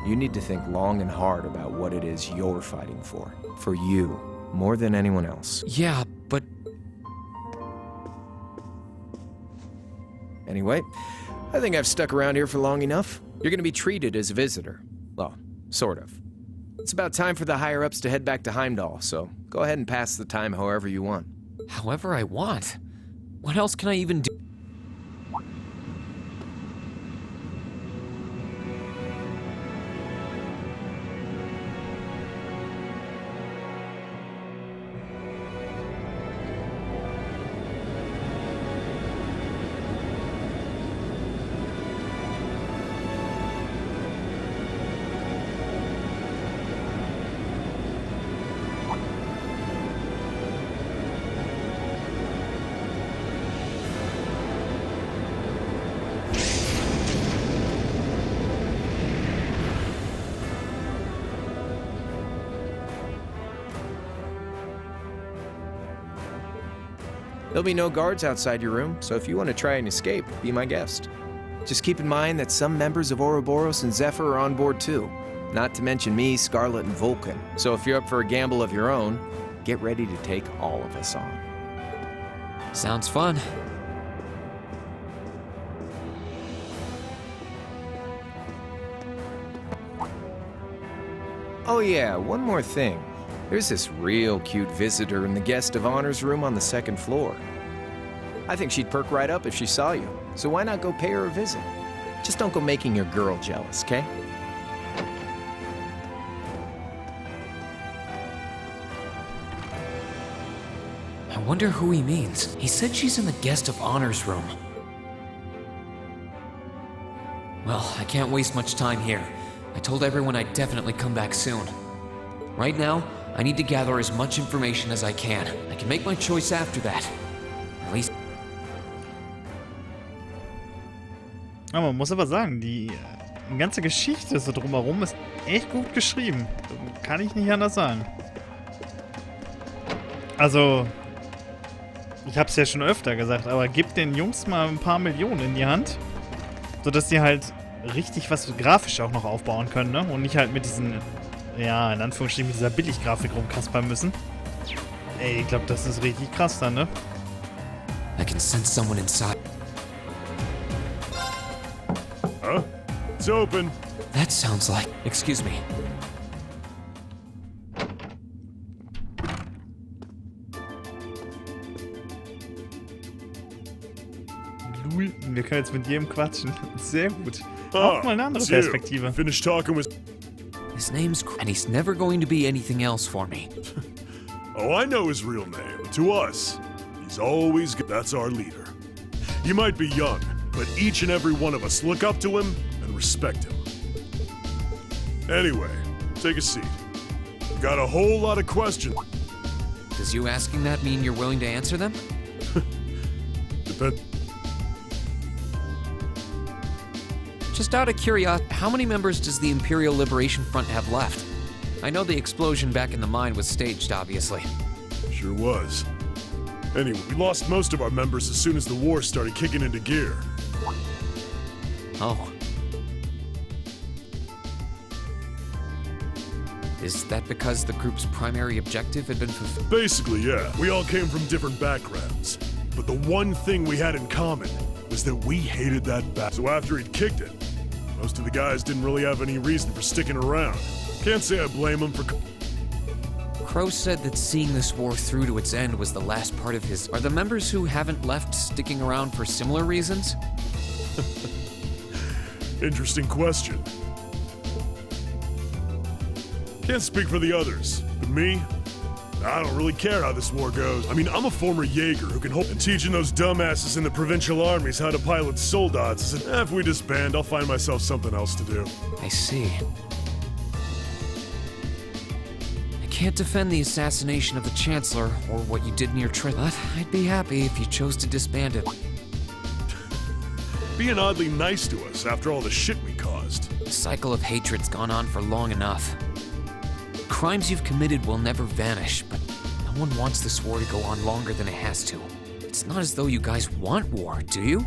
T: you need to think long and hard about what it is you're fighting for. For you, more than anyone else.
B: Yeah, but...
T: Anyway, I think I've stuck around here for long enough. You're gonna be treated as a visitor. Well, sort of. It's about time for the higher-ups to head back to Heimdall, so go ahead and pass the time however you want.
B: However I want? What else can I even do?
T: There'll be no guards outside your room, so if you want to try and escape, be my guest. Just keep in mind that some members of Ouroboros and Zephyr are on board too. Not to mention me, Scarlet, and Vulcan. So if you're up for a gamble of your own, get ready to take all of us on.
B: Sounds fun.
T: Oh yeah, one more thing. There's this real cute visitor in the guest of honors room on the second floor. I think she'd perk right up if she saw you, so why not go pay her a visit? Just don't go making your girl jealous, okay?
B: I wonder who he means. He said she's in the guest of honors room. Well, I can't waste much time here. I told everyone I'd definitely come back soon. Right now, I need to gather as much information as I can. I can make my choice after that. At least...
A: Aber man muss aber sagen, die ganze Geschichte so drumherum ist echt gut geschrieben. Kann ich nicht anders sagen. Also, ich hab's ja schon öfter gesagt, aber gib den Jungs mal ein paar Millionen in die Hand, sodass die halt richtig was grafisch auch noch aufbauen können, ne? Und nicht halt mit diesen, ja, in Anführungsstrichen, mit dieser Billiggrafik rumkaspern müssen. Ey, ich glaube, das ist richtig krass dann, ne?
B: I can sense someone inside.
F: Huh? It's open.
B: That sounds like... Excuse me.
A: Lul, wir können jetzt mit jedem quatschen. Sehr gut. Auch mal eine andere Perspektive.
F: Finish talking with...
B: His name's... And he's never going to be anything else for me.
F: Oh, I know his real name. To us, he's always good. That's our leader. He might be young, but each and every one of us look up to him and respect him. Anyway, take a seat. We've got a whole lot of questions.
B: Does you asking that mean you're willing to answer them?
F: Depend...
B: Just out of curiosity, how many members does the Imperial Liberation Front have left? I know the explosion back in the mine was staged, obviously.
F: Sure was. Anyway, we lost most of our members as soon as the war started kicking into gear.
B: Oh. Is that because the group's primary objective had been fulfilled?
F: Basically, yeah. We all came from different backgrounds. But the one thing we had in common was that we hated that So after he'd kicked it, most of the guys didn't really have any reason for sticking around. Can't say I blame them for...
B: Crow said that seeing this war through to its end was the last part of his... Are the members who haven't left sticking around for similar reasons?
F: Interesting question. Can't speak for the others, but me, I don't really care how this war goes. I mean, I'm a former Jaeger who can hold... And teaching those dumbasses in the provincial armies how to pilot soldats is if we disband, I'll find myself something else to do.
B: I see. I can't defend the assassination of the Chancellor or what you did in your trip, but I'd be happy if you chose to disband it.
F: Being oddly nice to us after all the shit we caused.
B: The cycle of hatred's gone on for long enough. Crimes you've committed will never vanish, but no one wants this war to go on longer than it has to. It's not as though you guys want war, do you?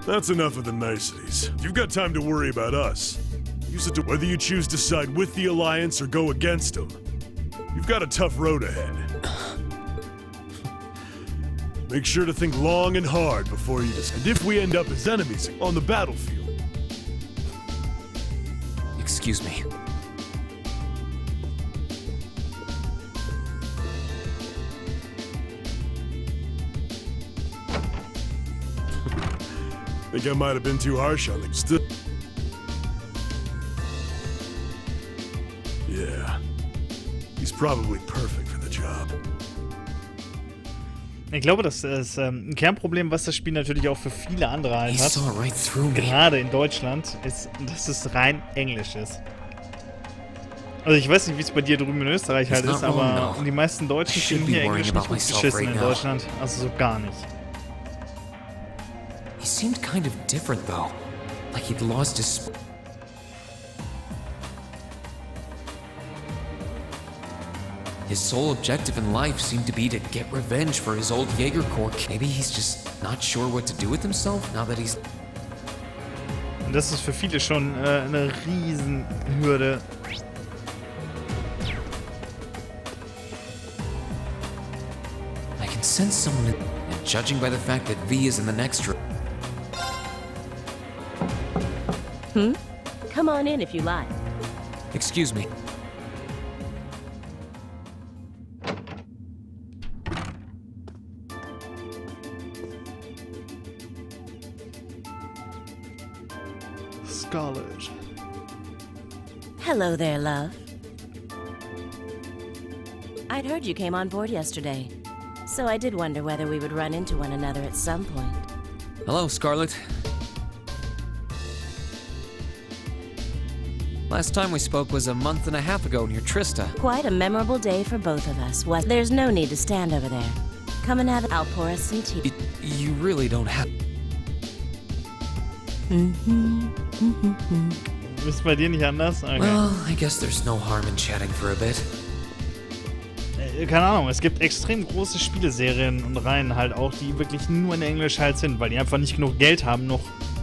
F: That's enough of the niceties. You've got time to worry about us. Use it to whether you choose to side with the Alliance or go against them. You've got a tough road ahead. Make sure to think long and hard before you decide. And if we end up as enemies on the battlefield...
B: Excuse me.
F: Think I might have been too harsh on them. Yeah. He's probably perfect for the job.
A: Ich glaube, das ist ein Kernproblem, was das Spiel natürlich auch für viele andere halt hat.
B: Right
A: gerade in Deutschland, ist, dass es rein Englisch ist. Also ich weiß nicht, wie es bei dir drüben in Österreich halt ist, aber die meisten Deutschen finden hier Englisch nicht gut geschissen in Deutschland. Also so gar nicht.
B: He seemed kind of different, though. Like he'd lost his... His sole objective in life seemed to be to get revenge for his old Jaeger Corps. Maybe he's just not sure what to do with himself now that he's...
A: Und das ist für viele schon eine Riesenhürde.
B: I can sense someone in... And judging by the fact that V is in the next room...
J: Come on in if you like.
B: Excuse me.
A: Scarlet.
J: Hello there, love. I'd heard you came on board yesterday, so I did wonder whether we would run into one another at some point.
B: Hello, Scarlet. Last time we spoke was a month and a half ago near Trista.
J: Quite a memorable day for both of us. There's no need to stand over there. Come and have it. I'll pour us some tea.
B: You really don't have...
A: Ist bei dir nicht anders? Okay.
B: Well, I guess there's no harm in chatting for a bit.
A: Keine Ahnung, es gibt extrem große Spieleserien und Reihen halt auch, die wirklich nur in Englisch halt sind, weil die einfach nicht genug Geld haben, noch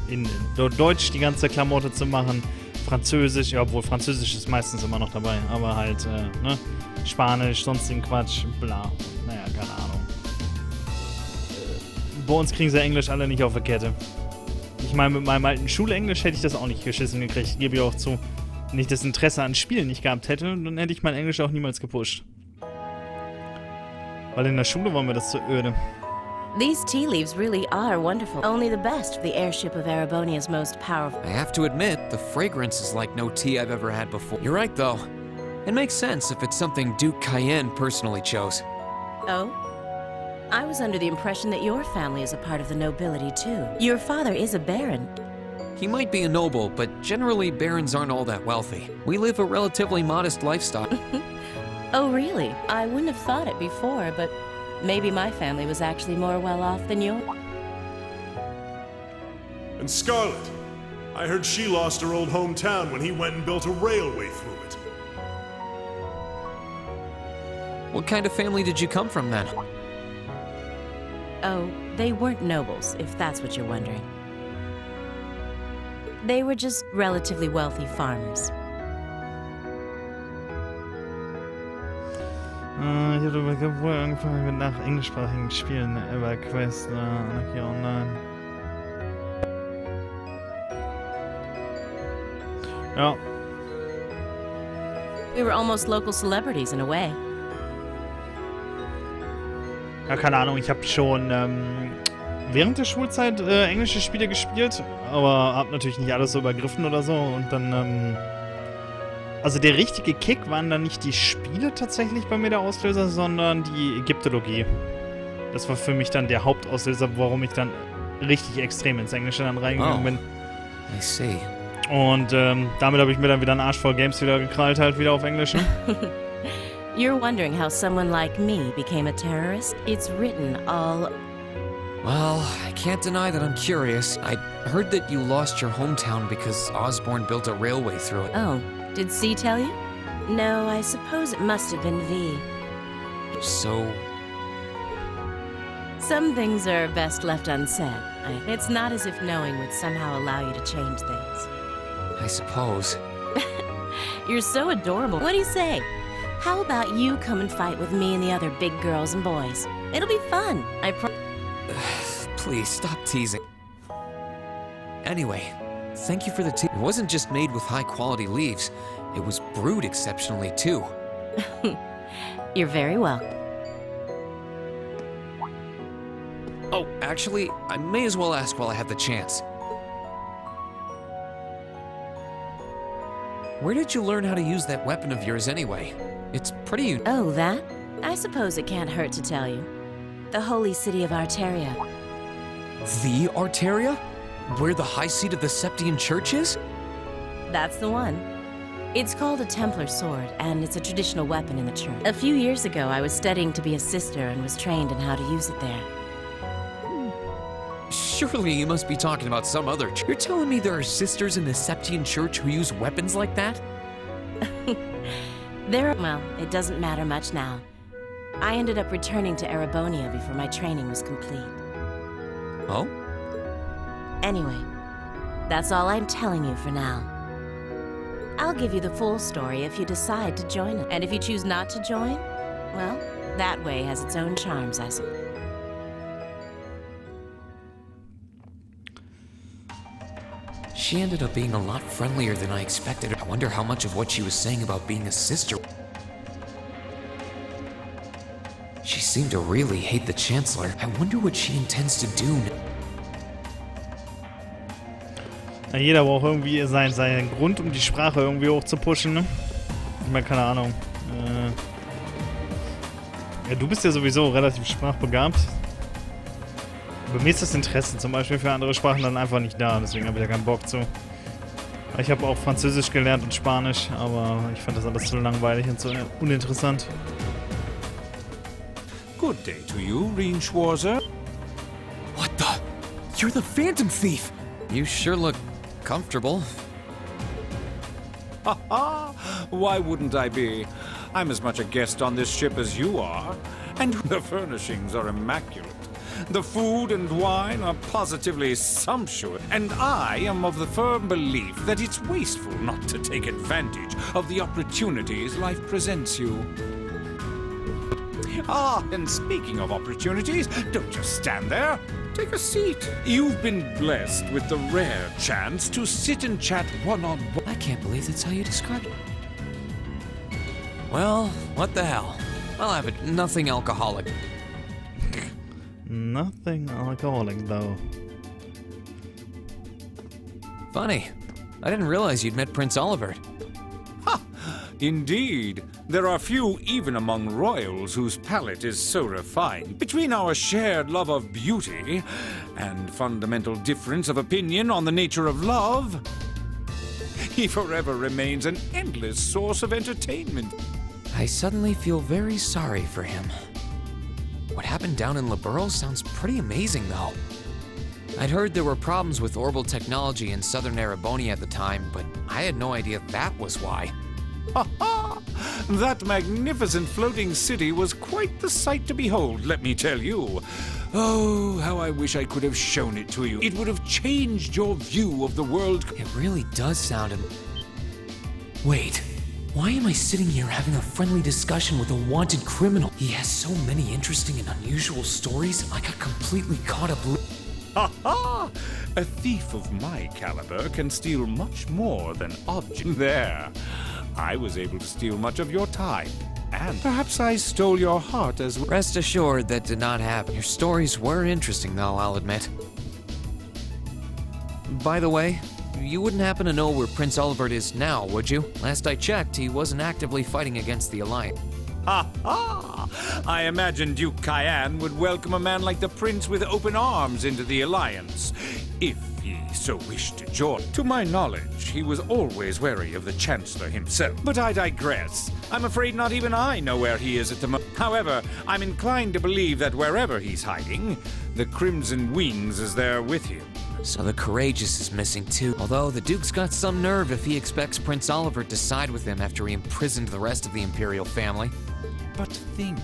A: in Deutsch die ganze Klamotte zu machen. Französisch, ja, obwohl Französisch ist meistens immer noch dabei, aber halt, ne, Spanisch, sonstigen Quatsch, bla. Naja, keine Ahnung. Bei uns kriegen sie Englisch alle nicht auf der Kette. Ich meine, mit meinem alten Schulenglisch hätte ich das auch nicht geschissen gekriegt, gebe ich auch zu. Wenn ich das Interesse an Spielen nicht gehabt hätte, dann hätte ich mein Englisch auch niemals gepusht. Weil in der Schule war mir das zu öde.
J: These tea leaves really are wonderful. Only the best for the airship of Erebonia's most powerful.
B: I have to admit, the fragrance is like no tea I've ever had before. You're right, though. It makes sense if it's something Duke Cayenne personally chose.
J: Oh? I was under the impression that your family is a part of the nobility, too. Your father is a baron.
B: He might be a noble, but generally barons aren't all that wealthy. We live a relatively modest lifestyle.
J: Oh, really? I wouldn't have thought it before, but maybe my family was actually more well off than yours.
F: And Scarlet, I heard she lost her old hometown when he went and built a railway through it.
B: What kind of family did you come from, then?
J: Oh, they weren't nobles, if that's what you're wondering. They were just relatively wealthy farmers.
A: Ich habe wohl angefangen mit nach englischsprachigen Spielen, EverQuest, Anarchy Online. Ja.
J: We were almost local celebrities in a way.
A: Ja, keine Ahnung, ich habe schon während der Schulzeit englische Spiele gespielt, aber habe natürlich nicht alles so übergriffen oder so und dann, also der richtige Kick waren dann nicht die Spiele tatsächlich bei mir der Auslöser, sondern die Ägyptologie. Das war für mich dann der Hauptauslöser, warum ich dann richtig extrem ins Englische dann reingegangen bin.
B: I see.
A: Und damit habe ich mir dann wieder einen Arsch voll Games wieder gekrallt, halt wieder auf Englisch. Ne?
J: You're wondering how someone like me became a terrorist? It's written all...
B: Well, I can't deny that I'm curious. I heard that you lost your hometown because Osborne built a railway through it.
J: Oh, did C tell you? No, I suppose it must have been V.
B: So...
J: Some things are best left unsaid. It's not as if knowing would somehow allow you to change things.
B: I suppose.
J: You're so adorable. What do you say? How about you come and fight with me and the other big girls and boys? It'll be fun, I
B: Please, stop teasing. Anyway, thank you for the tea. It wasn't just made with high-quality leaves. It was brewed exceptionally, too.
J: You're very welcome.
B: Oh, actually, I may as well ask while I have the chance. Where did you learn how to use that weapon of yours anyway? It's pretty...
J: Oh, that? I suppose it can't hurt to tell you. The holy city of Arteria.
B: The Arteria? Where the high seat of the Septian Church is?
J: That's the one. It's called a Templar sword, and it's a traditional weapon in the church. A few years ago, I was studying to be a sister and was trained in how to use it there.
B: Surely you must be talking about some other church. You're telling me there are sisters in the Septian Church who use weapons like that?
J: Well, it doesn't matter much now. I ended up returning to Erebonia before my training was complete.
B: Oh?
J: Anyway, that's all I'm telling you for now. I'll give you the full story if you decide to join it. And if you choose not to join, well, that way has its own charms, I suppose.
B: She ended up being a lot friendlier than I expected. I wonder how much of what she was saying about being a sister. She seemed to really hate the Chancellor. I wonder what she intends to do.
A: Ja, jeder braucht irgendwie seinen Grund, um die Sprache irgendwie hoch zu pushen, ne? Ich meine, keine Ahnung. Ja, du bist ja sowieso relativ sprachbegabt. Bei mir ist das Interesse zum Beispiel für andere Sprachen dann einfach nicht da, deswegen habe ich da keinen Bock zu. Ich habe auch Französisch gelernt und Spanisch, aber ich fand das alles zu langweilig und so uninteressant.
U: Good day to you, Reen Schwarzer.
B: What the? You're the Phantom Thief! You sure look comfortable.
U: Ha! Why wouldn't I be? I'm as much a guest on this ship as you are, and the furnishings are immaculate. The food and wine are positively sumptuous, and I am of the firm belief that it's wasteful not to take advantage of the opportunities life presents you. Ah, and speaking of opportunities, don't just stand there. Take a seat. You've been blessed with the rare chance to sit and chat one-on-one.
B: I can't believe that's how you described it. Well, what the hell? I'll have it. Nothing alcoholic.
A: Nothing alcoholic, though.
B: Funny. I didn't realize you'd met Prince Olivert.
U: Ha! Indeed. There are few even among royals whose palate is so refined. Between our shared love of beauty and fundamental difference of opinion on the nature of love, he forever remains an endless source of entertainment.
B: I suddenly feel very sorry for him. What happened down in Liberl sounds pretty amazing, though. I'd heard there were problems with orbital technology in southern Erebonia at the time, but I had no idea that was why.
U: Ha ha! That magnificent floating city was quite the sight to behold, let me tell you. Oh, how I wish I could have shown it to you. It would have changed your view of the world.
B: It really does sound... Wait, why am I sitting here having a friendly discussion with a wanted criminal? He has so many interesting and unusual stories, I got completely caught up...
U: Ha ha! A thief of my caliber can steal much more than objects. There. I was able to steal much of your time, and perhaps I stole your heart as well.
B: Rest assured that did not happen. Your stories were interesting, though, I'll admit. By the way, you wouldn't happen to know where Prince Olivert is now, would you? Last I checked, he wasn't actively fighting against the Alliance.
U: Ha ha! I imagine Duke Cayenne would welcome a man like the Prince with open arms into the Alliance, if he so wished to join. To my knowledge, he was always wary of the Chancellor himself. But I digress. I'm afraid not even I know where he is at the moment. However, I'm inclined to believe that wherever he's hiding, the Crimson Wings is there with him.
B: So the Courageous is missing too. Although the Duke's got some nerve if he expects Prince Olivert to side with him after he imprisoned the rest of the Imperial family.
U: But think,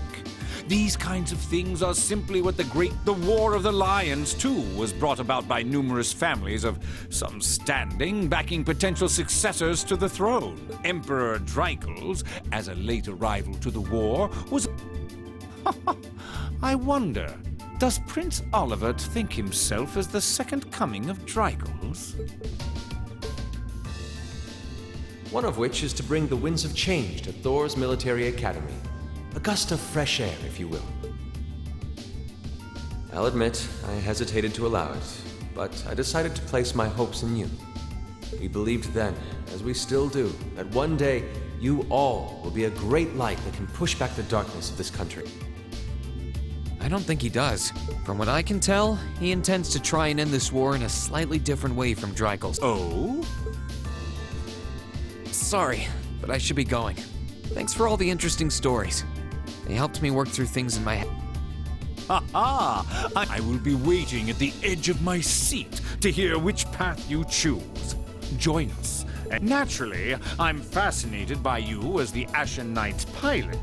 U: these kinds of things are simply what the War of the Lions, too, was brought about by numerous families of some standing, backing potential successors to the throne. Emperor Dreikels, as a late arrival to the war, was... I wonder, does Prince Olivert think himself as the second coming of Dreikels?
I: One of which is to bring the winds of change to Thor's military academy. A gust of fresh air, if you will. I'll admit, I hesitated to allow it, but I decided to place my hopes in you. We believed then, as we still do, that one day you all will be a great light that can push back the darkness of this country.
B: I don't think he does. From what I can tell, he intends to try and end this war in a slightly different way from Dreikels.
U: Oh?
B: Sorry, but I should be going. Thanks for all the interesting stories. They helped me work through things in my head.
U: Ha ha! I will be waiting at the edge of my seat to hear which path you choose. Join us Naturally, I'm fascinated by you as the Ashen Knight's pilot.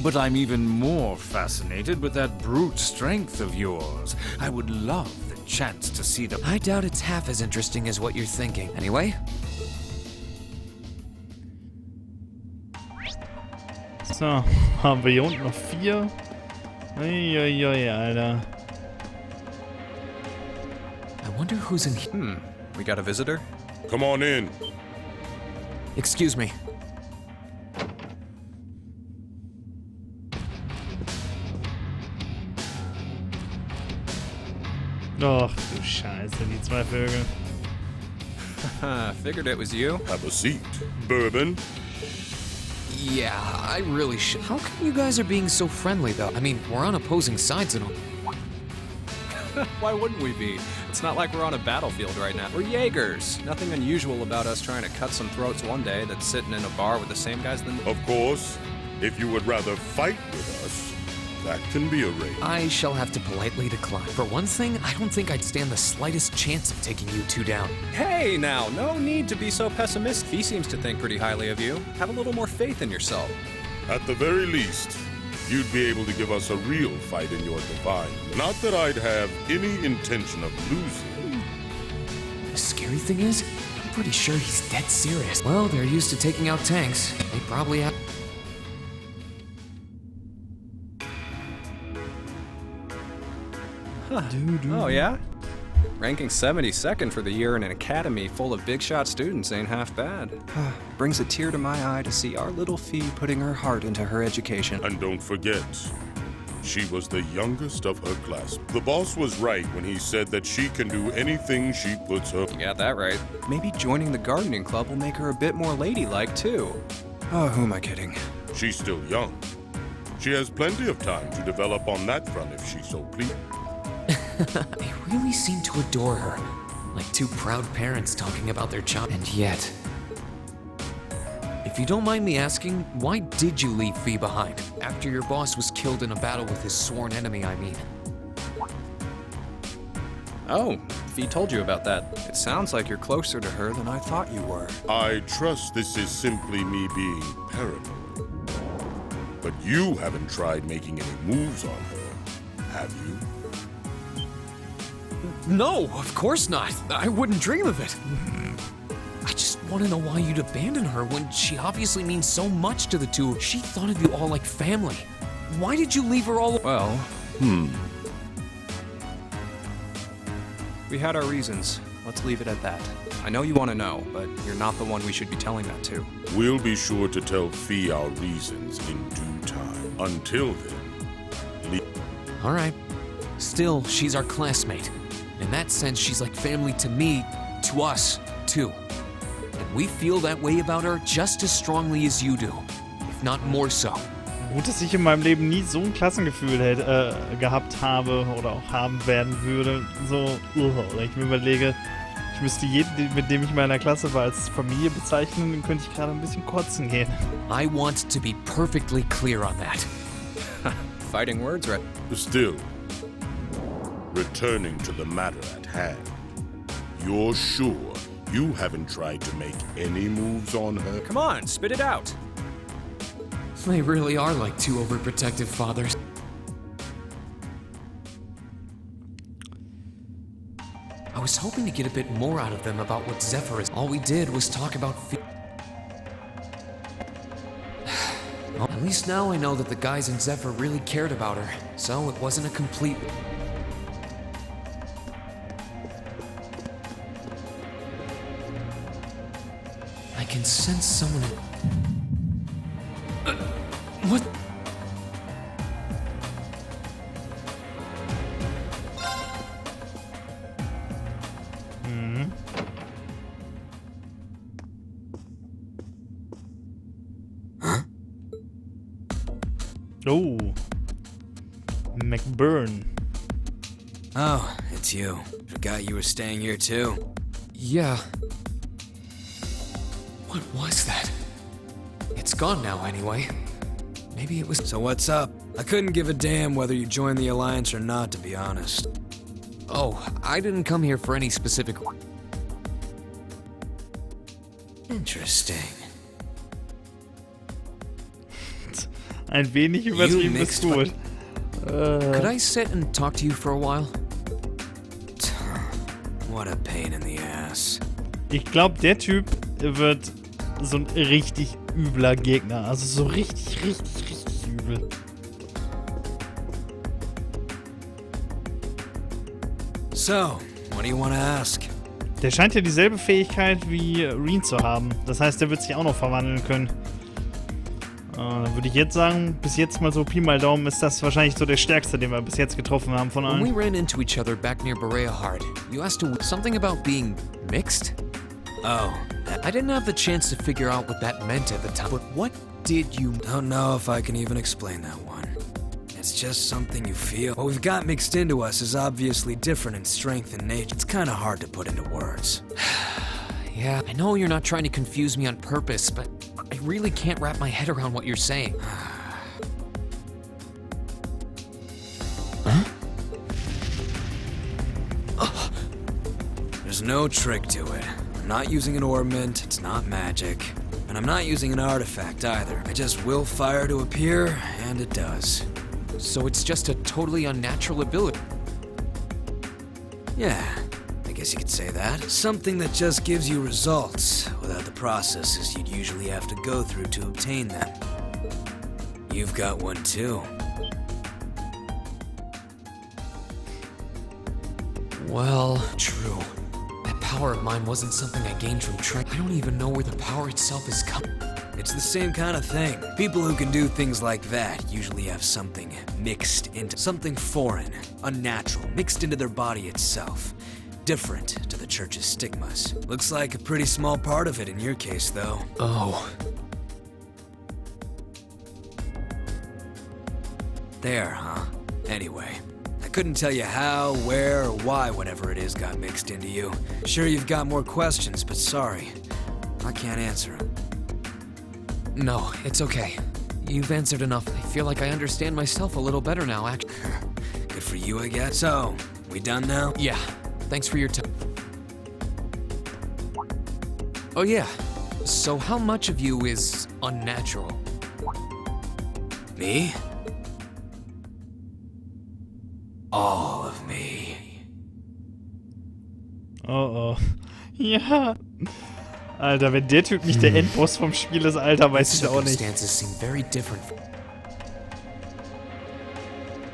U: But I'm even more fascinated with that brute strength of yours. I would love the chance to see the...
B: I doubt it's half as interesting as what you're thinking. Anyway?
A: So, haben wir hier unten noch 4. Uiuiui, Alter.
B: I wonder who's in here.
O: We got a visitor?
M: Come on in.
B: Excuse me.
A: Och du Scheiße, die 2 Vögel.
O: Figured it was you.
M: Have a seat. Bourbon?
B: Yeah, I really should. How come you guys are being so friendly, though? I mean, we're on opposing sides and all.
O: Why wouldn't we be? It's not like we're on a battlefield right now. We're Jaegers. Nothing unusual about us trying to cut some throats one day that's sitting in a bar with the same guys then.
M: Of course. If you would rather fight with us, that can be arranged.
B: I shall have to politely decline. For one thing, I don't think I'd stand the slightest chance of taking you two down.
O: Hey, now, no need to be so pessimistic. He seems to think pretty highly of you. Have a little more faith in yourself.
M: At the very least, you'd be able to give us a real fight in your divine. Not that I'd have any intention of losing.
B: The scary thing is, I'm pretty sure he's dead serious. Well, they're used to taking out tanks. They probably have...
O: Oh, yeah? Ranking 72nd for the year in an academy full of big shot students ain't half bad. Brings a tear to my eye to see our little Fee putting her heart into her education.
M: And don't forget, she was the youngest of her class. The boss was right when he said that she can do anything she puts her...
O: You got that right. Maybe joining the gardening club will make her a bit more ladylike, too. Oh, who am I kidding?
M: She's still young. She has plenty of time to develop on that front if she so pleases.
B: They really seem to adore her. Like two proud parents talking about their child. And yet... If you don't mind me asking, why did you leave Fee behind? After your boss was killed in a battle with his sworn enemy, I mean.
O: Oh, Fee told you about that. It sounds like you're closer to her than I thought you were.
M: I trust this is simply me being paranoid. But you haven't tried making any moves on her, have you?
B: No, of course not. I wouldn't dream of it. I just want to know why you'd abandon her when she obviously means so much to the two. She thought of you all like family. Why did you leave her all...
O: Well, we had our reasons. Let's leave it at that. I know you want to know, but you're not the one we should be telling that to.
M: We'll be sure to tell Fee our reasons in due time. Until then,
B: all right. Still, she's our classmate. In that sense, she's like family to me, to us, too. And we feel that way about her just as strongly as you do, if not more so.
A: Gut, dass ich in meinem Leben nie so ein Klassengefühl gehabt habe oder auch haben werden würde. So, ich mir überlege, ich müsste jeden, mit dem ich in meiner Klasse war, als Familie bezeichnen, dann könnte ich gerade ein bisschen kotzen gehen.
B: I want to be perfectly clear on that.
O: Fighting words, right?
M: Still, returning to the matter at hand, you're sure you haven't tried to make any moves on her?
O: Come on, spit it out.
B: They really are like two overprotective fathers. I was hoping to get a bit more out of them about what Zephyr is. All we did was talk about well, at least now I know that the guys in Zephyr really cared about her, so it wasn't a complete... I can sense someone... What?
A: Huh? Oh. McBurn.
Q: Oh, it's you. Forgot you were staying here too.
B: Yeah. What was that? It's gone now, anyway. Maybe it was...
Q: So what's up? I couldn't give a damn whether you joined the Alliance or not, to be honest.
B: Oh, I didn't come here for any specific...
Q: Interesting.
A: Ein wenig übertrieben ist gut.
B: Could I sit and talk to you for a while?
Q: What a pain in the ass.
A: Ich glaube, der Typ wird so ein richtig übler Gegner. Also so richtig übel.
Q: So, what do you want to ask?
A: Der scheint ja dieselbe Fähigkeit wie Reen zu haben. Das heißt, der wird sich auch noch verwandeln können. Dann würde ich jetzt sagen, bis jetzt mal so Pi mal Daumen ist das wahrscheinlich so der stärkste, den wir bis jetzt getroffen haben von allen.
B: When we ran into each other back near Berea-Hard, you asked something about being mixed?
Q: Oh.
B: I didn't have the chance to figure out what that meant at the time, but what did you...
Q: Don't know if I can even explain that one. It's just something you feel. What we've got mixed into us is obviously different in strength and nature. It's kind of hard to put into words.
B: Yeah, I know you're not trying to confuse me on purpose, but I really can't wrap my head around what you're saying. Huh?
Q: There's no trick to it. I'm not using an ornament, it's not magic. And I'm not using an artifact either. I just will fire to appear, and it does.
B: So it's just a totally unnatural ability?
Q: Yeah, I guess you could say that. Something that just gives you results, without the processes you'd usually have to go through to obtain them. You've got one too.
B: Well, true. That power of mine wasn't something I gained from training. I don't even know where the power itself is coming.
Q: It's the same kind of thing. People who can do things like that usually have something mixed into something foreign, unnatural, mixed into their body itself. Different to the church's stigmas. Looks like a pretty small part of it in your case, though.
B: Oh.
Q: There, huh? Anyway, I couldn't tell you how, where, or why whatever it is got mixed into you. Sure you've got more questions, but sorry. I can't answer them.
B: No, it's okay. You've answered enough. I feel like I understand myself a little better now, actually.
Q: Good for you, I guess. So, we done now?
B: Yeah. Thanks for your time. Oh yeah. So how much of you is unnatural?
Q: Me? All of me.
A: Oh. Ja. Alter, wenn der Typ nicht der Endboss vom Spiel ist, Alter, weiß ich auch nicht.
B: Circumstances seem very different.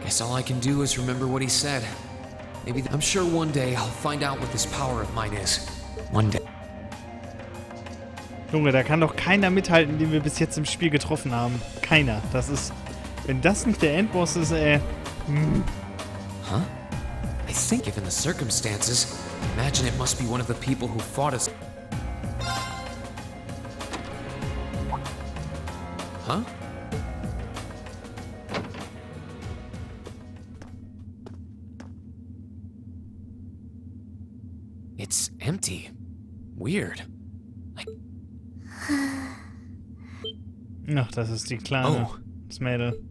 B: Guess all I can do is remember what he said. Maybe I'm sure one day I'll find out what this power of mine is. One day.
A: Junge, da kann doch keiner mithalten, den wir bis jetzt im Spiel getroffen haben. Keiner. Das ist... Wenn das nicht der Endboss ist,
B: Huh? I think given the circumstances, imagine it must be one of the people who fought us. Huh? It's empty. Weird.
A: Ach, das ist die Kleine. Das Mädel.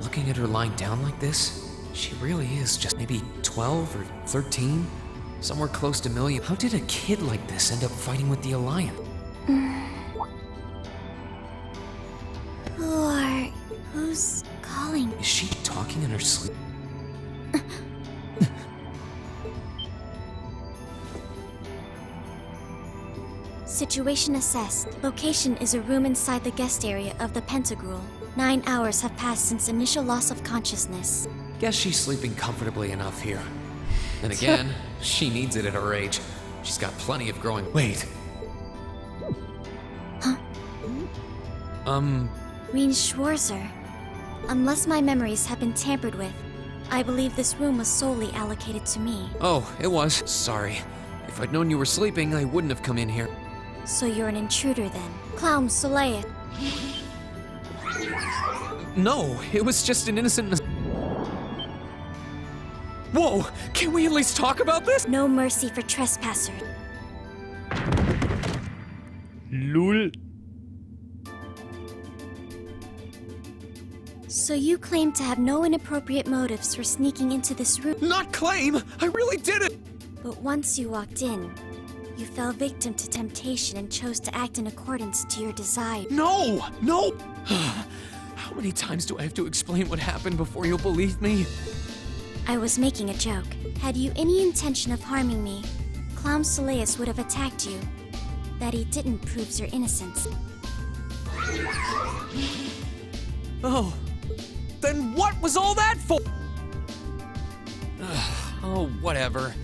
B: Looking at her lying down like this, she really is just maybe 12 or 13? Somewhere close to million. How did a kid like this end up fighting with the Alliance?
K: Who's calling?
B: Is she talking in her sleep?
K: Situation assessed. Location is a room inside the guest area of the Pentagrule. 9 hours have passed since initial loss of consciousness.
B: Guess she's sleeping comfortably enough here. Then again, she needs it at her age. She's got plenty of growing. Wait.
K: Huh? Reen Schwarzer. Unless my memories have been tampered with, I believe this room was solely allocated to me.
B: Oh, it was. Sorry. If I'd known you were sleeping, I wouldn't have come in here.
K: So you're an intruder then? Clown Soleil.
B: No, it was just an innocent Whoa! Can we at least talk about this?
K: No mercy for trespassers.
A: Lul.
L: So you claim to have no inappropriate motives for sneaking into this room?
O: Not claim! I really did it!
L: But once you walked in, you fell victim to temptation and chose to act in accordance to your desire.
O: No! No!
B: How many times do I have to explain what happened before you'll believe me?
L: I was making a joke. Had you any intention of harming me, Clown Soleus would have attacked you. That he didn't proves your innocence.
B: Oh, then what was all that for? Oh, whatever.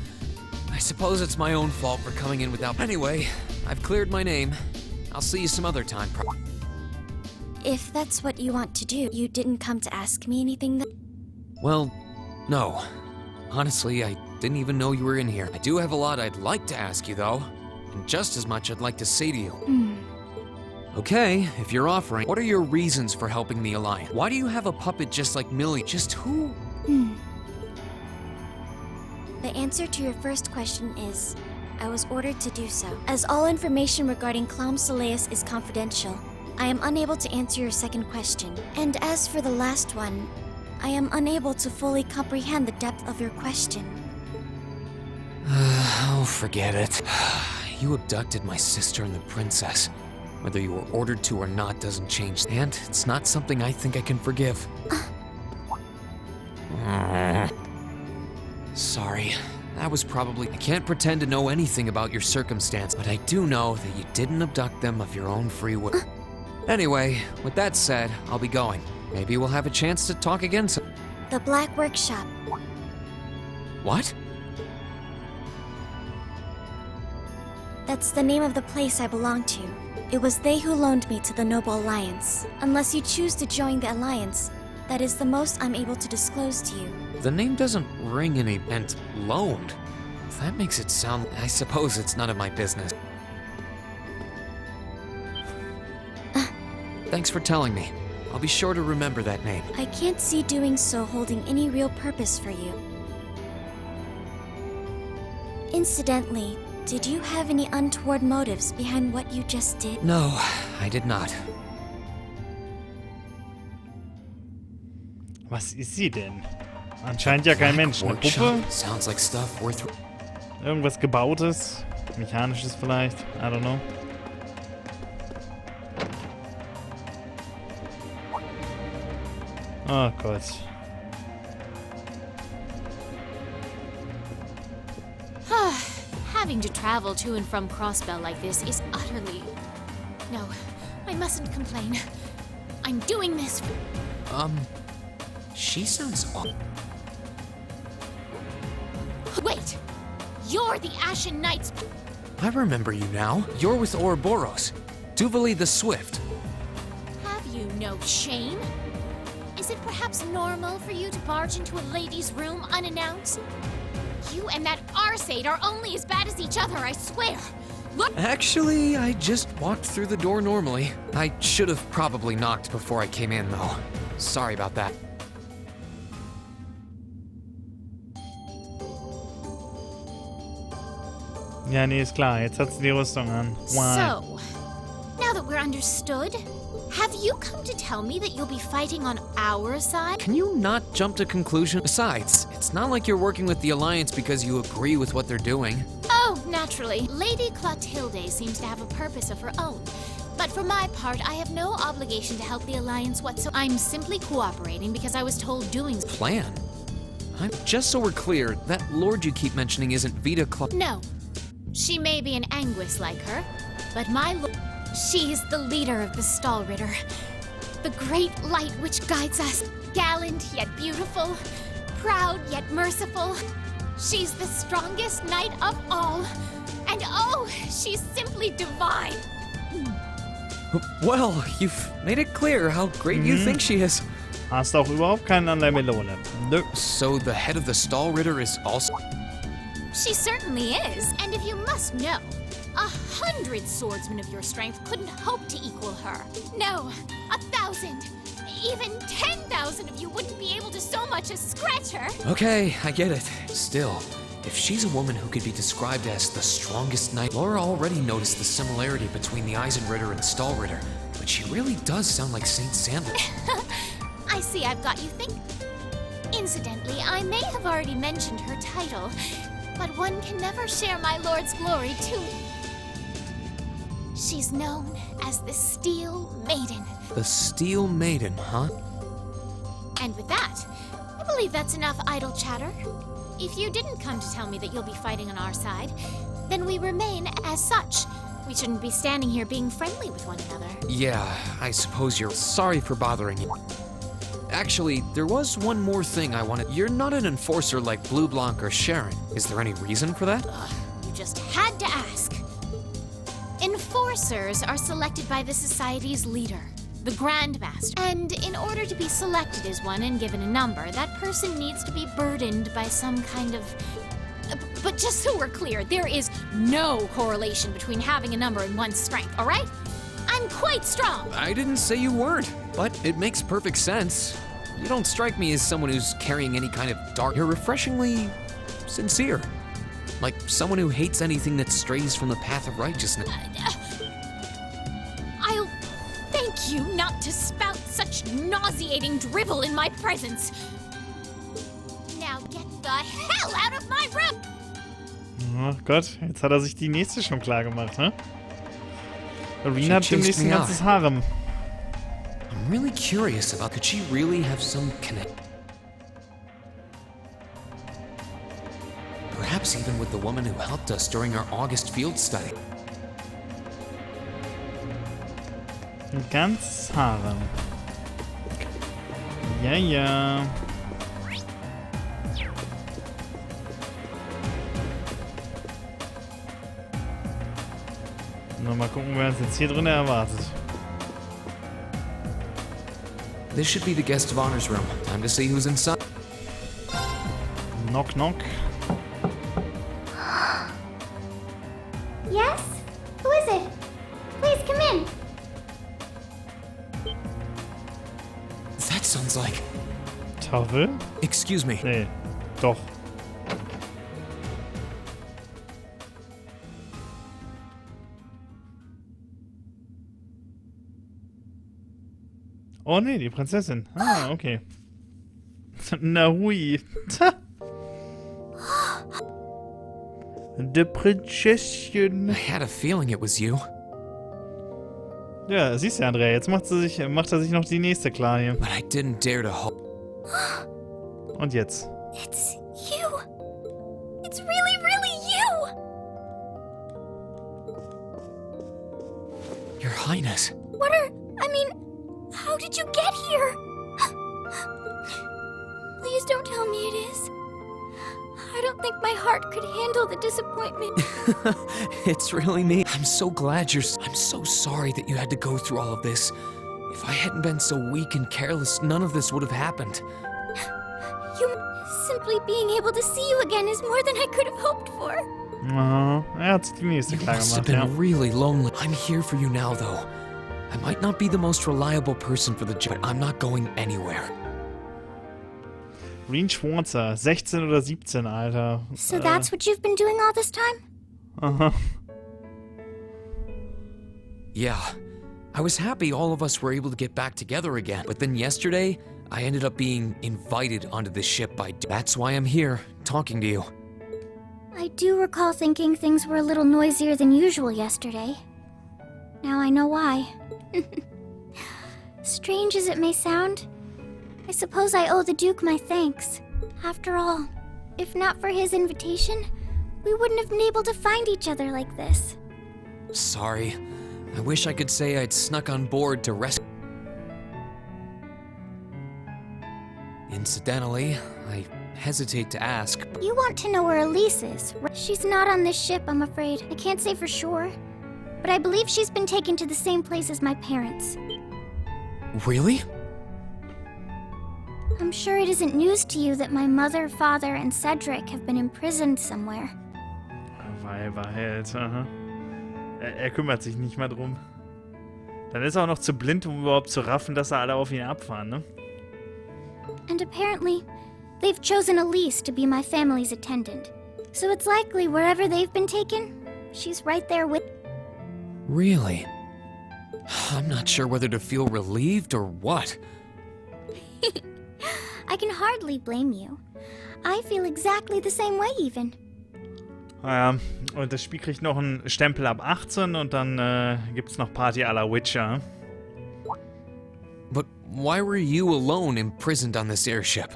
B: I suppose it's my own fault for coming in without... Anyway, I've cleared my name. I'll see you some other time.
L: If that's what you want to do, you didn't come to ask me anything then?
B: Well, no. Honestly, I didn't even know you were in here. I do have a lot I'd like to ask you, though. And just as much I'd like to say to you. Okay, if you're offering, what are your reasons for helping the Alliance? Why do you have a puppet just like Millie? Just who?
L: The answer to your first question is, I was ordered to do so. As all information regarding Clown Soleus is confidential, I am unable to answer your second question. And as for the last one, I am unable to fully comprehend the depth of your question.
B: Oh, forget it. You abducted my sister and the princess. Whether you were ordered to or not doesn't change, and it's not something I think I can forgive. Sorry, that was probably... I can't pretend to know anything about your circumstance, but I do know that you didn't abduct them of your own free will. Anyway, with that said, I'll be going. Maybe we'll have a chance to talk again soon.
L: The Black Workshop.
B: What?
L: That's the name of the place I belong to. It was they who loaned me to the Noble Alliance. Unless you choose to join the Alliance, that is the most I'm able to disclose to you.
B: The name doesn't ring any... and loaned. That makes it sound... I suppose it's none of my business. Thanks for telling me. I'll be sure to remember that name.
L: I can't see doing so holding any real purpose for you. Incidentally, did you have any untoward motives behind what you just did?
B: No, I did not.
A: Was ist sie denn? Anscheinend ja kein Mensch. Eine Puppe?
B: Sounds like stuff worth...
A: Irgendwas Gebautes? Mechanisches vielleicht? I don't know. Oh Gott.
K: Having to travel to and from Crossbell like this is utterly... No, I mustn't complain. I'm doing this for...
B: She sounds odd.
K: Wait! You're the Ashen Knights...
B: I remember you now. You're with Ouroboros. Duvali the Swift.
K: Have you no shame? Is it perhaps normal for you to barge into a lady's room unannounced? You and that Arseid are only as bad as each other, I swear. Look.
B: Actually, I just walked through the door normally. I should have probably knocked before I came in, though. Sorry about that.
A: Ja, nee, ist klar. Jetzt hat sie die Rüstung an. Wow.
K: So, now that we're understood, have you come to tell me that you'll be fighting on our side?
B: Can you not jump to conclusion? Besides, it's not like you're working with the Alliance because you agree with what they're doing.
K: Oh, naturally. Lady Clotilde seems to have a purpose of her own. But for my part, I have no obligation to help the Alliance whatsoever. I'm simply cooperating because I was told doing so.
B: Plan? Just so we're clear, that lord you keep mentioning isn't Vida
K: No. She may be an Anguis like her, but my lord... She is the leader of the Stallritter. The great light which guides us. Gallant yet beautiful. Proud yet merciful. She's the strongest knight of all. And oh, she's simply divine.
B: Well, you've made it clear how great you think she is.
A: Hast auch überhaupt keinen an der Melone. Nö.
B: So the head of the Stallritter is also...
K: She certainly is. And if you must know, 100 swordsmen of your strength couldn't hope to equal her. No, 1,000, even 10,000 of you wouldn't be able to so much as scratch her.
B: Okay, I get it. Still, If she's a woman who could be described as the strongest knight, Laura already noticed the similarity between the Eisenritter and Stahlritter, but she really does sound like Saint Sandwich.
K: I see I've got you thinking. Incidentally, I may have already mentioned her title, but one can never share my lord's glory too. She's known as the Steel Maiden.
B: The Steel Maiden, huh?
K: And with that, I believe that's enough idle chatter. If you didn't come to tell me that you'll be fighting on our side, then we remain as such. We shouldn't be standing here being friendly with one another.
B: Yeah, I suppose you're sorry for bothering you. Actually, there was one more thing I wanted. You're not an enforcer like Blue Blanc or Sharon. Is there any reason for that?
K: You just had to ask. Enforcers are selected by the society's leader, the Grandmaster. And in order to be selected as one and given a number, that person needs to be burdened by some kind of... But just so we're clear, there is no correlation between having a number and one's strength, all right? I'm quite strong.
B: I didn't say you weren't, but it makes perfect sense. You don't strike me as someone who's carrying any kind of dark... You're refreshingly sincere. Like someone who hates anything that strays from the path of righteousness.
K: I'll thank you not to spout such nauseating drivel in my presence. Now get the hell out of my room!
A: Oh Gott, jetzt hat er sich die nächste schon klar gemacht, ne? Irina hat demnächst ein ganzes Harem.
B: I'm really curious about, could she really have some connect? Perhaps even with the woman who helped us during our August field study.
A: Ein ganzes Harem. Ja, ja. Mal gucken, wer uns jetzt hier drin erwartet.
B: This should be the guest of honor's room. Time to see who's inside.
A: Knock, knock.
L: Yes? Who is it? Please come in.
B: That sounds like...
A: Tafel?
B: Excuse me.
A: Nee, doch. Oh nee, die Prinzessin. Ah, okay. Na hui. The Prinzessin.
B: I had a feeling it was you.
A: Ja, siehst du, Andrea, jetzt macht er sich noch die nächste klar hier.
B: But I didn't dare to hope.
A: Und jetzt?
L: It's you. It's really, really you.
B: Your Highness.
L: How did you get here? Please don't tell me it is. I don't think my heart could handle the disappointment.
B: It's really me. I'm so glad I'm so sorry that you had to go through all of this. If I hadn't been so weak and careless, none of this would have happened.
L: Simply being able to see you again is more than I could have hoped for.
A: Er hat sich die nächste klar
B: Must have
A: gemacht,
B: been really lonely. I'm here for you now, though. I might not be the most reliable person for the job, but I'm not going anywhere.
A: Reen Schwarzer, 16 oder 17, Alter.
L: So that's what you've been doing all this time?
A: Aha.
B: Yeah. I was happy all of us were able to get back together again, but then yesterday, I ended up being invited onto this ship by... That's why I'm here, talking to you.
L: I do recall thinking things were a little noisier than usual yesterday. Now I know why. Strange as it may sound, I suppose I owe the Duke my thanks. After all, if not for his invitation, we wouldn't have been able to find each other like this.
B: Sorry. I wish I could say I'd snuck on board to rescue... Incidentally, I hesitate to ask...
L: You want to know where Elise is? She's not on this ship, I'm afraid. I can't say for sure. But I believe she's been taken to the same place as my parents.
B: Really?
L: I'm sure it isn't news to you that my mother, father, and Cedric have been imprisoned somewhere.
A: Wahrheit, aha. Er kümmert sich nicht mal drum. Dann ist er auch noch zu blind, um überhaupt zu raffen, dass alle auf ihn abfahren, ne?
L: And apparently, they've chosen Elise to be my family's attendant. So it's likely wherever they've been taken, she's right there with...
B: Really? I'm not sure whether to feel relieved or what.
L: I can hardly blame you. I feel exactly the same way even.
A: Ja, und das Spiel kriegt noch einen Stempel ab 18 und dann gibt's noch Party à la Witcher.
B: But why were you alone imprisoned on this airship?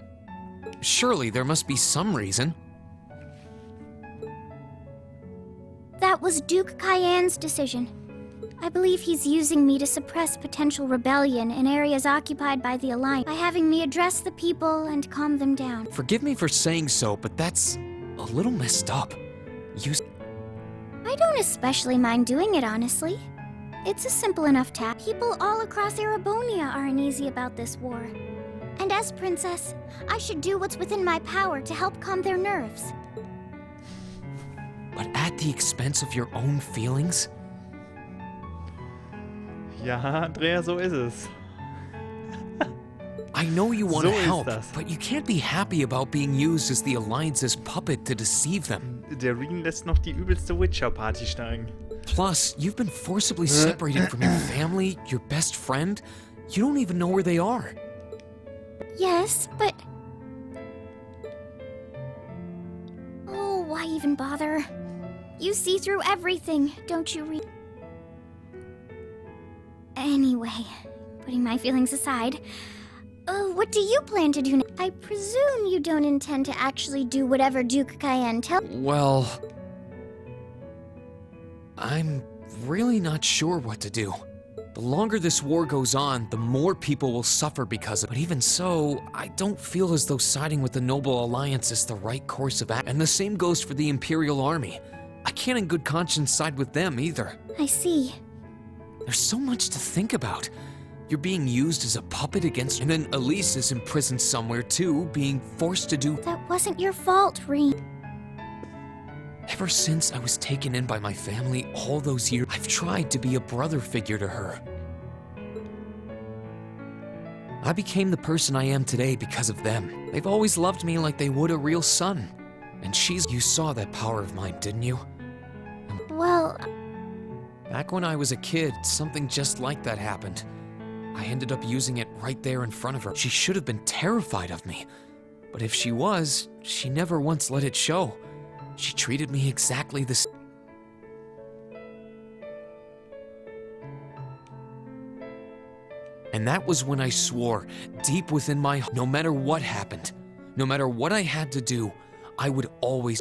B: Surely there must be some reason.
L: That was Duke Cayenne's decision. I believe he's using me to suppress potential rebellion in areas occupied by the Alliance by having me address the people and calm them down.
B: Forgive me for saying so, but that's a little messed up.
L: I don't especially mind doing it, honestly. It's a simple enough task. People all across Erebonia are uneasy about this war. And as princess, I should do what's within my power to help calm their nerves.
B: But at the expense of your own feelings?
A: Ja, Andrea, so ist es.
B: I know you want to
A: So ist
B: help,
A: das.
B: but you can't be happy about being used as the Alliance's puppet to deceive them.
A: Der Reen lässt noch die übelste Witcher-Party steigen.
B: Plus, you've been forcibly separated from your family, your best friend. You don't even know where they are.
L: Yes, but... Oh, why even bother? You see through everything, don't you, Reen? Anyway, putting my feelings aside, what do you plan to do now? I presume you don't intend to actually do whatever Duke Cayenne tells...
B: Well, I'm really not sure what to do. The longer this war goes on, the more people will suffer because of it. But even so, I don't feel as though siding with the Noble Alliance is the right course of action. And the same goes for the Imperial Army. I can't in good conscience side with them either.
L: I see.
B: There's so much to think about. You're being used as a puppet against... And then Elise is imprisoned somewhere too, being forced to do...
L: That wasn't your fault, Reen.
B: Ever since I was taken in by my family all those years, I've tried to be a brother figure to her. I became the person I am today because of them. They've always loved me like they would a real son. And you saw that power of mine, didn't you?
L: Well...
B: Back when I was a kid, something just like that happened. I ended up using it right there in front of her. She should have been terrified of me. But if she was, she never once let it show. She treated me exactly the same. And that was when I swore, deep within my heart, no matter what happened, no matter what I had to do, I would always...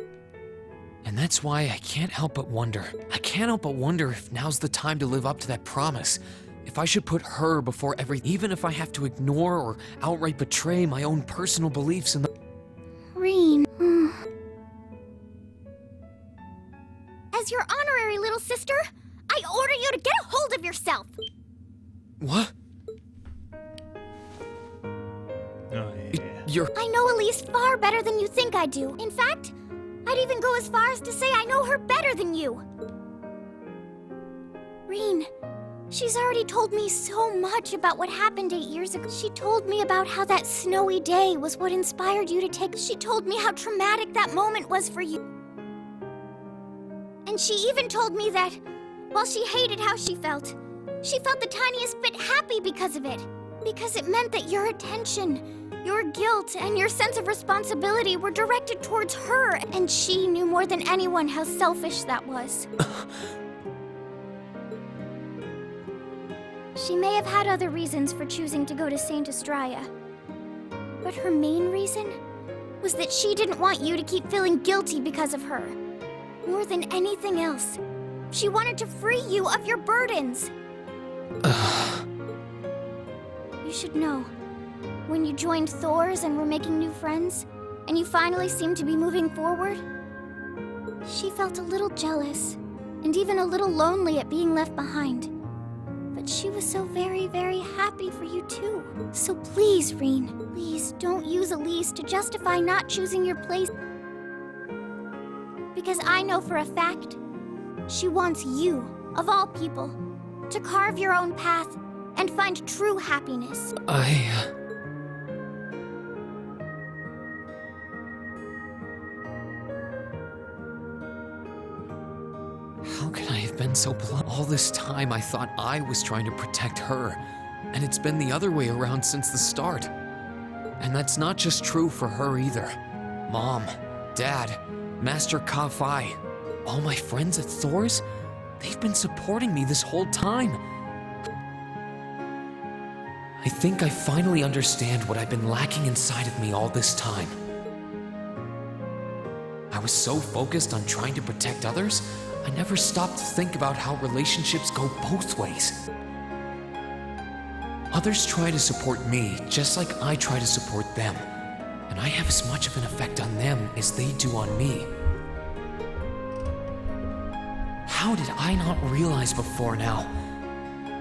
B: And that's why I can't help but wonder. I can't help but wonder if now's the time to live up to that promise. If I should put her before everything, even if I have to ignore or outright betray my own personal beliefs in the...
L: Reen... As your honorary little sister, I order you to get a hold of yourself!
B: What?
L: I know Elise far better than you think I do. In fact, I'd even go as far as to say I know her better than you. Reen, she's already told me so much about what happened 8 years ago. She told me about how that snowy day was what inspired you to take... She told me how traumatic that moment was for you. And she even told me that, while she hated how she felt the tiniest bit happy because of it. Because it meant that your attention, your guilt, and your sense of responsibility were directed towards her, and she knew more than anyone how selfish that was. She may have had other reasons for choosing to go to Saint Estrella, but her main reason was that she didn't want you to keep feeling guilty because of her. More than anything else, she wanted to free you of your burdens. You should know, when you joined Thor's and were making new friends, and you finally seemed to be moving forward, she felt a little jealous, and even a little lonely at being left behind. But she was so very, very happy for you too. So please, Reen, please don't use Elise to justify not choosing your place. Because I know for a fact, she wants you, of all people, to carve your own path and find true happiness.
B: How could I have been so blind? All this time I thought I was trying to protect her, and it's been the other way around since the start. And that's not just true for her either. Mom, Dad, Master Ka-Fai, all my friends at Thor's, they've been supporting me this whole time. I think I finally understand what I've been lacking inside of me all this time. I was so focused on trying to protect others, I never stopped to think about how relationships go both ways. Others try to support me just like I try to support them, and I have as much of an effect on them as they do on me. How did I not realize before now?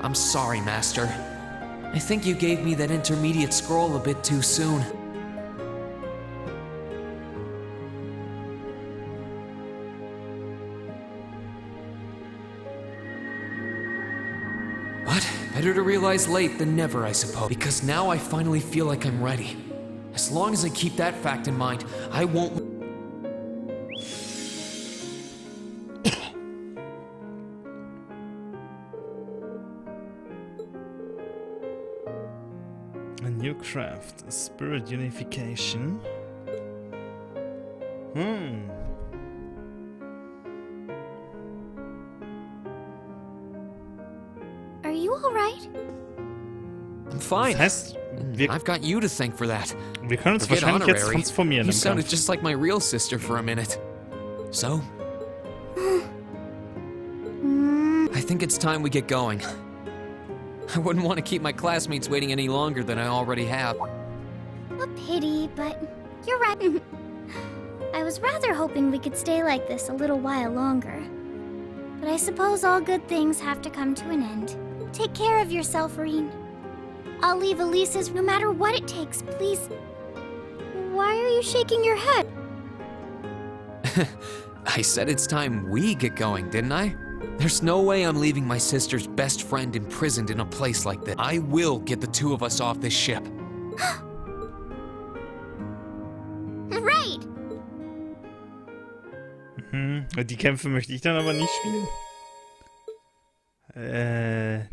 B: I'm sorry, Master. I think you gave me that intermediate scroll a bit too soon. But better to realize late than never, I suppose, because now I finally feel like I'm ready. As long as I keep that fact in mind, I won't...
A: A new craft, spirit unification.
L: Are you alright?
B: I'm fine.
A: Das heißt,
B: I've got you to thank for that.
A: Wir können uns
B: Forget
A: wahrscheinlich jetzt
B: honorary.
A: transformieren
B: You
A: im
B: sounded
A: Kampf.
B: just like my real sister for a minute. So? I think it's time we get going. I wouldn't want to keep my classmates waiting any longer than I already have.
L: A pity, but you're right. I was rather hoping we could stay like this a little while longer. But I suppose all good things have to come to an end. Take care of yourself, Rean. I'll leave Elise's no matter what it takes, please. Why are you shaking your head?
B: I said it's time we get going, didn't I? There's no way I'm leaving my sister's best friend imprisoned in a place like this. I will get the two of us off this ship.
L: Right!
A: Die Kämpfe möchte ich dann aber nicht spielen.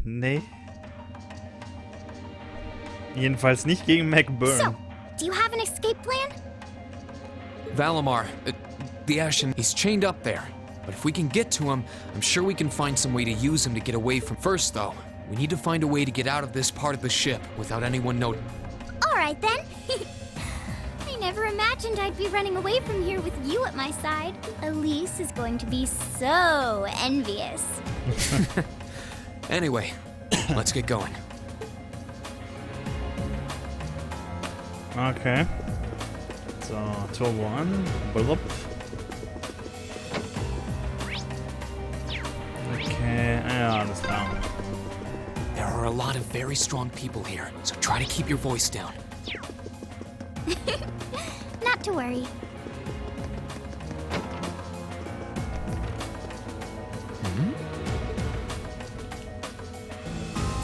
A: Nee. Jedenfalls nicht gegen McBurn.
L: So, do you have an escape plan?
B: Valimar, the Ashen, he's chained up there. But if we can get to him, I'm sure we can find some way to use him to get away from. First, though, we need to find a way to get out of this part of the ship without anyone noticing.
L: Alright then. I never imagined I'd be running away from here with you at my side. Elise is going to be so envious.
B: Anyway, let's get going.
A: Okay. So, Turbo an. Blub. Okay, ja, alles klar.
B: There are a lot of very strong people here, so try to keep your voice down.
L: Not to worry.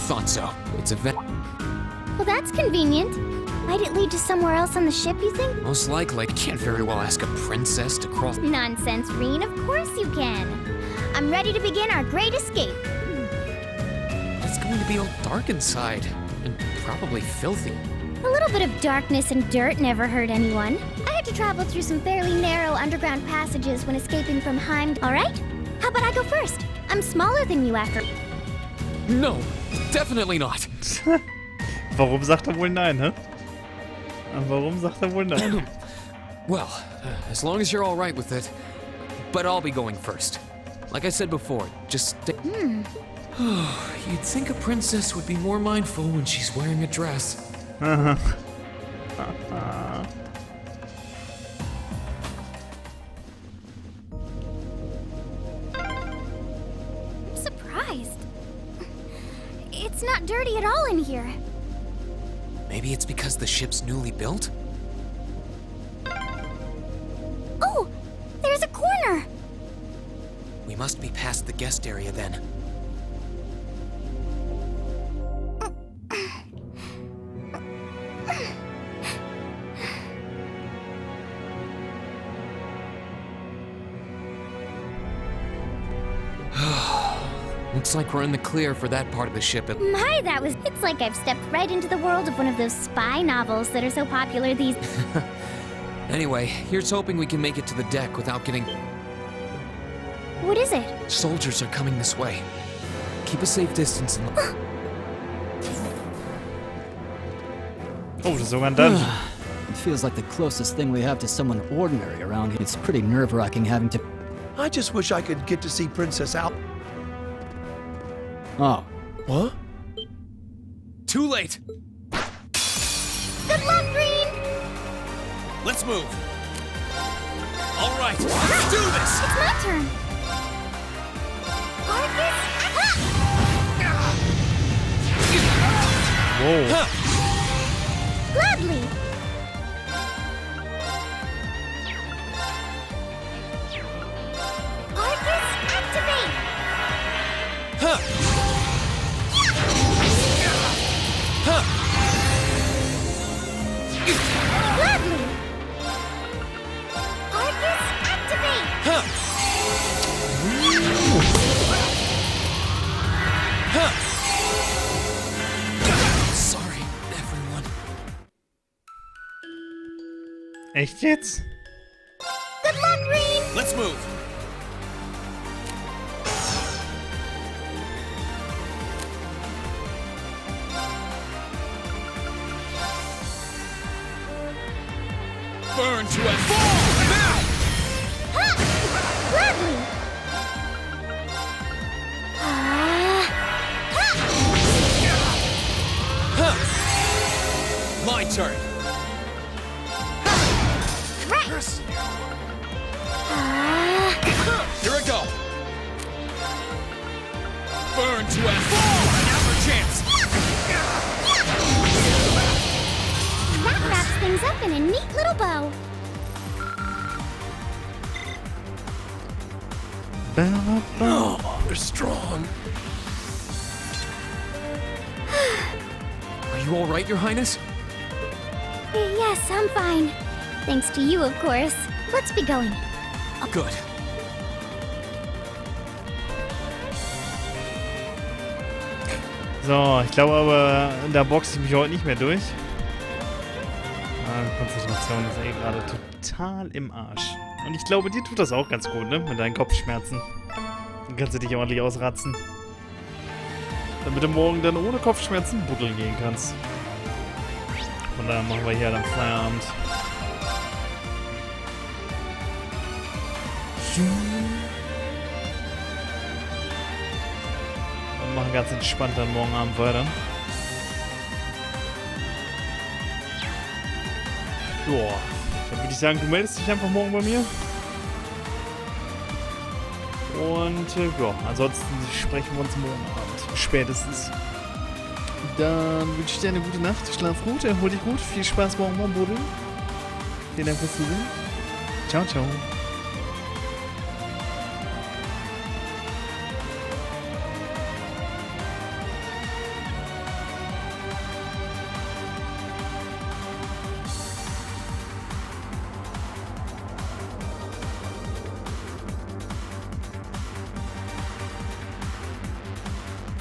B: Thought so. It's a
L: Well, that's convenient. Might it lead to somewhere else on the ship, you think?
B: Most likely. I can't very well ask a princess to cross.
L: Nonsense, Rean. Of course you can. I'm ready to begin our great escape.
B: It's going to be all dark inside, and probably filthy.
L: A little bit of darkness and dirt never hurt anyone. I had to travel through some fairly narrow underground passages when escaping from Heim. All right? How about I go first? I'm smaller than you after.
B: No, definitely not.
A: Warum sagt er wohl nein, hä? Warum sagt er wohl nein?
B: Well, as long as you're all right with it. But I'll be going first. Like I said before, just stay. You'd think a princess would be more mindful when she's wearing a dress.
L: I'm surprised. It's not dirty at all in here.
B: Maybe it's because the ship's newly built?
L: Oh, there's a corner.
B: We must be past the guest area then. Looks like we're in the clear for that part of the ship.
C: My, it's like I've stepped right into the world of one of those spy novels that are so popular these...
B: Anyway, here's hoping we can make it to the deck without getting...
C: What is it?
B: Soldiers are coming this way. Keep a safe distance and...
A: Oh, das ist sogar ein Dungeon.
N: It feels like the closest thing we have to someone ordinary around here. It's pretty nerve-wracking having to...
H: I just wish I could get to see Princess Al...
N: Oh.
H: What?
B: Too late!
C: Good luck, Green!
Q: Let's move. All right, let's do this!
C: It's my turn! Arcus,
A: Whoa.
C: Gladly! Arcus, activate! Gladly! Arcus, activate!
B: Sorry, everyone.
A: Echt jetzt?
C: Good luck, Green!
Q: Let's move. Burn to a fall! Now!
C: Ha! Gladly!
Q: My turn.
C: Right!
Q: Here I go. Burn to a fall! Another chance.
C: That wraps things up in a neat little bow.
H: Oh, they're strong.
B: Are you all right, Your Highness?
C: Yes, I'm fine. Thanks to you, of course. Let's be going.
B: Good.
A: So, ich glaube aber, da boxe ich mich heute nicht mehr durch. Die Konzentration ist gerade total im Arsch. Und ich glaube, dir tut das auch ganz gut, ne? Mit deinen Kopfschmerzen. Dann kannst du dich ordentlich ausratzen. Damit du morgen dann ohne Kopfschmerzen buddeln gehen kannst. Von daher machen wir hier dann Feierabend. Und machen ganz entspannt dann morgen Abend weiter. Joa, dann würde ich sagen, du meldest dich einfach morgen bei mir. Und ja, ansonsten sprechen wir uns morgen Abend. Spätestens. Dann wünsche ich dir eine gute Nacht. Schlaf gut, erhol dich gut. Viel Spaß morgen beim Buddeln. Vielen Dank fürs Zusehen. Ciao, ciao.